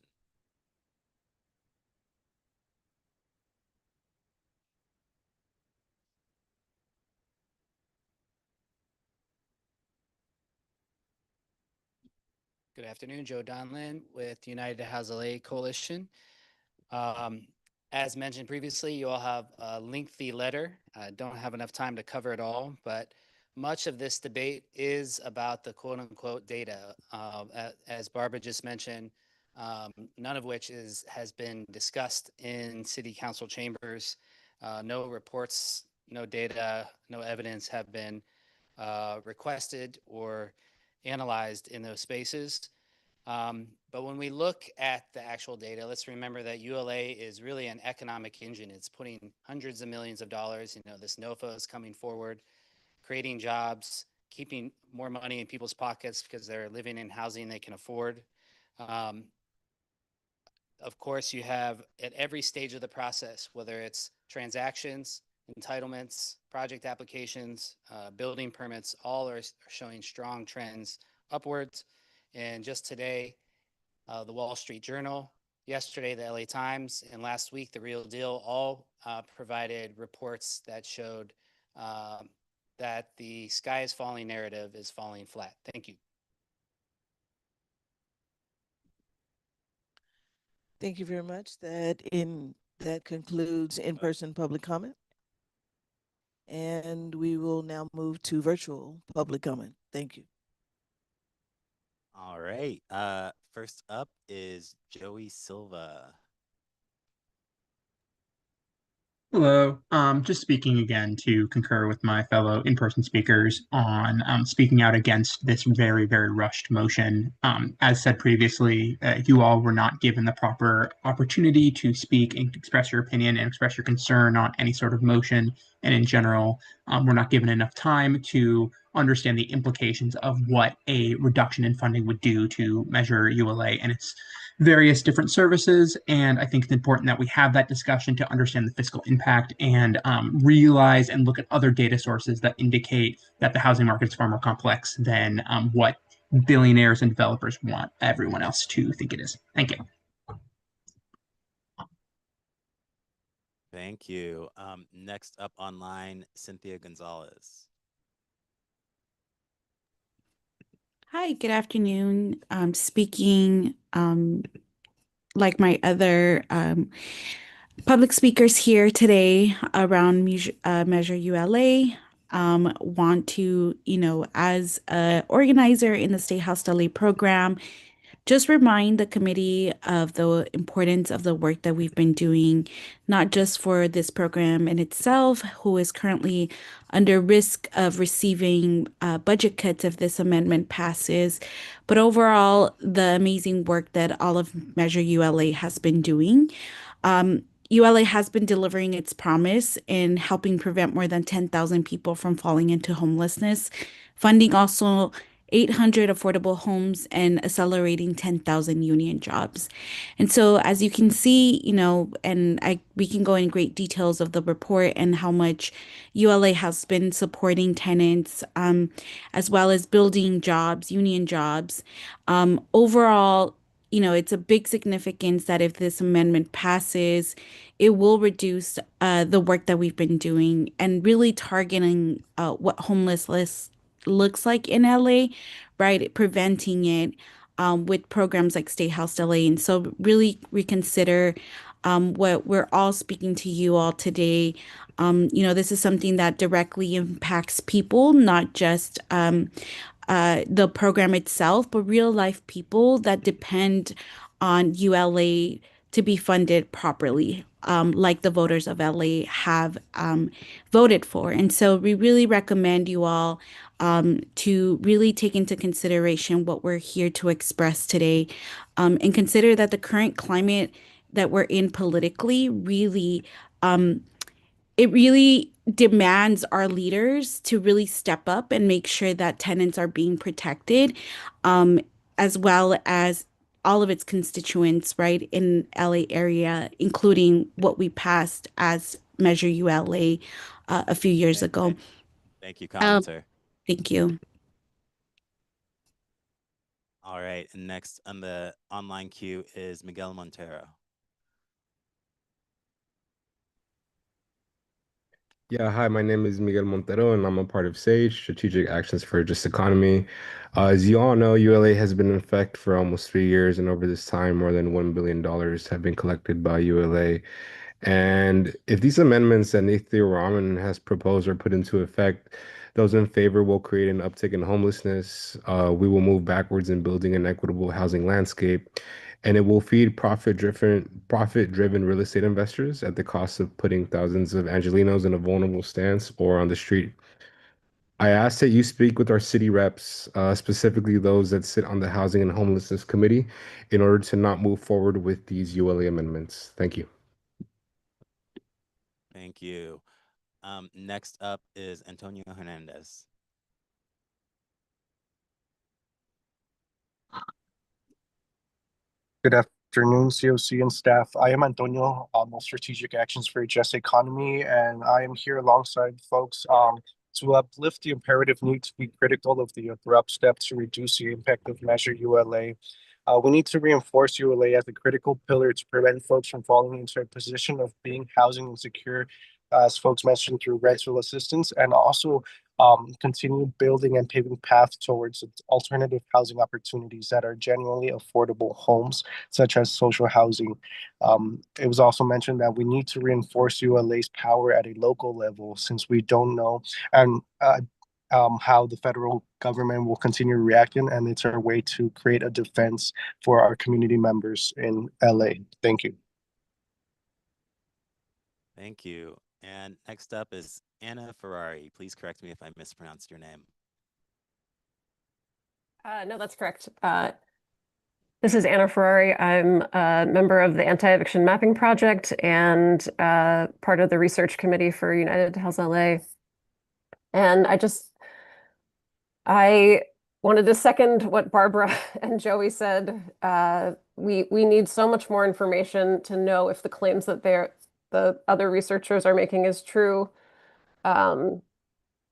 Good afternoon, Joe Donlin with United House LA Coalition. As mentioned previously, you all have a lengthy letter. I don't have enough time to cover it all, but much of this debate is about the quote unquote data. As Barbara just mentioned, none of which has been discussed in city council chambers. No reports, no data, no evidence have been requested or analyzed in those spaces. But when we look at the actual data, let's remember that ULA is really an economic engine. It's putting hundreds of millions of dollars, this NOFA is coming forward, creating jobs, keeping more money in people's pockets because they're living in housing they can afford. Of course, you have at every stage of the process, whether it's transactions, entitlements, project applications, building permits, all are showing strong trends upwards. And just today, the Wall Street Journal, yesterday, the LA Times, and last week, The Real Deal, all provided reports that showed that the sky is falling narrative is falling flat. Thank you. Thank you very much. That concludes in-person public comment. And we will now move to virtual public comment. Thank you. All right. First up is Joey Silva. Hello. Just speaking again to concur with my fellow in-person speakers on speaking out against this very, very rushed motion. As said previously, you all were not given the proper opportunity to speak and express your opinion and express your concern on any sort of motion. And in general, we're not given enough time to understand the implications of what a reduction in funding would do to Measure ULA and its various different services. And I think it's important that we have that discussion to understand the fiscal impact and realize and look at other data sources that indicate that the housing market is far more complex than what billionaires and developers want everyone else to think it is. Thank you. Thank you. Next up online, Cynthia Gonzalez. Hi, good afternoon. Speaking like my other public speakers here today around Measure ULA. Want to, as a organizer in the State House LA program, just remind the committee of the importance of the work that we've been doing, not just for this program in itself, who is currently under risk of receiving budget cuts if this amendment passes, but overall, the amazing work that all of Measure ULA has been doing. ULA has been delivering its promise in helping prevent more than 10,000 people from falling into homelessness, funding also 800 affordable homes and accelerating 10,000 union jobs. And so, as you can see, we can go in great details of the report and how much ULA has been supporting tenants, as well as building jobs, union jobs. Overall, it's a big significance that if this amendment passes, it will reduce the work that we've been doing and really targeting what homelessness looks like in LA, right? Preventing it with programs like State House LA. And so really reconsider what we're all speaking to you all today. This is something that directly impacts people, not just the program itself, but real life people that depend on ULA to be funded properly, like the voters of LA have voted for. And so we really recommend you all to really take into consideration what we're here to express today, and consider that the current climate that we're in politically really it really demands our leaders to really step up and make sure that tenants are being protected, as well as all of its constituents, right, in LA area, including what we passed as Measure ULA a few years ago. Thank you, commenter. Thank you. All right, and next on the online queue is Miguel Montero. Yeah, hi, my name is Miguel Montero, and I'm a part of SAGE, Strategic Actions for a Just Economy. As you all know, ULA has been in effect for almost 3 years, and over this time, more than $1 billion have been collected by ULA. And if these amendments that Nathir Rahman has proposed are put into effect, those in favor will create an uptick in homelessness. We will move backwards in building an equitable housing landscape, and it will feed profit-driven real estate investors at the cost of putting thousands of Angelenos in a vulnerable stance or on the street. I ask that you speak with our city reps, specifically those that sit on the Housing and Homelessness Committee, in order to not move forward with these ULA amendments. Thank you. Thank you. Next up is Antonio Hernandez. Good afternoon, COC and staff. I am Antonio, of Strategic Actions for a Just Economy, and I am here alongside folks to uplift the imperative need to be critical of the abrupt step to reduce the impact of Measure ULA. We need to reinforce ULA as a critical pillar to prevent folks from falling into a position of being housing insecure, as folks mentioned, through rental assistance, and also continue building and paving path towards alternative housing opportunities that are genuinely affordable homes, such as social housing. It was also mentioned that we need to reinforce ULA's power at a local level, since we don't know and how the federal government will continue reacting, and it's our way to create a defense for our community members in LA. Thank you. Thank you. And next up is Anna Ferrari. Please correct me if I mispronounced your name. No, that's correct. This is Anna Ferrari. I'm a member of the Anti-Eviction Mapping Project and part of the research committee for United to House LA. And I wanted to second what Barbara and Joey said. We need so much more information to know if the claims that the other researchers are making is true.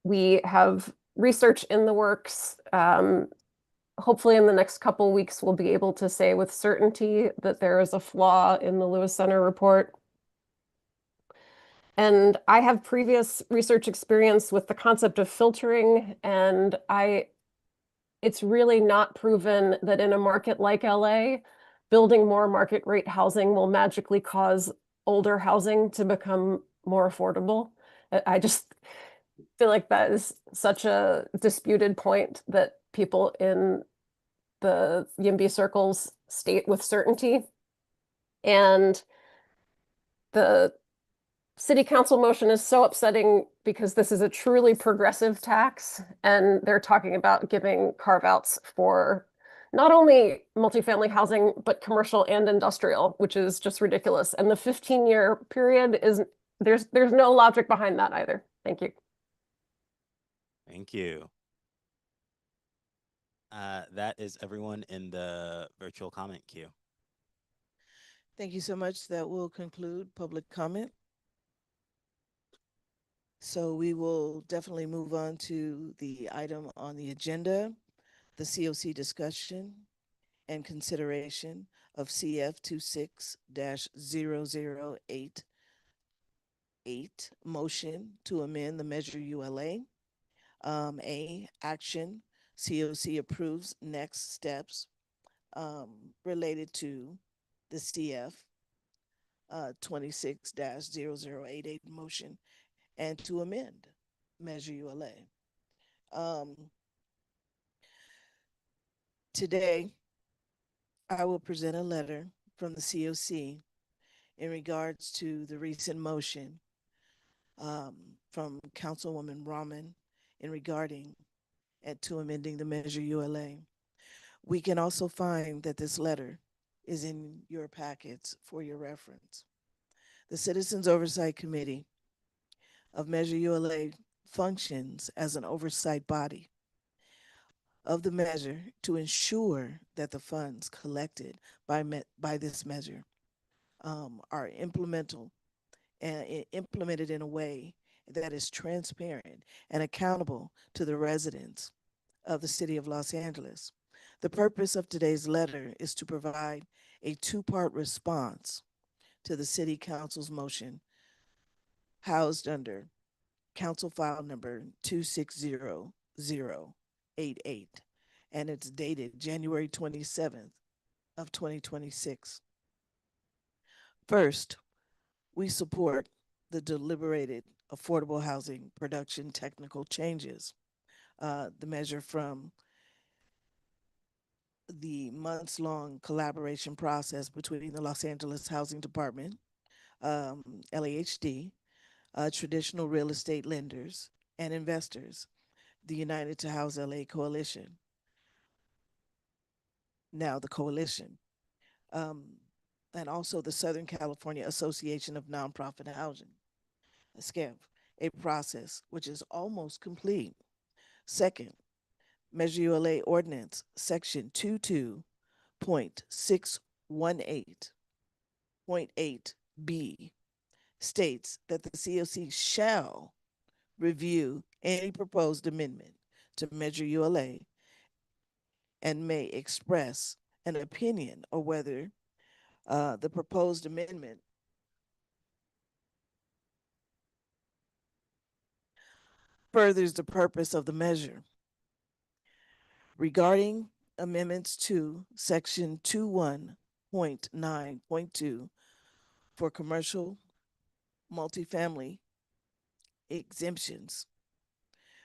We have research in the works. Hopefully in the next couple weeks, we'll be able to say with certainty that there is a flaw in the Lewis Center report. And I have previous research experience with the concept of filtering, and it's really not proven that in a market like LA, building more market rate housing will magically cause older housing to become more affordable. I just feel like that is such a disputed point that people in the YIMBY circles state with certainty. And the city council motion is so upsetting because this is a truly progressive tax, and they're talking about giving carve-outs for not only multifamily housing, but commercial and industrial, which is just ridiculous. And the 15-year period there's no logic behind that either. Thank you. Thank you. That is everyone in the virtual comment queue. Thank you so much. That will conclude public comment. So we will definitely move on to the item on the agenda, the COC discussion and consideration of CF 26-0088 motion to amend the Measure ULA. A, action, COC approves next steps related to the CF 26-0088 motion and to amend Measure ULA. Today, I will present a letter from the COC in regards to the recent motion from Councilwoman Rahman in regarding to amending the Measure ULA. We can also find that this letter is in your packets for your reference. The Citizens Oversight Committee of Measure ULA functions as an oversight body of the measure to ensure that the funds collected by this measure are implemented in a way that is transparent and accountable to the residents of the city of Los Angeles. The purpose of today's letter is to provide a two-part response to the City Council's motion housed under Council File Number 260088, and it's dated January 27th of 2026. First, we support the deliberated affordable housing production technical changes. The measure from the months-long collaboration process between the Los Angeles Housing Department, LAHD, traditional real estate lenders and investors, the United to House LA Coalition, now the Coalition, and also the Southern California Association of Nonprofit Housing, SCANF, a process which is almost complete. Second, Measure ULA Ordinance Section 22.618.8B states that the COC shall review any proposed amendment to Measure ULA and may express an opinion or whether the proposed amendment furthers the purpose of the measure. Regarding amendments to Section 21.9.2 for commercial multifamily exemptions,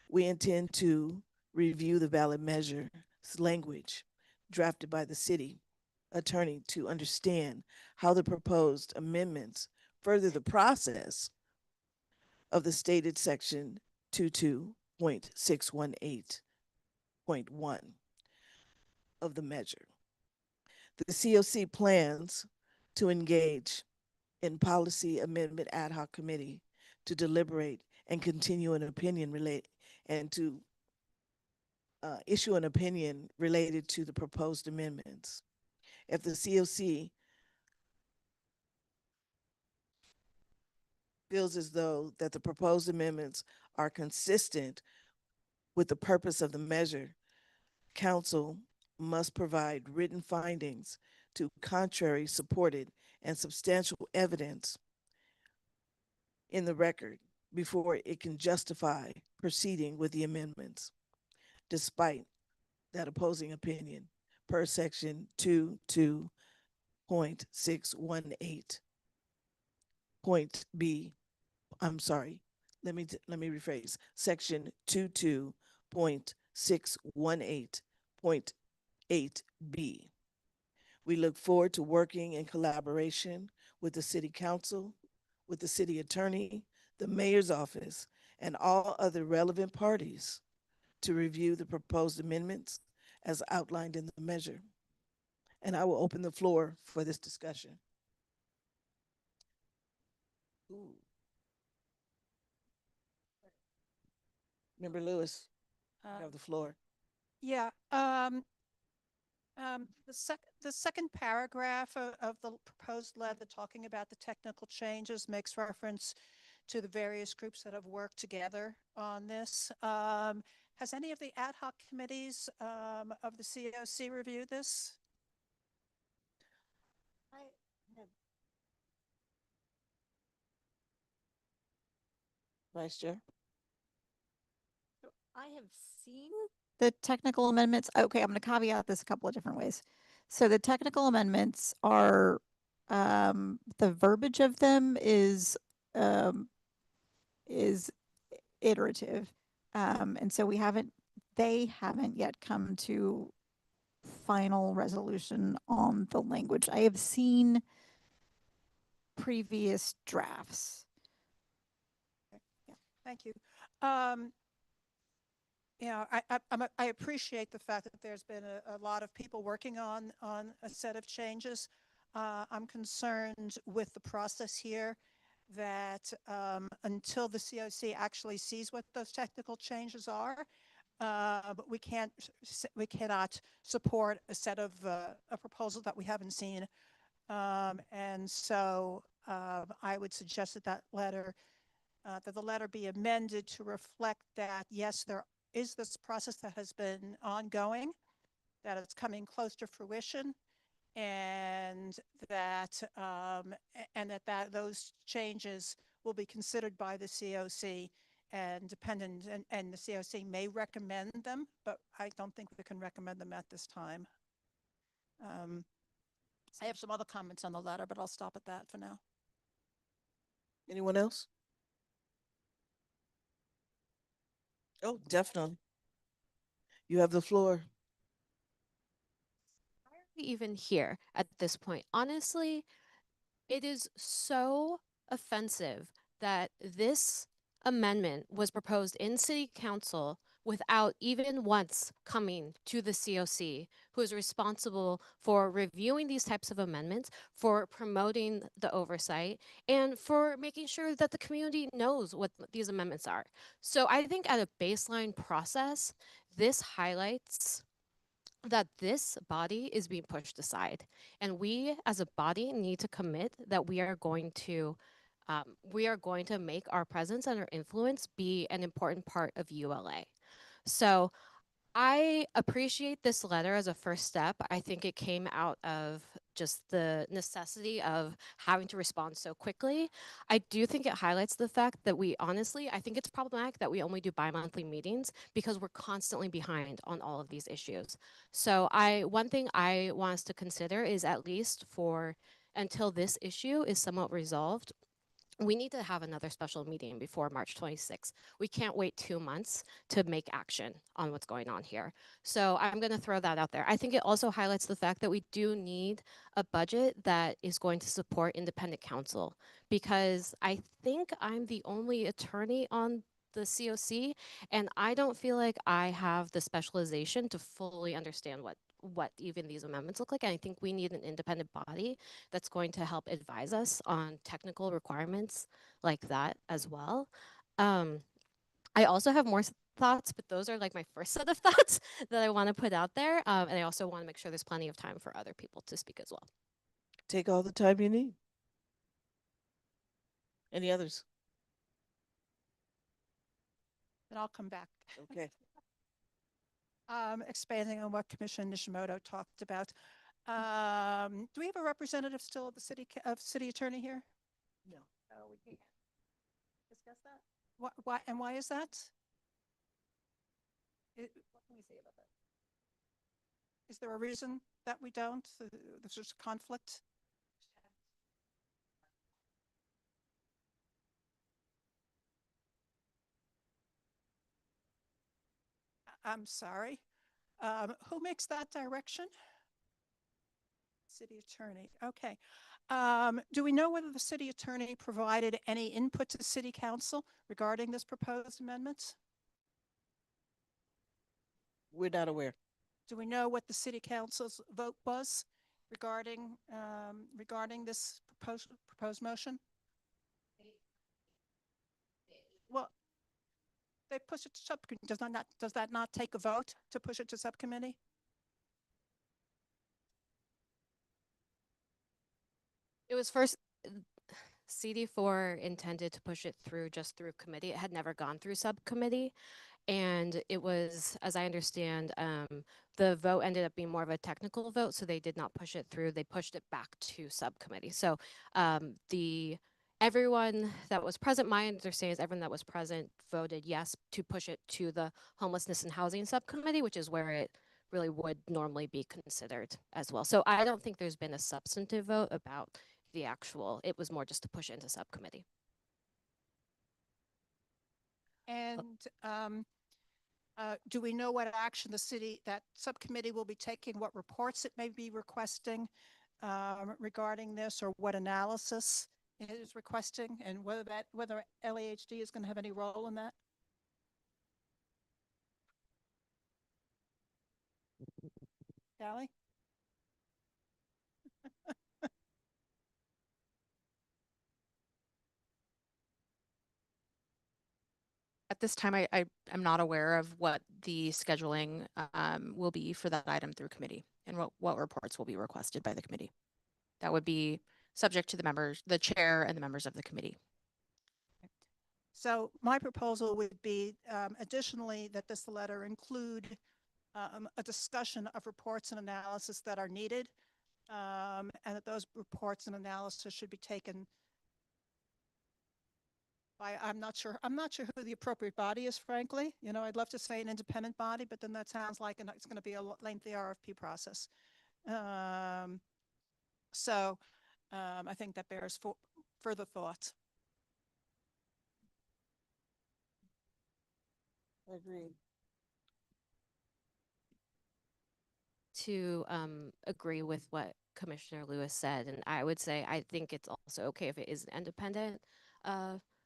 we intend to review the ballot measure's language drafted by the city attorney to understand how the proposed amendments further the process of the stated section 22.618.1 of the measure. The COC plans to engage in policy amendment ad hoc committee to deliberate and continue an opinion and to issue an opinion related to the proposed amendments. If the COC feels as though that the proposed amendments are consistent with the purpose of the measure, council must provide written findings to contrary supported and substantial evidence in the record before it can justify proceeding with the amendments, despite that opposing opinion per section 22.618 point B. I'm sorry, let me rephrase. Section 22.618.8B. We look forward to working in collaboration with the City Council, with the City Attorney, the Mayor's Office, and all other relevant parties to review the proposed amendments as outlined in the measure. And I will open the floor for this discussion. Ooh. Member Lewis, you have the floor. Yeah, the second paragraph of the proposed letter talking about the technical changes makes reference to the various groups that have worked together on this. Has any of the ad hoc committees of the COC reviewed this? Vice Chair. I have seen the technical amendments. Okay, I'm going to caveat this a couple of different ways. So the technical amendments are, the verbiage of them is iterative. And so they haven't yet come to final resolution on the language. I have seen previous drafts. Yeah, thank you. You know, I appreciate the fact that there's been a lot of people working on a set of changes. I'm concerned with the process here that until the COC actually sees what those technical changes are, but we cannot support a set of a proposal that we haven't seen. And so I would suggest that the letter be amended to reflect that, yes, there is this process that has been ongoing, that it's coming close to fruition, and that those changes will be considered by the COC and and the COC may recommend them, but I don't think we can recommend them at this time. I have some other comments on the letter, but I'll stop at that for now. Anyone else? Oh, definitely. You have the floor. Even here at this point, honestly, it is so offensive that this amendment was proposed in City Council without even once coming to the COC, who is responsible for reviewing these types of amendments, for promoting the oversight, and for making sure that the community knows what these amendments are. So I think at a baseline process, this highlights that this body is being pushed aside, and we as a body need to commit that we are going to make our presence and our influence be an important part of ULA. So I appreciate this letter as a first step. I think it came out of just the necessity of having to respond so quickly. I do think it highlights the fact that I think it's problematic that we only do bi-monthly meetings because we're constantly behind on all of these issues. So one thing I want us to consider is, at least until this issue is somewhat resolved, we need to have another special meeting before March 26th. We can't wait 2 months to make action on what's going on here. So I'm going to throw that out there. I think it also highlights the fact that we do need a budget that is going to support independent counsel, because I think I'm the only attorney on the COC, and I don't feel like I have the specialization to fully understand what even these amendments look like. And I think we need an independent body that's going to help advise us on technical requirements like that as well. I also have more thoughts, but those are like my first set of thoughts that I want to put out there. And I also want to make sure there's plenty of time for other people to speak as well. Take all the time you need. Any others? Then I'll come back. Okay. Expanding on what Commissioner Nishimoto talked about. Do we have a representative still of the city attorney here? No. Oh, we can't discuss that. Why and why is that? What can we say about that? Is there a reason that we don't? There's just a conflict. I'm sorry. Who makes that direction? City attorney. Okay. Do we know whether the city attorney provided any input to the city council regarding this proposed amendment? We're not aware. Do we know what the city council's vote was regarding regarding this proposed motion? Well, they push it to subcommittee. Does that not take a vote to push it to subcommittee? It was first, CD4 intended to push it through just through committee. It had never gone through subcommittee. And it was, as I understand, the vote ended up being more of a technical vote, so they did not push it through. They pushed it back to subcommittee. So everyone that was present, my understanding is everyone that was present voted yes to push it to the homelessness and housing subcommittee, which is where it really would normally be considered as well. So I don't think there's been a substantive vote about the actual, it was more just to push it into subcommittee. And do we know what action that subcommittee will be taking, what reports it may be requesting regarding this, or what analysis it is requesting, and whether LAHD is going to have any role in that? Callie? At this time, I'm not aware of what the scheduling will be for that item through committee and what reports will be requested by the committee. That would be subject to the members, the chair and the members of the committee. So my proposal would be additionally that this letter include a discussion of reports and analysis that are needed, and that those reports and analysis should be taken by, I'm not sure who the appropriate body is, frankly. You know, I'd love to say an independent body, but then that sounds like it's going to be a lengthy RFP process. So I think that bears further thought. Agreed. To agree with what Commissioner Lewis said, and I would say I think it's also okay if it is an independent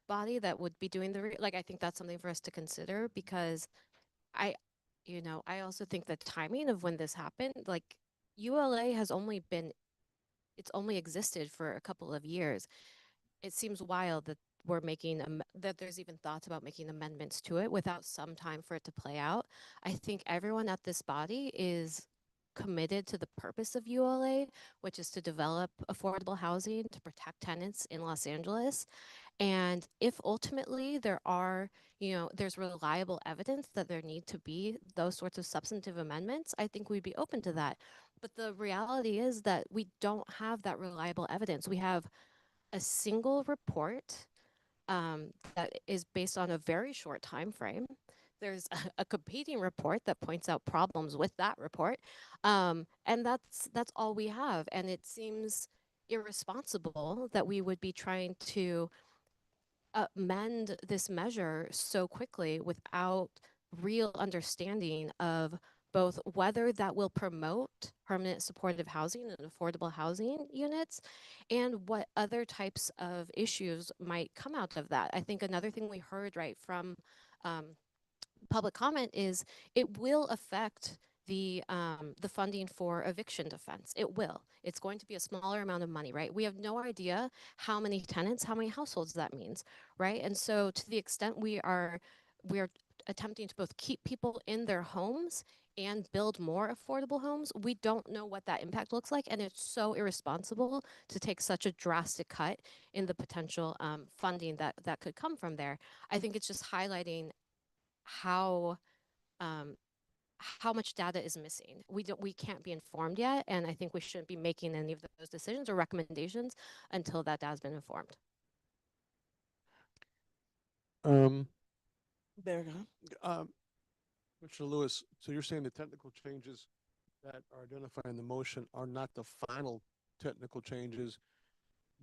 body that would be doing I think that's something for us to consider, because I also think the timing of when this happened, like ULA has only existed for a couple of years. It seems wild that we're that there's even thoughts about making amendments to it without some time for it to play out. I think everyone at this body is committed to the purpose of ULA, which is to develop affordable housing to protect tenants in Los Angeles. And if ultimately there's reliable evidence that there need to be those sorts of substantive amendments, I think we'd be open to that. But the reality is that we don't have that reliable evidence. We have a single report that is based on a very short time frame. There's a competing report that points out problems with that report, and that's all we have. And it seems irresponsible that we would be trying to amend this measure so quickly without real understanding of both whether that will promote permanent supportive housing and affordable housing units and what other types of issues might come out of that. I think another thing we heard right from public comment is it will affect the funding for eviction defense. It will. It's going to be a smaller amount of money, right? We have no idea how many tenants, how many households that means, right? And so to the extent we are attempting to both keep people in their homes and build more affordable homes, we don't know what that impact looks like, and it's so irresponsible to take such a drastic cut in the potential funding that could come from there. I think it's just highlighting how much data is missing. We can't be informed yet, and I think we shouldn't be making any of those decisions or recommendations until that data has been informed. Bergen. Mr. Lewis, so you're saying the technical changes that are identified in the motion are not the final technical changes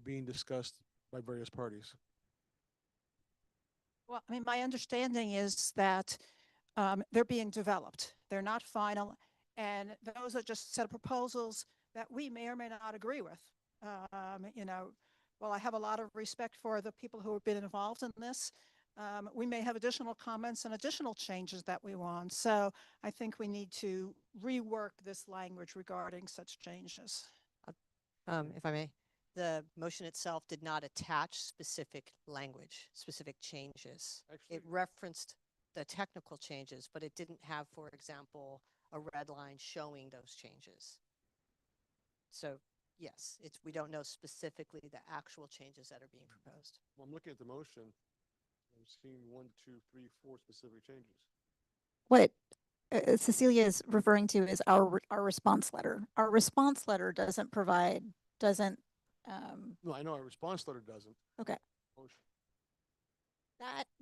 being discussed by various parties? Well, I mean, my understanding is that they're being developed. They're not final. And those are just a set of proposals that we may or may not agree with. You know, well, I have a lot of respect for the people who have been involved in this. We may have additional comments and additional changes that we want. So I think we need to rework this language regarding such changes. If I may, the motion itself did not attach specific language, specific changes. Actually, it referenced the technical changes, but it didn't have, for example, a red line showing those changes. So yes, we don't know specifically the actual changes that are being proposed. Well, I'm looking at the motion. I'm seeing 1, 2, 3, 4 specific changes. What Cecilia is referring to is our response letter. Our response letter doesn't. No, I know our response letter doesn't. Okay. Motion.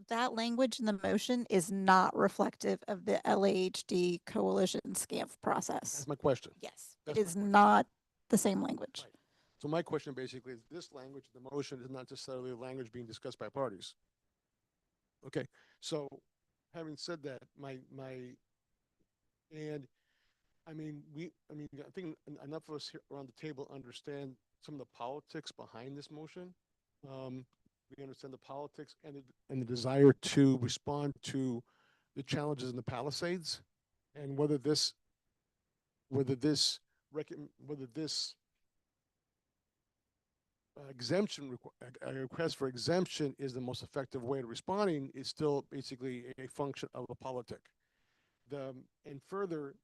That language in the motion is not reflective of the LAHD coalition SCAMP process. That's my question. Yes, That's it is not the same language. Right. So my question basically is this language, the motion is not necessarily the language being discussed by parties. Okay, so having said that, I think enough of us here around the table understand some of the politics behind this motion. We understand the politics and the desire to respond to the challenges in the Palisades, and whether this request for exemption is the most effective way of responding is still basically a function of a politic. And further,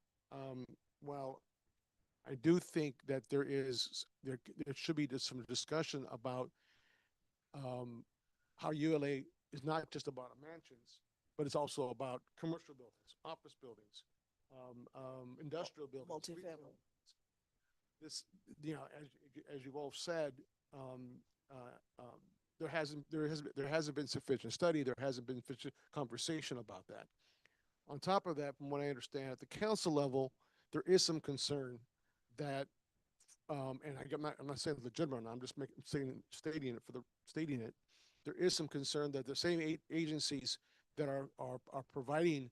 while I do think that there should be some discussion about how ULA is not just about mansions, but it's also about commercial buildings, office buildings, industrial buildings, multifamily. This, as you've all said, there hasn't been sufficient study. There hasn't been sufficient conversation about that. On top of that, from what I understand, at the council level, there is some concern that, and I'm not saying legitimate. I'm just stating it. There is some concern that the same agencies that are providing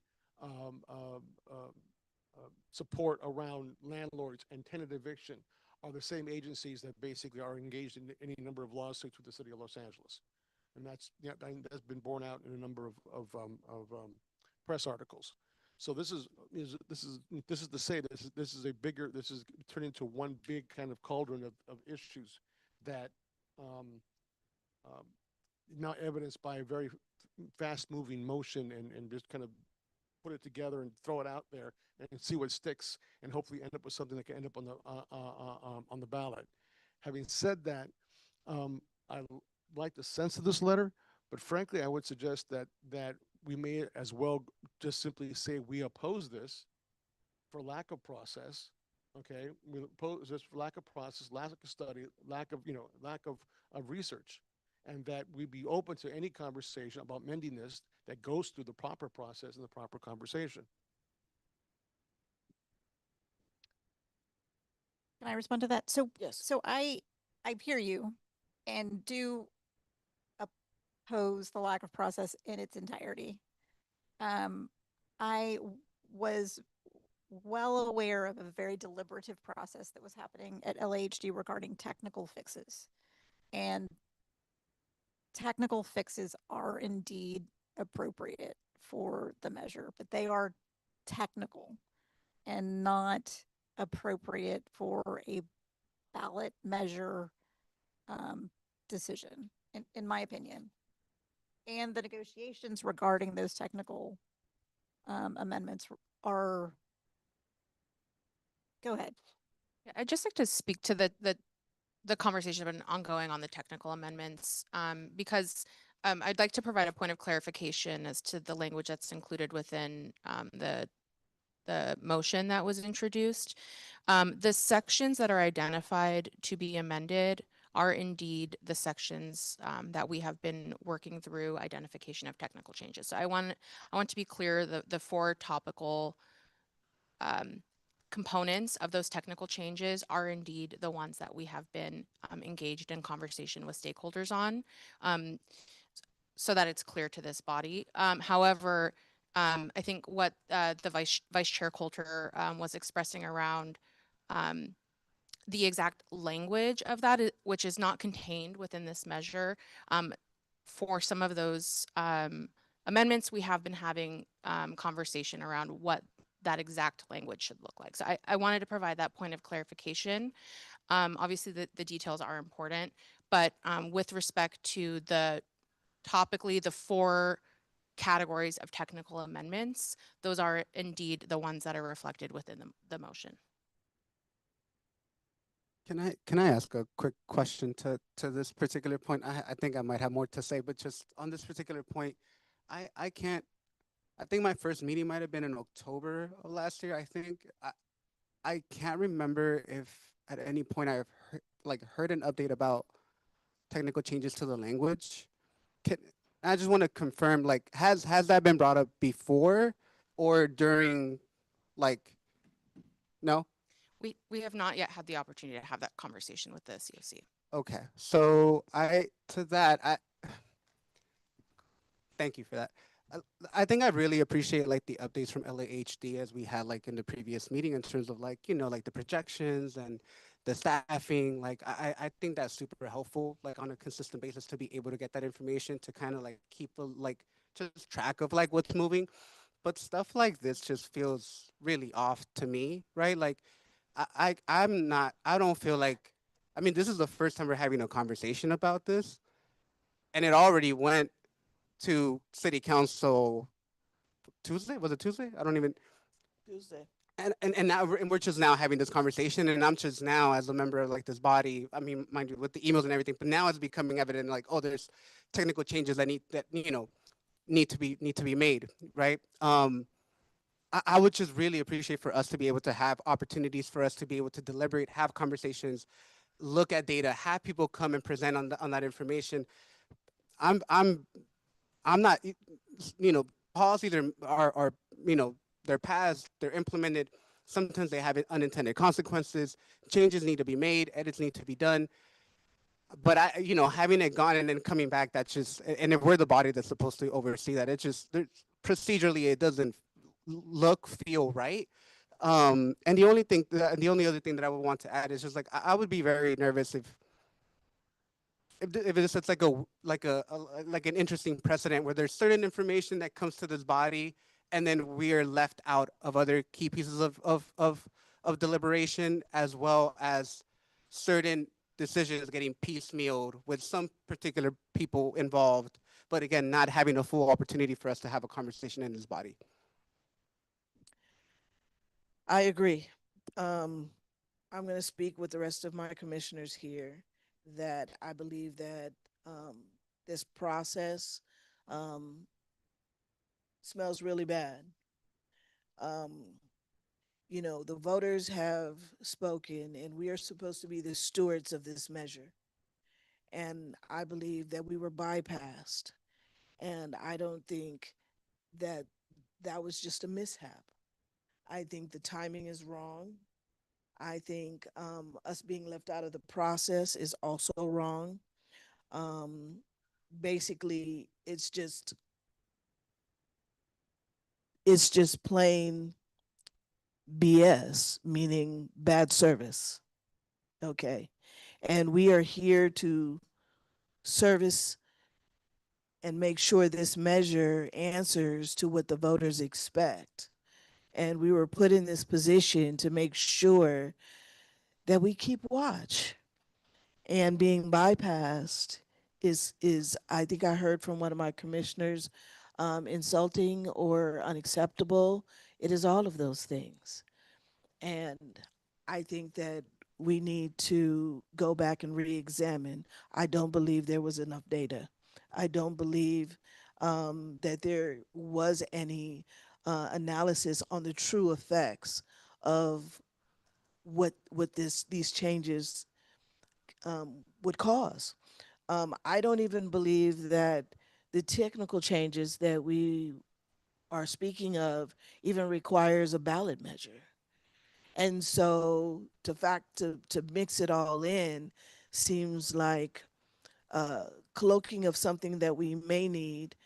support around landlords and tenant eviction are the same agencies that basically are engaged in any number of lawsuits with the city of Los Angeles, and that's been borne out in a number of press articles. So this is to say this is turned into one big kind of cauldron of issues that now evidenced by a very fast moving motion and just kind of put it together and throw it out there and see what sticks and hopefully end up with something that can end up on the ballot. Having said that, I like the sense of this letter, but frankly, I would suggest that we may as well just simply say we oppose this for lack of process. Okay, we oppose this for lack of process, lack of study, lack of research, and that we be open to any conversation about mending this that goes through the proper process and the proper conversation. Can I respond to that? So yes. So I hear you and do oppose the lack of process in its entirety. I was well aware of a very deliberative process that was happening at LAHD regarding technical fixes. And technical fixes are indeed appropriate for the measure, but they are technical and not appropriate for a ballot measure decision, in my opinion. And the negotiations regarding those technical amendments are, go ahead. Yeah, I'd just like to speak to the conversation been ongoing on the technical amendments, because I'd like to provide a point of clarification as to the language that's included within the motion that was introduced. The sections that are identified to be amended are indeed the sections that we have been working through identification of technical changes. So I want to be clear, the four topical components of those technical changes are indeed the ones that we have been engaged in conversation with stakeholders on, so that it's clear to this body. However, I think what the Vice Chair Coulter was expressing around the exact language of that, which is not contained within this measure. For some of those amendments, we have been having conversation around what that exact language should look like. So I wanted to provide that point of clarification. Obviously, the details are important, but with respect to topically, the four categories of technical amendments, those are indeed the ones that are reflected within the motion. Can I ask a quick question to this particular point? I think I might have more to say, but just on this particular point, I can't. I think my first meeting might have been in October of last year. I think I can't remember if at any point I've heard an update about technical changes to the language. I just want to confirm, like, has that been brought up before or during, like, no? We have not yet had the opportunity to have that conversation with the COC. Okay, so thank you for that. I think I really appreciate like the updates from LAHD as we had like in the previous meeting in terms of like, you know, like the projections and the staffing. Like I think that's super helpful, like on a consistent basis to be able to get that information to kind of like keep just track of like what's moving. But stuff like this just feels really off to me, right? Like I don't feel like, I mean, this is the first time we're having a conversation about this, and it already went to city council Tuesday. Was it Tuesday? I don't even. Tuesday. And now we're just now having this conversation, and I'm just now as a member of like this body. I mean, mind you, with the emails and everything, but now it's becoming evident like, oh, there's technical changes that need to be made, right? I would just really appreciate for us to be able to have opportunities for us to be able to deliberate, have conversations, look at data, have people come and present on that information. I'm not, policies are they're passed, they're implemented. Sometimes they have unintended consequences. Changes need to be made, edits need to be done. But having it gone and then coming back, that's just, and if we're the body that's supposed to oversee that, it just procedurally it doesn't look, feel right. And the only other thing that I would want to add is just like I would be very nervous if it's like an interesting precedent where there's certain information that comes to this body and then we are left out of other key pieces of deliberation, as well as certain decisions getting piecemealed with some particular people involved, but again, not having a full opportunity for us to have a conversation in this body. I agree. I'm going to speak with the rest of my commissioners here that I believe that this process smells really bad. The voters have spoken, and we are supposed to be the stewards of this measure. And I believe that we were bypassed. And I don't think that that was just a mishap. I think the timing is wrong. I think us being left out of the process is also wrong. basically it's just plain BS, meaning bad service. Okay. And we are here to service and make sure this measure answers to what the voters expect. And we were put in this position to make sure that we keep watch. And being bypassed is I think I heard from one of my commissioners, insulting or unacceptable. It is all of those things. And I think that we need to go back and re-examine. I don't believe there was enough data. I don't believe that there was any analysis on the true effects of what these changes would cause. I don't even believe that the technical changes that we are speaking of even requires a ballot measure. And so to mix it all in seems like cloaking of something that we may need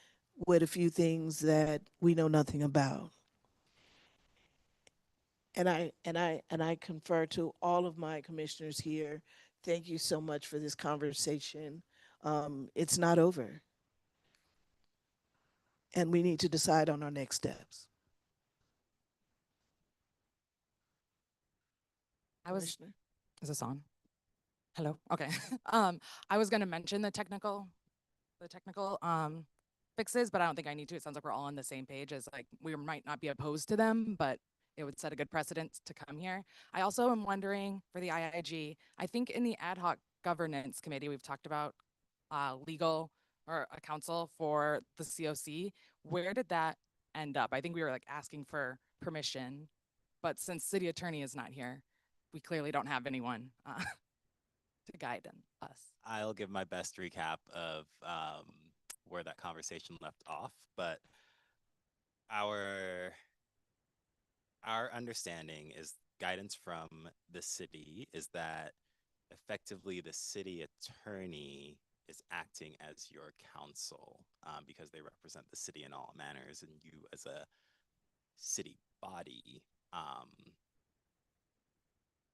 with a few things that we know nothing about. And I confer to all of my commissioners here. Thank you so much for this conversation. It's not over, and we need to decide on our next steps. I was, Commissioner? is this on? Hello, okay. I was gonna mention the technical fixes, but I don't think I need to. It sounds like we're all on the same page as like, we might not be opposed to them, but it would set a good precedent to come here. I also am wondering for the IIG, I think in the Ad Hoc Governance Committee, we've talked about legal or a counsel for the COC. Where did that end up? I think we were like asking for permission, but since city attorney is not here, we clearly don't have anyone to guide us. I'll give my best recap of where that conversation left off, but our understanding is guidance from the city is that effectively the city attorney is acting as your counsel because they represent the city in all manners, and you as a city body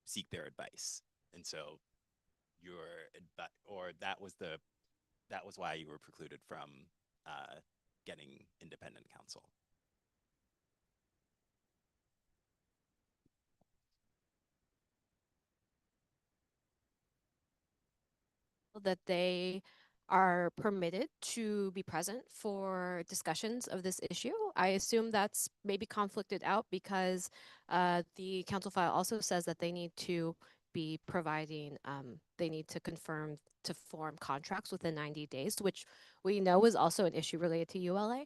seek their advice. And so that was why you were precluded from getting independent counsel. That they are permitted to be present for discussions of this issue. I assume that's maybe conflicted out because the council file also says that they need to be providing, they need to confirm to form contracts within 90 days, which we know is also an issue related to ULA.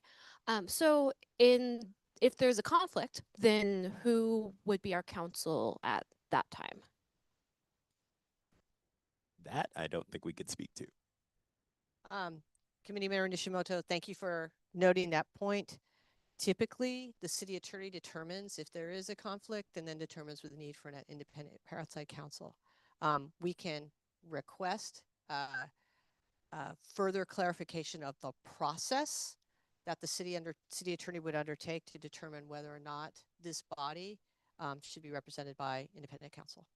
So if there's a conflict, then who would be our counsel at that time? That I don't think we could speak to. Committee Member Nishimoto, thank you for noting that point. Typically, the city attorney determines if there is a conflict and then determines with the need for an independent outside counsel. We can request further clarification of the process that the city attorney would undertake to determine whether or not this body should be represented by independent counsel.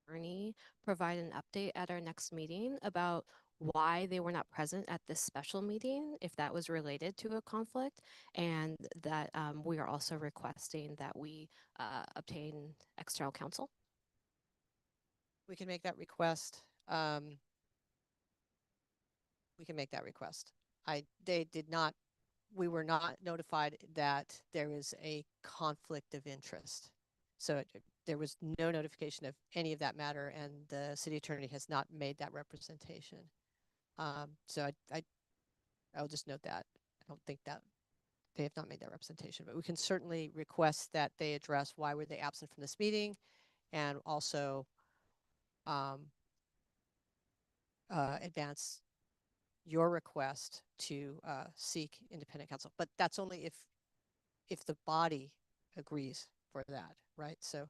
Attorney provide an update at our next meeting about why they were not present at this special meeting, if that was related to a conflict, and that we are also requesting that we obtain external counsel. We can make that request. We can make that request. We were not notified that there is a conflict of interest. So there was no notification of any of that matter, and the city attorney has not made that representation. So I'll just note that. I don't think that they have not made that representation, but we can certainly request that they address why were they absent from this meeting, and also advance your request to seek independent counsel. But that's only if the body agrees for that, right? So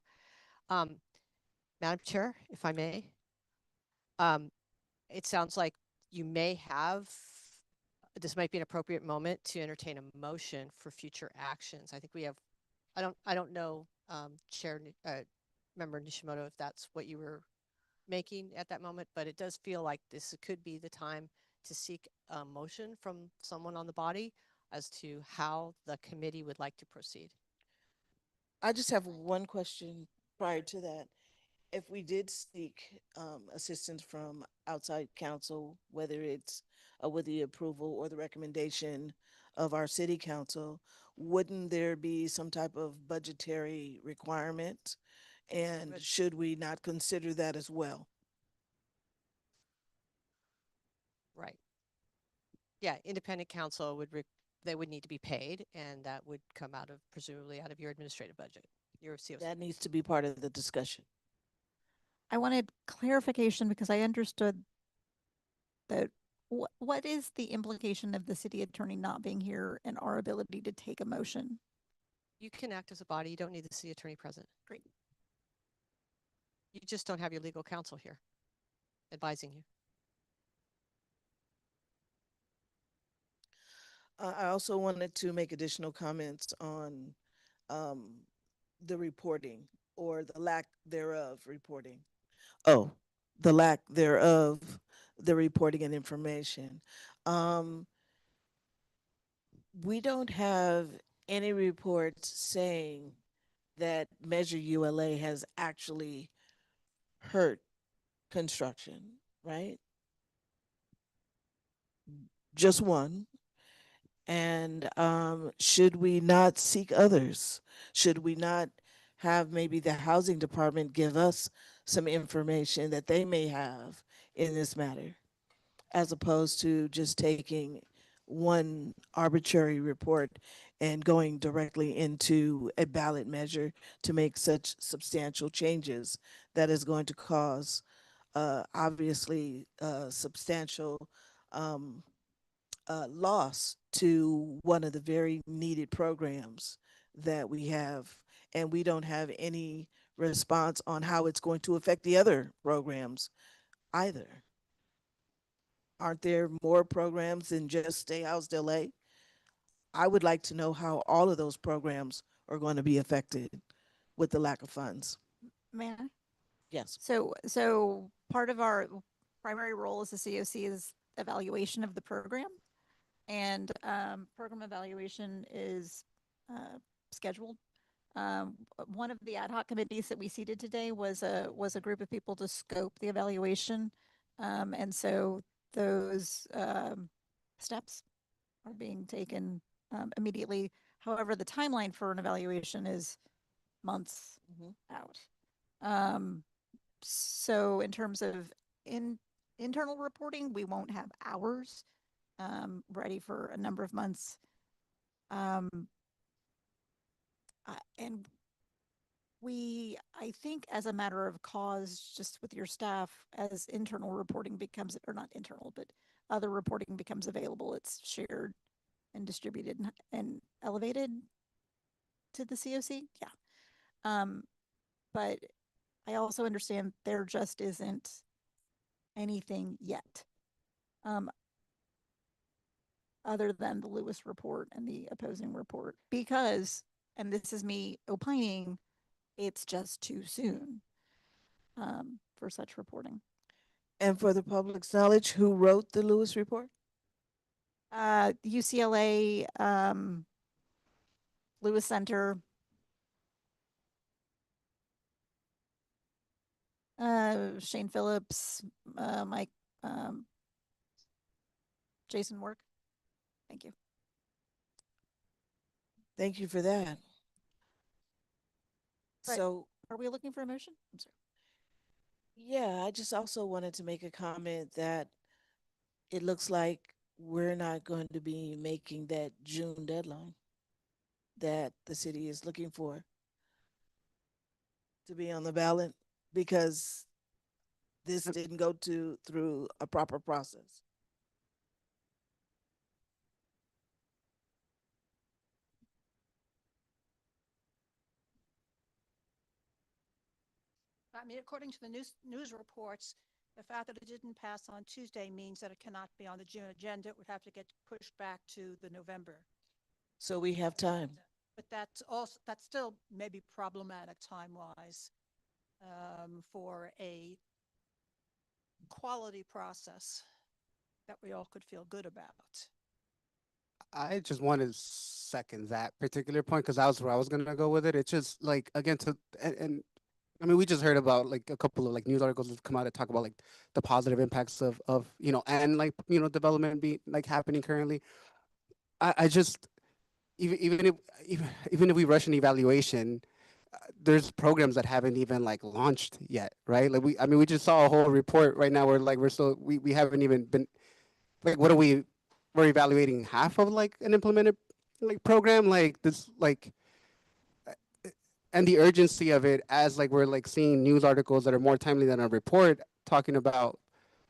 Madam Chair, if I may, it sounds like you may have, this might be an appropriate moment to entertain a motion for future actions. I think we have, I don't know, Member Nishimoto, if that's what you were making at that moment, but it does feel like this could be the time to seek a motion from someone on the body as to how the committee would like to proceed. I just have one question prior to that. If we did seek assistance from outside counsel, whether it's with the approval or the recommendation of our city council, wouldn't there be some type of budgetary requirement? And But- should we not consider that as well? Right. Yeah, independent counsel they would need to be paid, and that would come out of, presumably out of your administrative budget, your COC. That needs to be part of the discussion. I wanted clarification because I understood that what is the implication of the city attorney not being here and our ability to take a motion? You can act as a body. You don't need the city attorney present. Great. You just don't have your legal counsel here advising you. I also wanted to make additional comments on the reporting or the lack thereof reporting. Oh, the lack thereof, the reporting and information. We don't have any reports saying that Measure ULA has actually hurt construction, right? Just one. And should we not seek others? Should we not have maybe the housing department give us some information that they may have in this matter, as opposed to just taking one arbitrary report and going directly into a ballot measure to make such substantial changes that is going to cause obviously substantial loss to one of the very needed programs that we have, and we don't have any response on how it's going to affect the other programs either. Aren't there more programs than just Stay Housed LA? I would like to know how all of those programs are going to be affected with the lack of funds. May I? Yes. So part of our primary role as a COC is evaluation of the program. And program evaluation is scheduled. One of the ad hoc committees that we seated today was a group of people to scope the evaluation. And so those steps are being taken immediately. However, the timeline for an evaluation is months out. So in terms of internal reporting, we won't have hours ready for a number of months. And I think as a matter of cause, just with your staff, as internal reporting becomes, or not internal, but other reporting becomes available, it's shared and distributed and elevated to the COC. Yeah. But I also understand there just isn't anything yet. Other than the Lewis report and the opposing report, because, and this is me opining, it's just too soon for such reporting. And for the public's knowledge, who wrote the Lewis report? UCLA, Lewis Center, Shane Phillips, Mike, Jason Work. Thank you. Thank you for that. But So, are we looking for a motion? I'm sorry. yeah, I just also wanted to make a comment that it looks like we're not going to be making that June deadline that the city is looking for to be on the ballot, because this didn't go through a proper process. I mean, according to the news reports, the fact that it didn't pass on Tuesday means that it cannot be on the June agenda. It would have to get pushed back to the November. So we have time. But that's still maybe problematic time-wise for a quality process that we all could feel good about. I just want to second that particular point because that was where I was gonna go with it. It's just like again and I mean we just heard about like a couple of like news articles that come out that talk about like the positive impacts of and like development be like happening currently. I just even if we rush an evaluation, there's programs that haven't even like launched yet, right? Like we just saw a whole report right now where like we haven't even been like we're evaluating half of like an implemented like program like this like and the urgency of it as like we're like seeing news articles that are more timely than a report talking about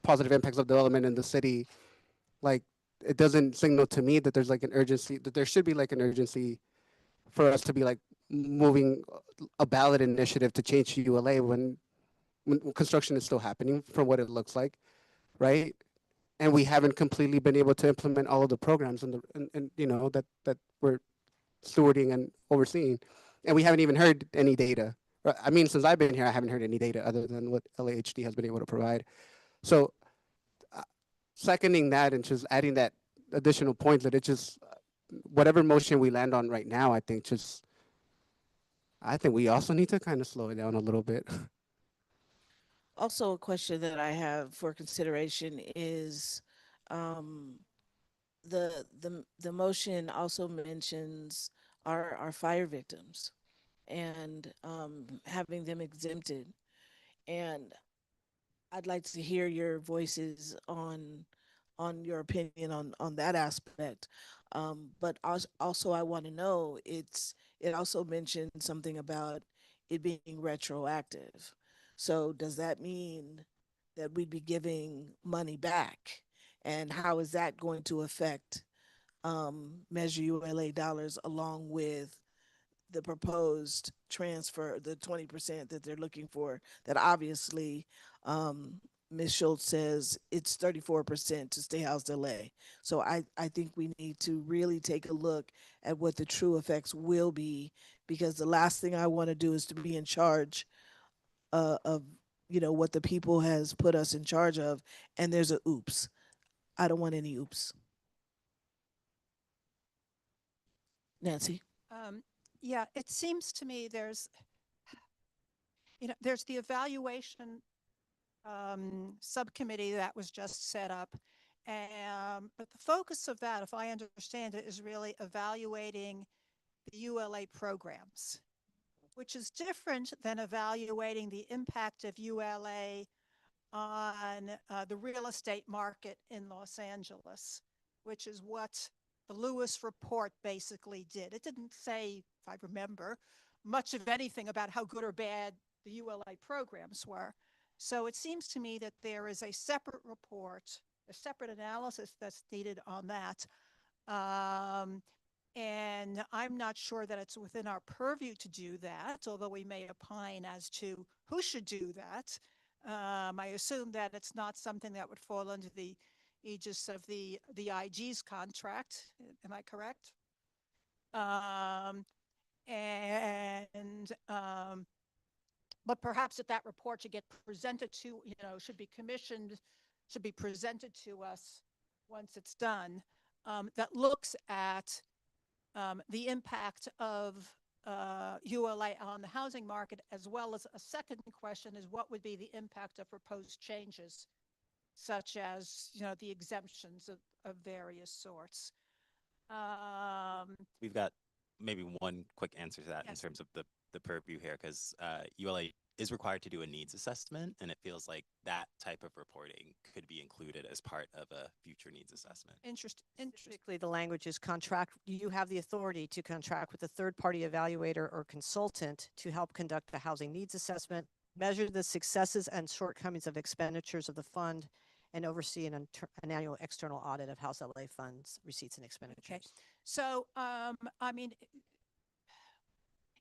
positive impacts of development in the city. Like it doesn't signal to me that there's like an urgency, that there should be like an urgency for us to be like moving a ballot initiative to change ULA when construction is still happening from what it looks like, right? And we haven't completely been able to implement all of the programs and that we're stewarding and overseeing, and we haven't even heard any data. I mean, since I've been here, I haven't heard any data other than what LAHD has been able to provide. So, seconding that and just adding that additional point that it just whatever motion we land on right now, I think we also need to kind of slow it down a little bit. Also, a question that I have for consideration is the motion also mentions our fire victims and having them exempted. And I'd like to hear your voices on your opinion on that aspect. But also, I want to know it also mentioned something about it being retroactive. So does that mean that we'd be giving money back? And how is that going to affect Measure ULA dollars along with the proposed transfer, the 20% that they're looking for, that obviously Ms. Schultz says it's 34% to stay housed LA. So I think we need to really take a look at what the true effects will be, because the last thing I want to do is to be in charge of what the people has put us in charge of, and there's a oops. I don't want any oops. Nancy? Yeah, it seems to me there's the evaluation subcommittee that was just set up. But the focus of that, if I understand it, is really evaluating the ULA programs, which is different than evaluating the impact of ULA on the real estate market in Los Angeles, which is what the Lewis report basically did. It didn't say, if I remember, much of anything about how good or bad the ULA programs were. So it seems to me that there is a separate report, a separate analysis that's needed on that. And I'm not sure that it's within our purview to do that, although we may opine as to who should do that. I assume that it's not something that would fall under the aegis of the IG's contract. Am I correct? But perhaps that report should get presented to, should be commissioned, should be presented to us once it's done, that looks at the impact of ULA on the housing market, as well as a second question is what would be the impact of proposed changes, such as, the exemptions of various sorts. We've got maybe one quick answer to that Yes. in terms of the purview here, because ULA is required to do a needs assessment, and it feels like that type of reporting could be included as part of a future needs assessment. Interesting. Specifically, the language is contract. You have the authority to contract with a third-party evaluator or consultant to help conduct the housing needs assessment, measure the successes and shortcomings of expenditures of the fund, and oversee an annual external audit of House LA funds, receipts, and expenditures. Okay. So, I mean,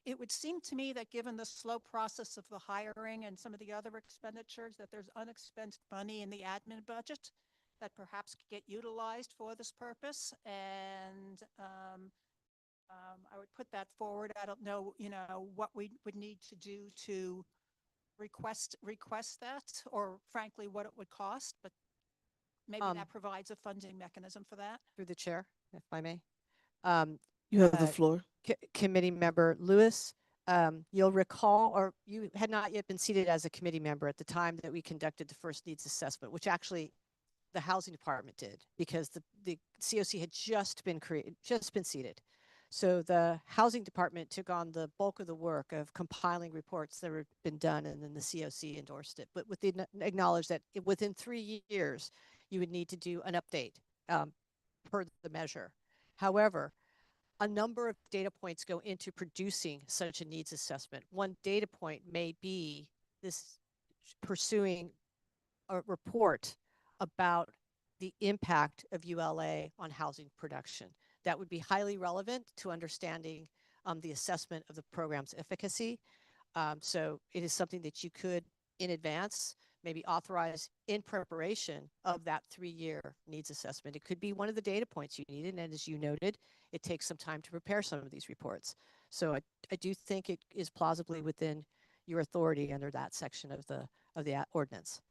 it would seem to me that given the slow process of the hiring and some of the other expenditures, that there's unexpended money in the admin budget that perhaps could get utilized for this purpose. And I would put that forward. I don't know, what we would need to do to request that, or frankly, what it would cost, but maybe that provides a funding mechanism for that. Through the chair, if I may. You have the floor. Committee member Lewis, you'll recall, or you had not yet been seated as a committee member at the time that we conducted the first needs assessment, which actually the housing department did, because the COC had just been seated. So the housing department took on the bulk of the work of compiling reports that had been done, and then the COC endorsed it. But with the acknowledge that within 3 years, you would need to do an update per the measure. However, a number of data points go into producing such a needs assessment. One data point may be this pursuing a report about the impact of ULA on housing production. That would be highly relevant to understanding the assessment of the program's efficacy. So it is something that you could, in advance, maybe authorize in preparation of that 3-year needs assessment. It could be one of the data points you needed, and as you noted, it takes some time to prepare some of these reports. So I do think it is plausibly within your authority under that section of the ordinance.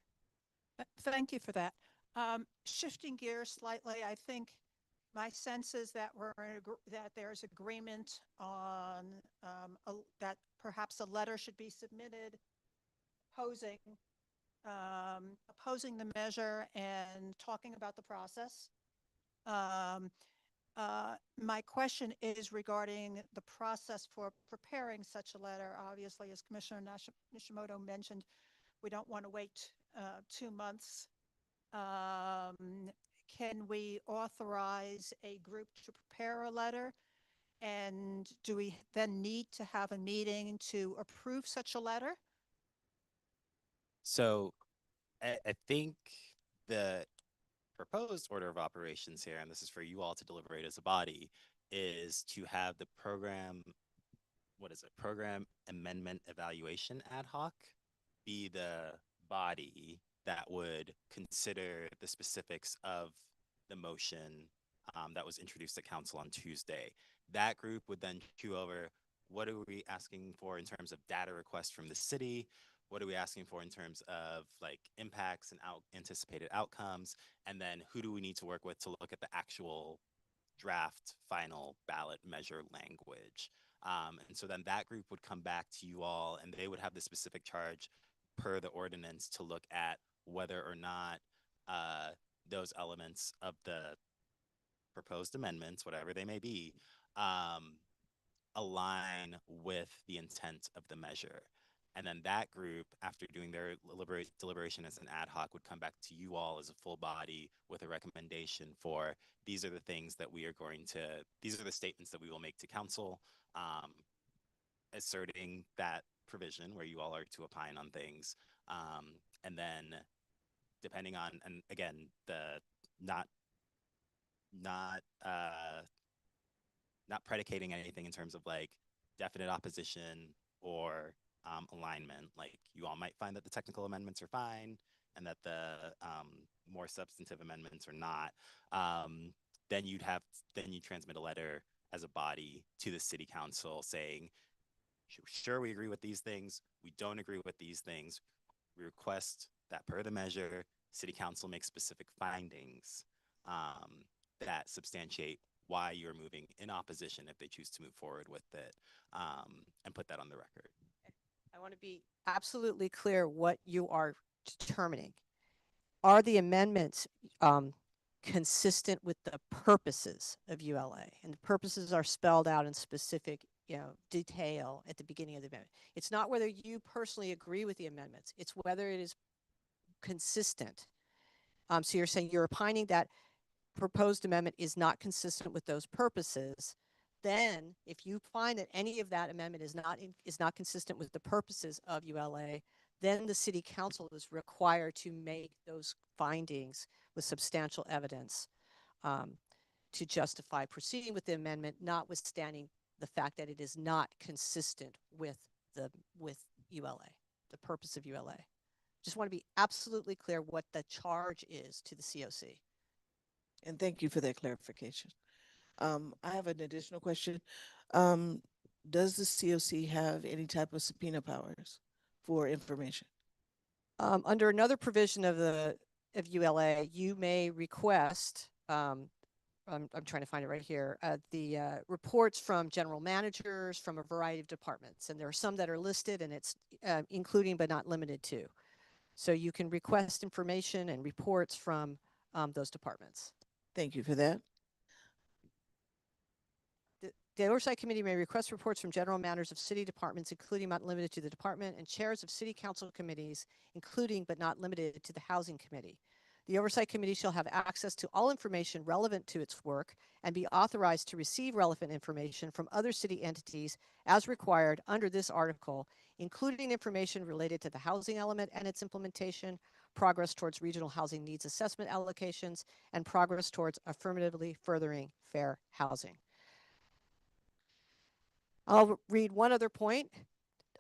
Thank you for that. Shifting gears slightly, I think my sense is that that there's agreement on that perhaps a letter should be submitted opposing the measure and talking about the process. My question is regarding the process for preparing such a letter. Obviously, as Commissioner Nishimoto mentioned, we don't want to wait 2 months. Can we authorize a group to prepare a letter? And do we then need to have a meeting to approve such a letter? So I think the proposed order of operations here, and this is for you all to deliberate as a body, is to have the program, program amendment evaluation ad hoc be the body that would consider the specifics of the motion that was introduced to council on Tuesday. That group would then chew over, what are we asking for in terms of data requests from the city? What are we asking for in terms of like impacts and anticipated outcomes? And then who do we need to work with to look at the actual draft final ballot measure language? And so then that group would come back to you all, and they would have the specific charge per the ordinance to look at whether or not those elements of the proposed amendments, whatever they may be, align with the intent of the measure. And then that group, after doing their deliberation as an ad hoc, would come back to you all as a full body with a recommendation for, these are the things that we are going to, these are the statements that we will make to council, asserting that provision where you all are to opine on things. And then depending on, and again, the not predicating anything in terms of like definite opposition or alignment. Like you all might find that the technical amendments are fine and that the more substantive amendments are not. Then you transmit a letter as a body to the city council saying, sure, we agree with these things. We don't agree with these things. We request that per the measure, city council makes specific findings that substantiate why you're moving in opposition if they choose to move forward with it, and put that on the record. I want to be absolutely clear what you are determining. Are the amendments consistent with the purposes of ULA? And the purposes are spelled out in specific detail at the beginning of the amendment. It's not whether you personally agree with the amendments, it's whether it is consistent. So you're saying you're opining that proposed amendment is not consistent with those purposes. Then if you find that any of that amendment is not consistent with the purposes of ULA, then the city council is required to make those findings with substantial evidence to justify proceeding with the amendment, notwithstanding the fact that it is not consistent with ULA, the purpose of ULA. Just want to be absolutely clear what the charge is to the COC. And thank you for that clarification. I have an additional question. Does the COC have any type of subpoena powers for information? Under another provision of ULA, you may request, I'm trying to find it right here, the reports from general managers from a variety of departments. And there are some that are listed, and it's including but not limited to. So you can request information and reports from those departments. Thank you for that. The Oversight Committee may request reports from general managers of city departments, including but not limited to the department, and chairs of city council committees, including but not limited to the Housing Committee. The Oversight Committee shall have access to all information relevant to its work and be authorized to receive relevant information from other city entities as required under this article, including information related to the housing element and its implementation, progress towards regional housing needs assessment allocations, and progress towards affirmatively furthering fair housing. I'll read one other point.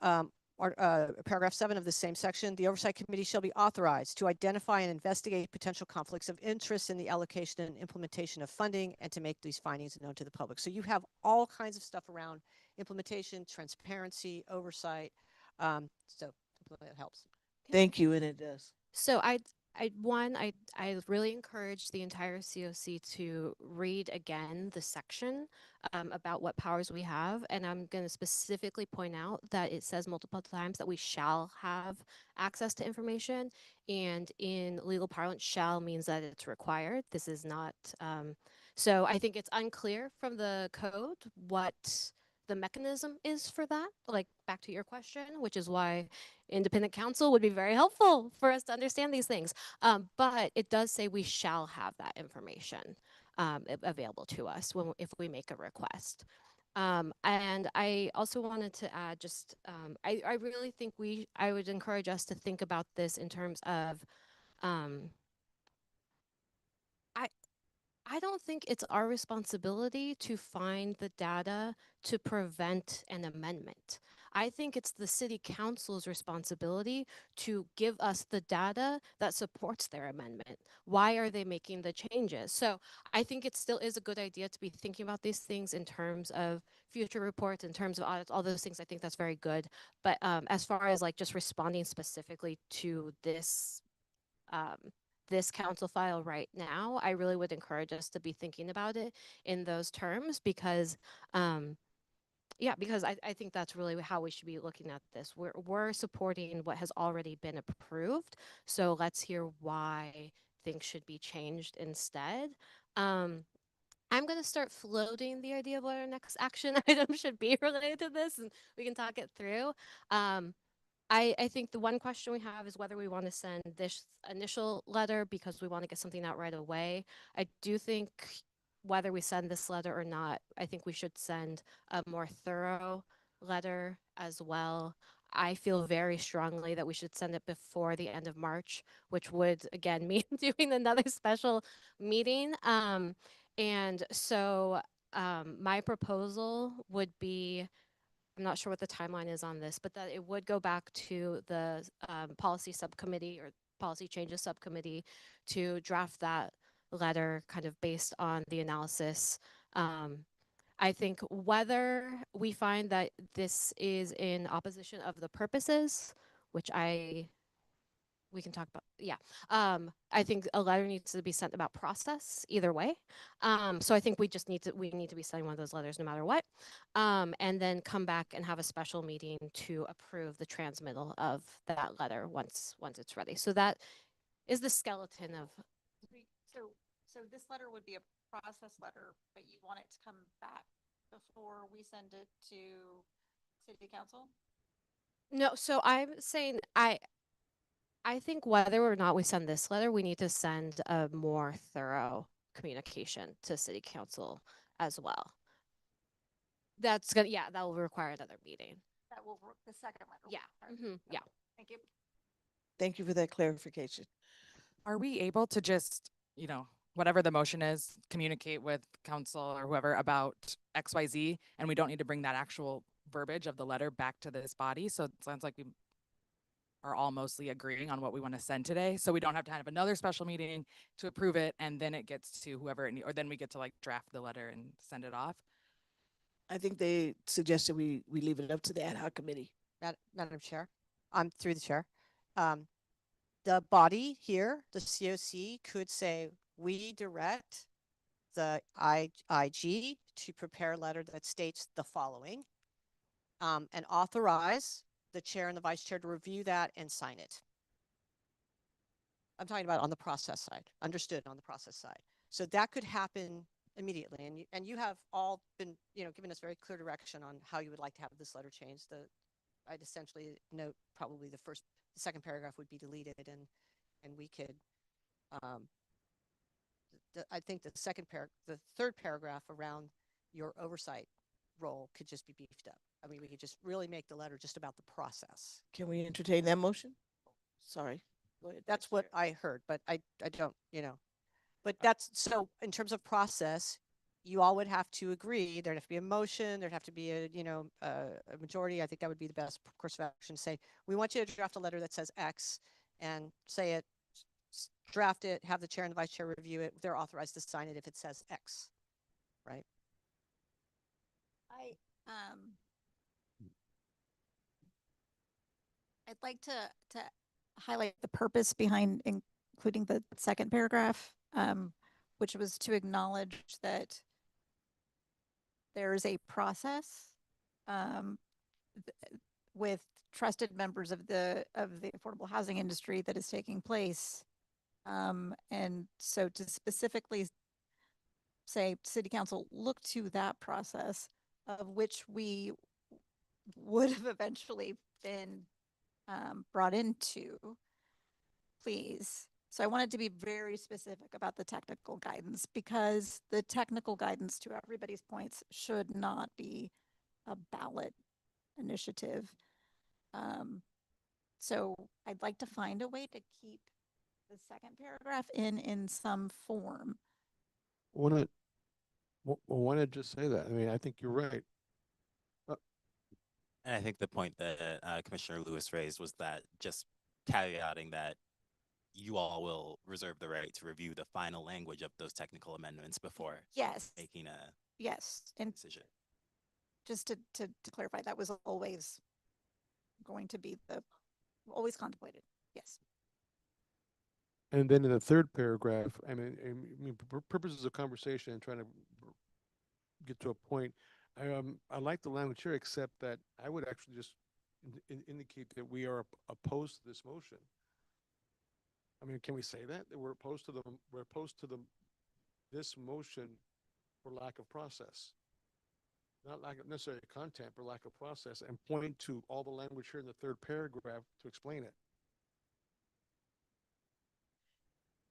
Paragraph 7 of the same section, the Oversight Committee shall be authorized to identify and investigate potential conflicts of interest in the allocation and implementation of funding and to make these findings known to the public. So you have all kinds of stuff around implementation, transparency, oversight. So hopefully that helps. Thank you, and it does. So I really encourage the entire COC to read again the section about what powers we have. And I'm going to specifically point out that it says multiple times that we shall have access to information. And in legal parlance, shall means that it's required. This is not. So I think it's unclear from the code what the mechanism is for that, like back to your question, which is why independent counsel would be very helpful for us to understand these things. But it does say we shall have that information available to us if we make a request. And I also wanted to add just, I really think I would encourage us to think about this in terms of, I don't think it's our responsibility to find the data to prevent an amendment. I think it's the city council's responsibility to give us the data that supports their amendment. Why are they making the changes? So I think it still is a good idea to be thinking about these things in terms of future reports, in terms of audits, all those things. I think that's very good. But as far as like just responding specifically to this this council file right now, I really would encourage us to be thinking about it in those terms because because I think that's really how we should be looking at this. We're supporting what has already been approved. So let's hear why things should be changed instead. I'm going to start floating the idea of what our next action item should be related to this, and we can talk it through. I think the one question we have is whether we want to send this initial letter because we want to get something out right away. I do think whether we send this letter or not, I think we should send a more thorough letter as well. I feel very strongly that we should send it before the end of March, which would again mean doing another special meeting. And so my proposal would be, I'm not sure what the timeline is on this, but that it would go back to the policy subcommittee or policy changes subcommittee to draft that letter kind of based on the analysis. I think whether we find that this is in opposition of the purposes, which we can talk about, I think a letter needs to be sent about process either way. So I think we need to be sending one of those letters no matter what. And then come back and have a special meeting to approve the transmittal of that letter once it's ready. So that is the skeleton of. So this letter would be a process letter, but you want it to come back before we send it to city council? No, so I'm saying I think whether or not we send this letter, we need to send a more thorough communication to city council as well. That's gonna, that will require another meeting. That will work, the second letter. Yeah. Thank you. Thank you for that clarification. Are we able to just, whatever the motion is, communicate with council or whoever about XYZ, and we don't need to bring that actual verbiage of the letter back to this body. So it sounds like we are all mostly agreeing on what we want to send today. So we don't have to have another special meeting to approve it, and then it gets to whoever, or then we get to like draft the letter and send it off. I think they suggested we leave it up to the ad hoc committee. Madam Chair, I'm through the chair. The body here, the COC, could say, we direct the IG to prepare a letter that states the following, and authorize the chair and the vice chair to review that and sign it. I'm talking about on the process side, understood on the process side. So that could happen immediately. And you have all been, giving us very clear direction on how you would like to have this letter changed. I'd essentially note probably the second paragraph would be deleted, and we could, I think the third paragraph around your oversight role could just be beefed up. I mean, we could just really make the letter just about the process. Can we entertain that motion? Sorry. Go ahead. That's what I heard, but I don't, but that's, so in terms of process, you all would have to agree. There'd have to be a motion. There'd have to be a majority. I think that would be the best course of action. Say, we want you to draft a letter that says X, and say it, draft it, have the chair and the vice chair review it. They're authorized to sign it if it says X, right? I'd like to highlight the purpose behind including the second paragraph, which was to acknowledge that there is a process with trusted members of the affordable housing industry that is taking place. And so to specifically say, City Council, look to that process, of which we would have eventually been brought into, please. So I wanted to be very specific about the technical guidance, because the technical guidance, to everybody's points, should not be a ballot initiative. So I'd like to find a way to keep the second paragraph in some form. Why not just say that? I mean, I think you're right. And I think the point that Commissioner Lewis raised was that just caveating that you all will reserve the right to review the final language of those technical amendments before making a decision. Just to clarify, that was always going to be always contemplated. Yes. And then in the third paragraph, I mean, for purposes of conversation and trying to get to a point, I like the language here, except that I would actually just indicate that we are opposed to this motion. I mean, can we say that we're opposed to this motion for lack of process? Not lack of necessarily content, but lack of process, and point to all the language here in the third paragraph to explain it.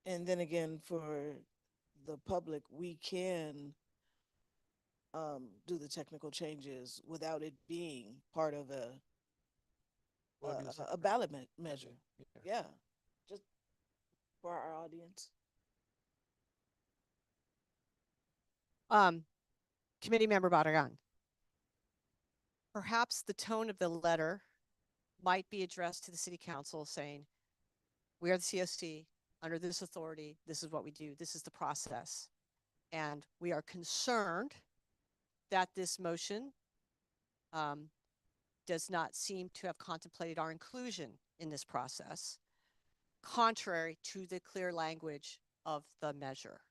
And then again, for the public, we can do the technical changes without it being part of a ballot measure. Yeah, just for our audience. Committee Member Barragan, perhaps the tone of the letter might be addressed to the City Council saying, we are the COC, under this authority, this is what we do, this is the process. And we are concerned that this motion does not seem to have contemplated our inclusion in this process, contrary to the clear language of the measure.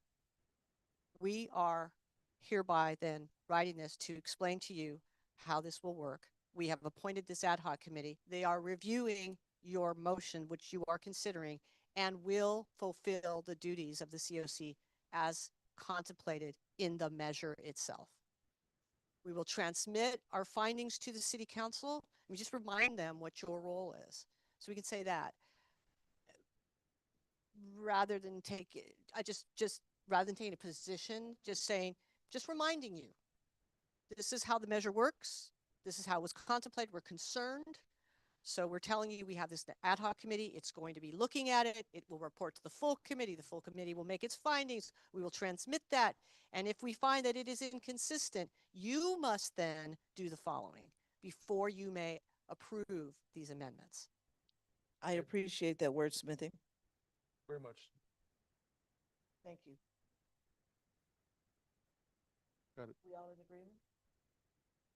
We are hereby then writing this to explain to you how this will work. We have appointed this ad hoc committee. They are reviewing your motion, which you are considering, and will fulfill the duties of the COC as contemplated in the measure itself. We will transmit our findings to the City Council. We just remind them what your role is. So we can say that rather than take it, rather than taking a position, just saying, just reminding you, this is how the measure works. This is how it was contemplated. We're concerned So we're telling you we have this ad hoc committee. It's going to be looking at it. It will report to the full committee. The full committee will make its findings. We will transmit that. And if we find that it is inconsistent, you must then do the following before you may approve these amendments. I appreciate that wordsmithing. Very much. Thank you. Got it. We all in agreement?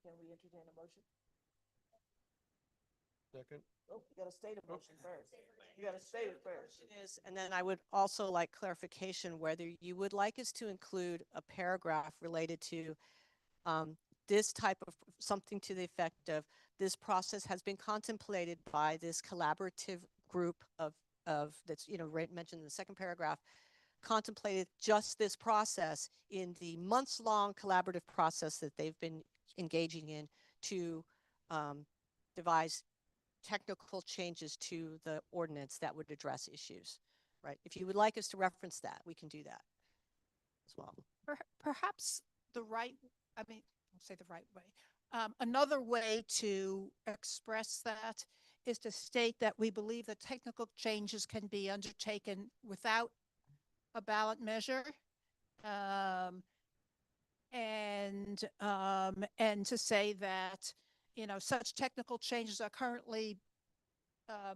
Can we entertain a motion? Second. Oh, you gotta state a motion first. You gotta state it first. And then I would also like clarification whether you would like us to include a paragraph related to this type of something to the effect of this process has been contemplated by this collaborative group of that's, you know, mentioned in the second paragraph, contemplated just this process in the months-long collaborative process that they've been engaging in to devise technical changes to the ordinance that would address issues, right? If you would like us to reference that, we can do that as well. Perhaps the right, I mean, I'll say the right way. Another way to express that is to state that we believe that technical changes can be undertaken without a ballot measure. And to say that, you know, such technical changes are currently a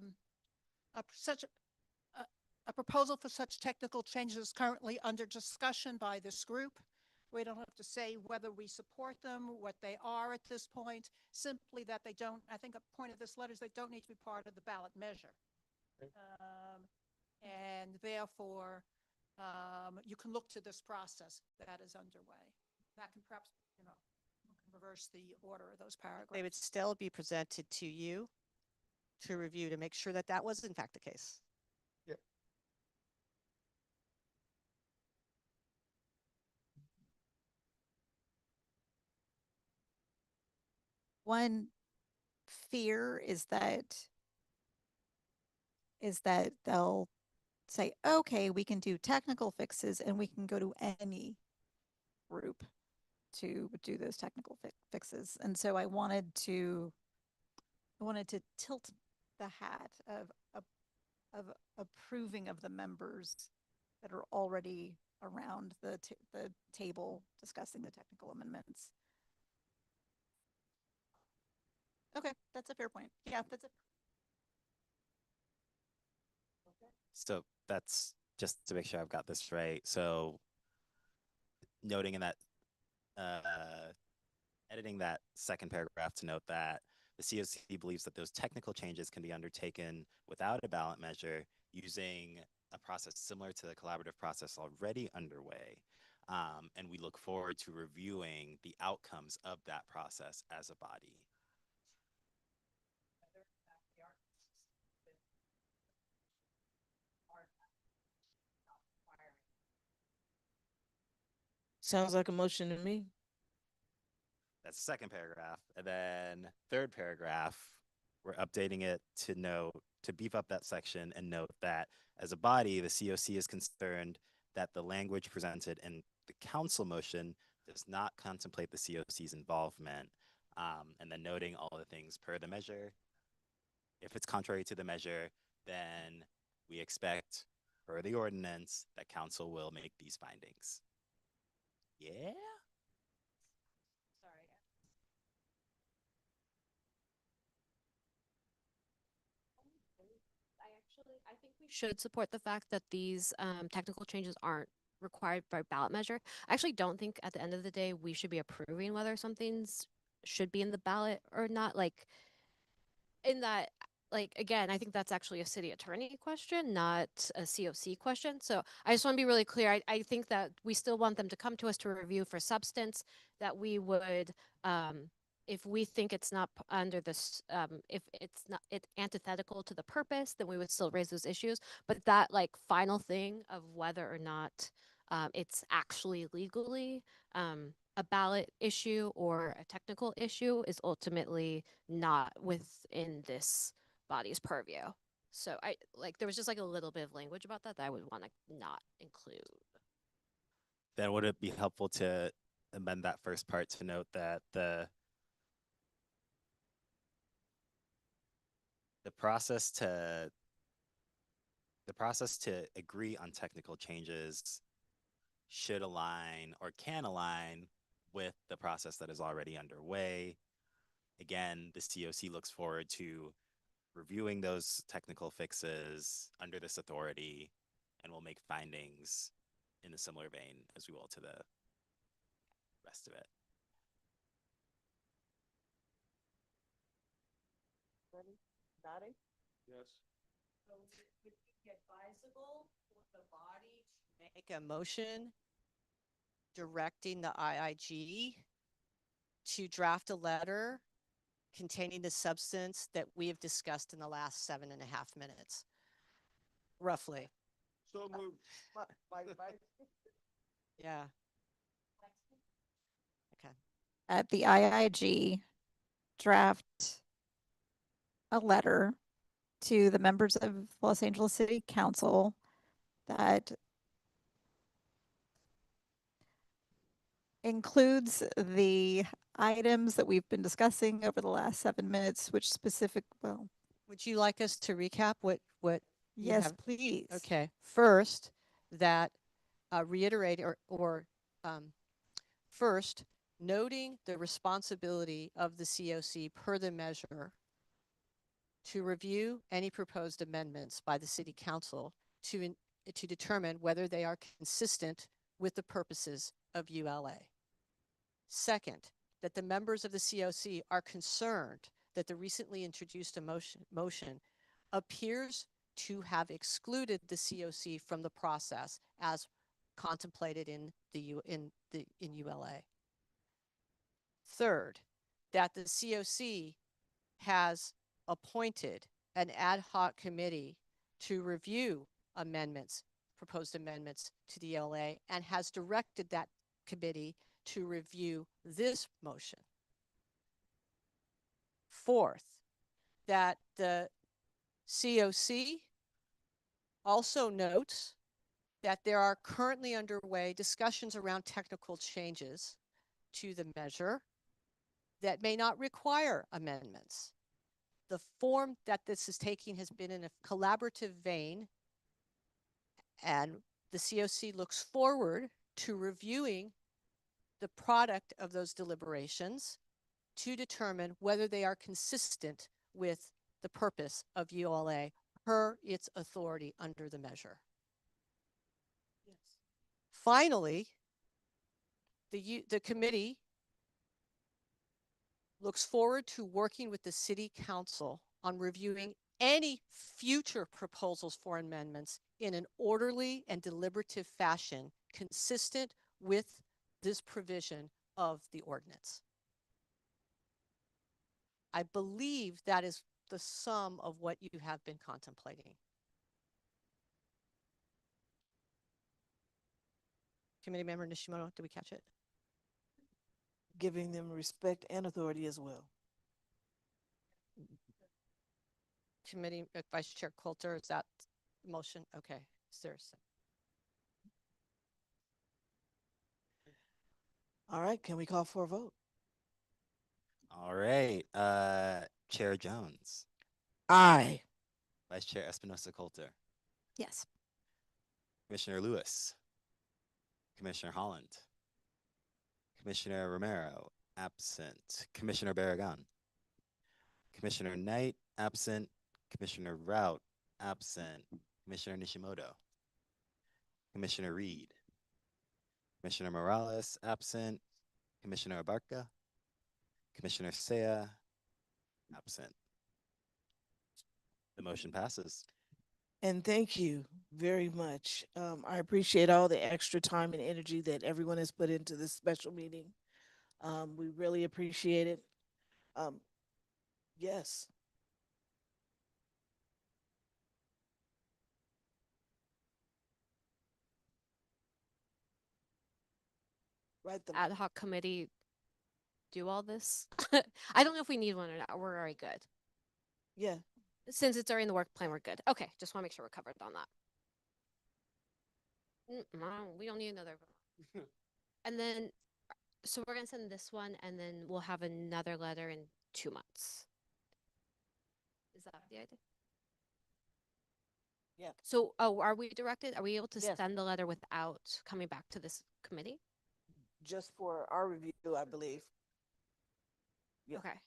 proposal for such technical changes is currently under discussion by this group. We don't have to say whether we support them, what they are at this point, simply that they don't, I think a point of this letter is they don't need to be part of the ballot measure. Okay. And therefore, you can look to this process that is underway. That can perhaps, you know, reverse the order of those paragraphs. They would still be presented to you to review to make sure that that was in fact the case. Yeah. One fear is that they'll say, okay, we can do technical fixes and we can go to any group to do those technical fixes. And so I wanted to tilt the hat of approving of the members that are already around the table discussing the technical amendments. Okay, that's a fair point. Yeah, that's it. So that's just to make sure I've got this right. So noting in that, editing that second paragraph to note that the COC believes that those technical changes can be undertaken without a ballot measure using a process similar to the collaborative process already underway. And we look forward to reviewing the outcomes of that process as a body. Sounds like a motion to me. That's the second paragraph. And then third paragraph, we're updating it to note, to beef up that section and note that as a body, the COC is concerned that the language presented in the council motion does not contemplate the COC's involvement. And then noting all the things per the measure. If it's contrary to the measure, then we expect per the ordinance that council will make these findings. Yeah. I think we should support the fact that these technical changes aren't required by ballot measure. I actually don't think at the end of the day we should be approving whether something's should be in the ballot or not. Like in that, like again, I think that's actually a city attorney question, not a COC question. So I just want to be really clear. I think that we still want them to come to us to review for substance, that we would if we think it's not under this, if it's antithetical to the purpose, then we would still raise those issues. But that like final thing of whether or not it's actually legally a ballot issue or a technical issue is ultimately not within this body's purview. So I like there was just like a little bit of language about that I would want to not include. Then would it be helpful to amend that first part to note that the process to agree on technical changes should align or can align with the process that is already underway. Again, the COC looks forward to reviewing those technical fixes under this authority and will make findings in a similar vein as we will to the rest of it. Nodding? Yes. So would it be advisable for the body to make a motion directing the IIG to draft a letter containing the substance that we have discussed in the last 7.5 minutes, roughly? So moved. Yeah. Okay. At the IIG, draft a letter to the members of Los Angeles City Council that includes the items that we've been discussing over the last 7 minutes, which well, would you like us to recap what you yes, have? please. Okay. First, that reiterate first, noting the responsibility of the COC per the measure to review any proposed amendments by the City Council to determine whether they are consistent with the purposes of ULA. Second, that the members of the COC are concerned that the recently introduced motion appears to have excluded the COC from the process as contemplated in ULA. Third, that the COC has appointed an ad hoc committee to review proposed amendments to the ULA, and has directed that committee to review this motion. Fourth, that the COC also notes that there are currently underway discussions around technical changes to the measure that may not require amendments. The form that this is taking has been in a collaborative vein, and the COC looks forward to reviewing the product of those deliberations to determine whether they are consistent with the purpose of ULA per its authority under the measure. Yes. Finally, the committee looks forward to working with the City Council on reviewing any future proposals for amendments in an orderly and deliberative fashion consistent with this provision of the ordinance. I believe that is the sum of what you have been contemplating. Committee Member Nishimoto, did we catch it? Giving them respect and authority as well. Committee Vice Chair Coulter, is that motion? Okay. Is there a second? All right, can we call for a vote? All right. Chair Jones. Aye. Vice Chair Espinosa Coulter. Yes. Commissioner Lewis. Commissioner Holland. Commissioner Romero, absent. Commissioner Barragan. Commissioner Knight, absent. Commissioner Rout, absent. Commissioner Nishimoto. Commissioner Reed. Commissioner Morales, absent. Commissioner Abarca. Commissioner Sea, absent. The motion passes. And thank you very much. I appreciate all the extra time and energy that everyone has put into this special meeting. We really appreciate it. Yes. Right. Ad hoc committee do all this? I don't know if we need one or not. We're already good. Yeah. Since it's already in the work plan, we're good. Okay, just want to make sure we're covered on that. No, we don't need another vote. And then, so we're gonna send this one, and then we'll have another letter in 2 months. Is that the idea? Yeah. So, are we directed, are we able to Yes. send the letter without coming back to this committee? Just for our review, I believe. Yeah. Okay.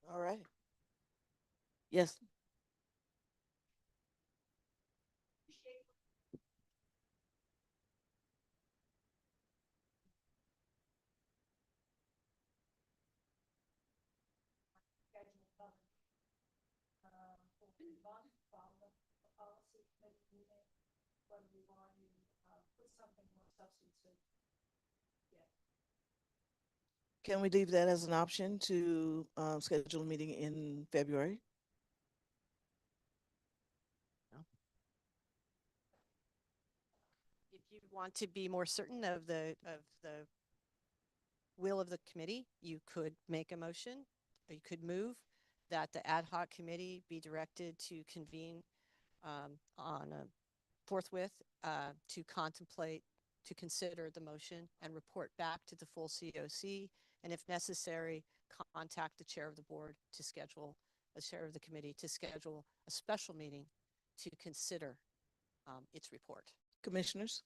All right. Yes. Can we leave that as an option to schedule a meeting in February? If you want to be more certain of the will of the committee, you could make a motion, or you could move that the ad hoc committee be directed to convene on a forthwith to contemplate, to consider the motion and report back to the full COC, and if necessary, contact the chair of the board to schedule, a chair of the committee to schedule a special meeting to consider its report. Commissioners?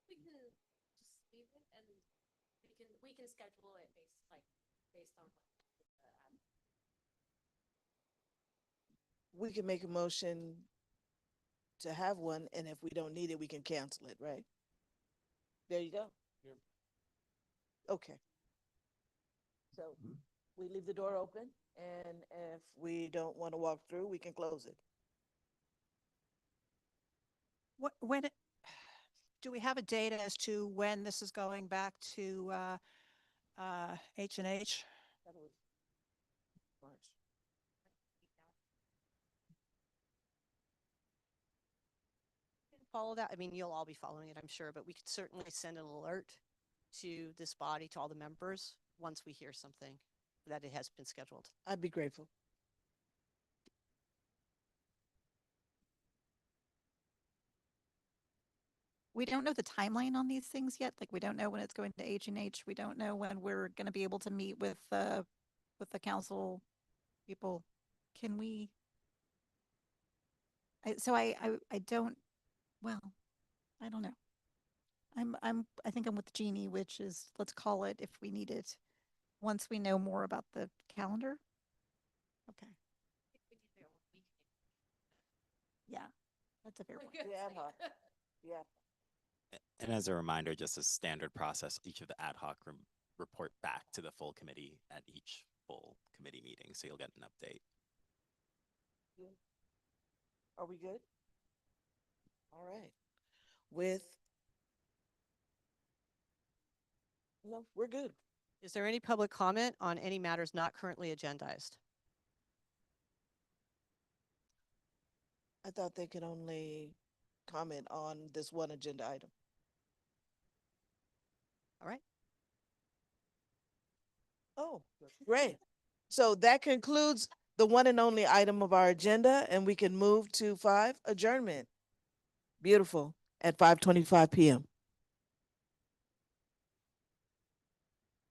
We can just leave it and we can schedule it based on We can make a motion to have one, and if we don't need it, we can cancel it, right? There you go. Yep. Okay. So we leave the door open, and if we don't want to walk through, we can close it. When do we have a date as to when this is going back to H&H? March. Follow that. I mean, you'll all be following it, I'm sure, but we could certainly send an alert to this body, to all the members, once we hear something that it has been scheduled. I'd be grateful. We don't know the timeline on these things yet. Like, we don't know when it's going to H&H. We don't know when we're going to be able to meet with the council people. Can we? I don't. Well, I don't know. I think I'm with Jeannie, which is, let's call it if we need it once we know more about the calendar. Okay. Yeah, that's a fair point. Yeah, ad hoc. Yeah. And as a reminder, just as standard process, each of the ad hoc report back to the full committee at each full committee meeting. So you'll get an update. Good. Are we good? All right. No, we're good. Is there any public comment on any matters not currently agendized? I thought they could only comment on this one agenda item. All right. Oh, great. So that concludes the one and only item of our agenda, and we can move to 5, adjournment. Beautiful, at 5:25 p.m.